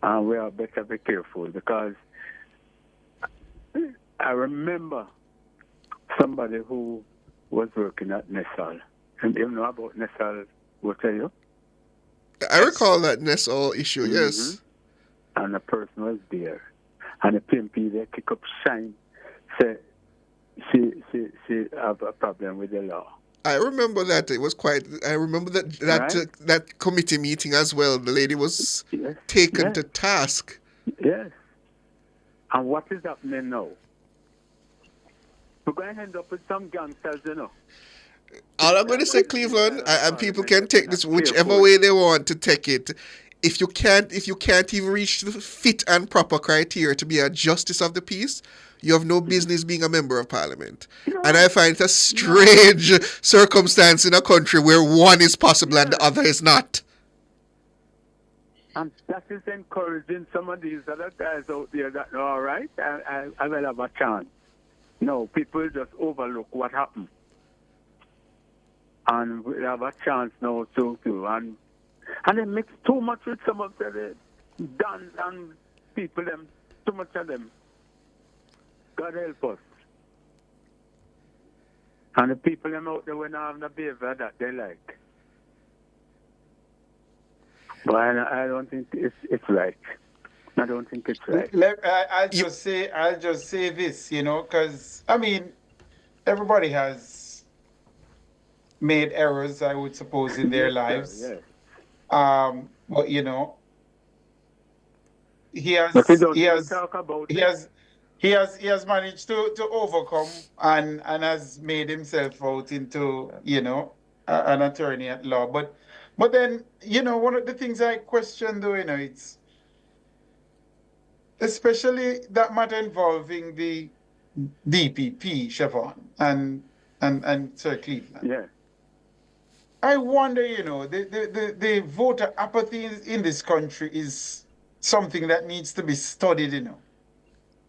And we are better be careful because I remember somebody who was working at Nessal. And you know about Nessal, will tell you? I recall that Nessal issue, yes. And a person was there. And the PMP, they kick up shine, say she have a problem with the law. I remember that. It was quite... I remember that committee meeting as well. The lady was taken to task. Yes. And what is happening now? We're going to end up with some gangsters, All I'm going to say, Cleveland, and people can take this whichever way they want to take it. If you can't even reach the fit and proper criteria to be a justice of the peace, you have no business being a member of parliament. And I find it a strange circumstance in a country where one is possible and the other is not. And that is encouraging some of these other guys out there that, all right, I will have a chance. No, people just overlook what happened. And we have a chance now too. And they mix too much with some of the done and people, too much of them. God help us. And the people them out there when have the behavior that they like. But I don't think it's right. I don't think it's right. I'll just say this, because everybody has made errors, I would suppose, in their lives. Yes. But he has managed to overcome and has made himself out into an attorney at law. But then one of the things I question though, it's especially that matter involving the DPP, Siobhan, and Sir Cleveland. Yeah. I wonder, the voter apathy in this country is something that needs to be studied,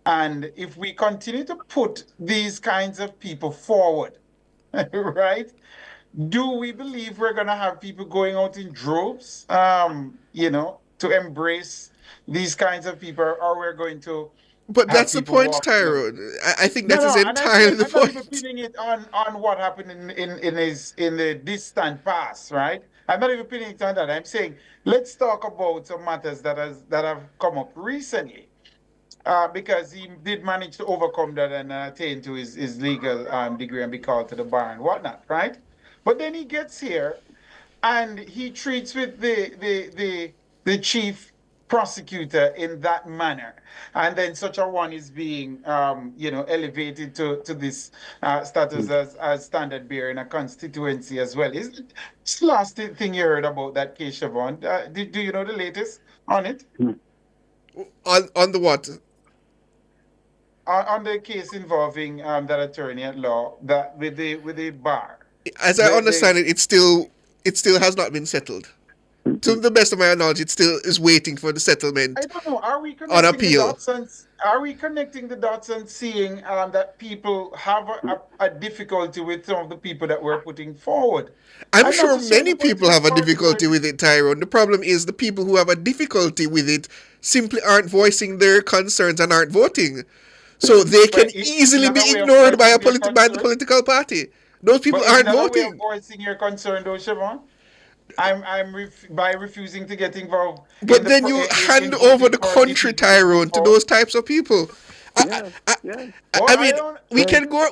And if we continue to put these kinds of people forward, right, do we believe we're going to have people going out in droves, to embrace these kinds of people, or we're going to... But that's the point, Tyrone. I think that is entirely the point. I'm not even pinning it on what happened in the distant past, right? I'm not even pinning it on that. I'm saying let's talk about some matters that have come up recently, because he did manage to overcome that and attain to his legal degree and be called to the bar and whatnot, right? But then he gets here and he treats with the chief prosecutor in that manner, and then such a one is being elevated to this status as standard bearer in a constituency as well. Isn't it? It's the last thing you heard about that case, Siobhan. Do you know the latest on it? On the what? On the case involving that attorney at law that with the bar. As I understand it, it still has not been settled. To the best of my knowledge, it still is waiting for the settlement. I don't know. Are we connecting on appeal? Are we connecting the dots and seeing that people have a difficulty with some of the people that we're putting forward? I'm sure many people have a difficulty with it, Tyrone. The problem is the people who have a difficulty with it simply aren't voicing their concerns and aren't voting. So they can easily be ignored by the political party. Those people aren't voting. Way of voicing your concern, though, Siobhan? By refusing to get involved. But then you hand over the country, Tyrone, to those types of people. We can go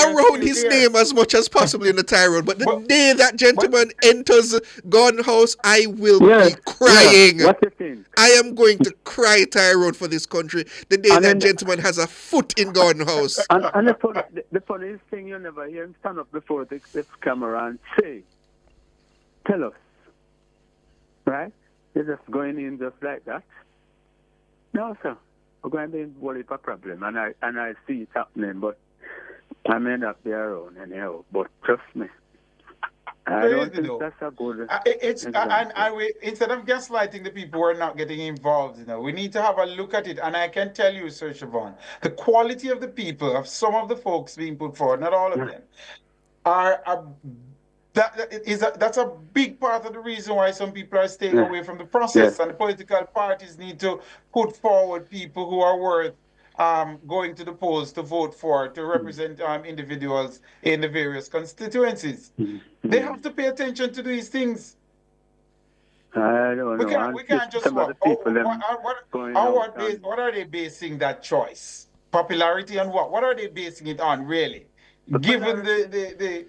around his name as much as possible in the Tyrone, but the day that gentleman enters Gordon House, I will be crying. I am going to cry, Tyrone, for this country the day that gentleman has a foot in Gordon House. And the funniest thing, you never hear him stand up before this camera and say, tell us, right? You're just going in just like that. No, sir. We're going to be worried for a problem, and I see it happening, but I may not be around anyhow. But trust me, I don't think that's a good. Instead of gaslighting the people who are not getting involved, we need to have a look at it. And I can tell you, Sir Siobhan, the quality of the people, of some of the folks being put forward, not all of them, that's a big part of the reason why some people are staying away from the process, and the political parties need to put forward people who are worth going to the polls to vote for, to represent individuals in the various constituencies. They have to pay attention to these things. I don't know. We can't just what are they basing that choice? Popularity and what? What are they basing it on, really? Given the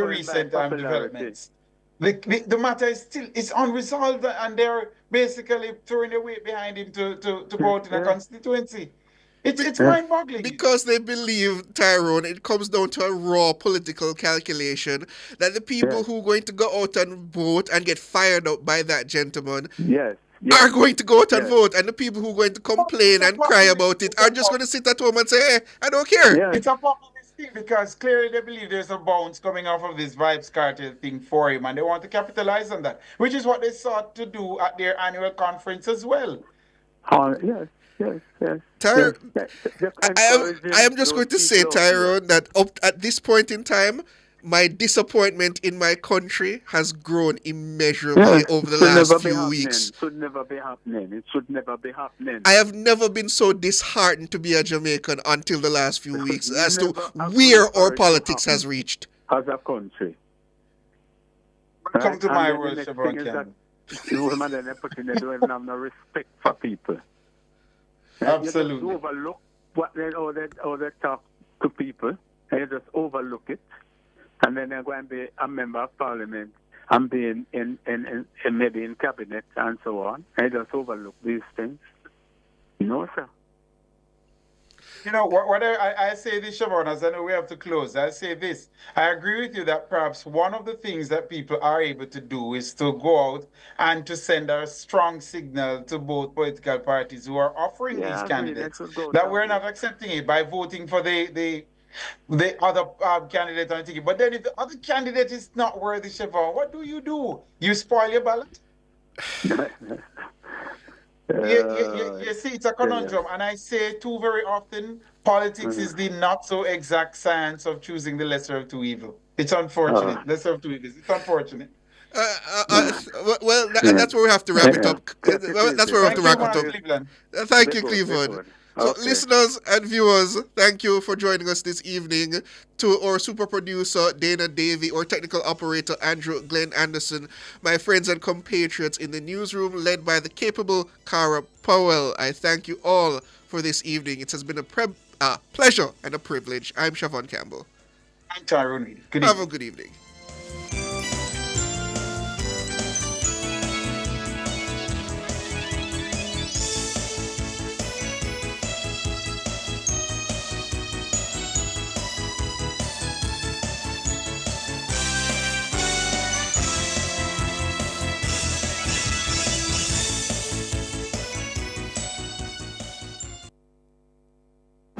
recent developments, the matter is still unresolved, and they're basically throwing their weight behind him to go out in a constituency. It's mind-boggling. Because they believe, Tyrone, it comes down to a raw political calculation that the people who are going to go out and vote and get fired up by that gentleman are going to go out and vote, and the people who are going to complain and cry about it are just going to sit at home and say, hey, I don't care. It's a populist thing, because clearly they believe there's a bounce coming off of this Vybz Kartel thing for him, and they want to capitalize on that, which is what they sought to do at their annual conference as well. Yes. Tyrone, I am just going to say, Tyrone, that up at this point in time, my disappointment in my country has grown immeasurably over the last few weeks. It should never be happening. I have never been so disheartened to be a Jamaican until the last few weeks as to where our politics has reached. As a country. Welcome to my world, Siobhan. The women that they put in there don't even have no respect for people. Absolutely. You just overlook how they talk to people, and you just overlook it. And then they're going to be a member of parliament and be in maybe in cabinet and so on. And just overlook these things. No, sir. What I say this, Siobhan, as I know we have to close, I say this. I agree with you that perhaps one of the things that people are able to do is to go out and to send a strong signal to both political parties who are offering these candidates that we're not accepting it by voting for the other candidate on the ticket. But then if the other candidate is not worthy, Siobhan, what do? You spoil your ballot? You see, it's a conundrum, and I say too very often, politics is the not so exact science of choosing the lesser of two evils. It's unfortunate. Lesser of two evils. It's unfortunate. That's where we have to wrap it up. That's where we have to wrap it up. Thank you, Cleveland. So, listeners and viewers, thank you for joining us this evening. To our super producer, Dana Davey, our technical operator, Andrew Glenn Anderson, my friends and compatriots in the newsroom, led by the capable Cara Powell, I thank you all for this evening. It has been a pleasure and a privilege. I'm Siobhan Campbell. I'm Tyrone Reed. Have a good evening.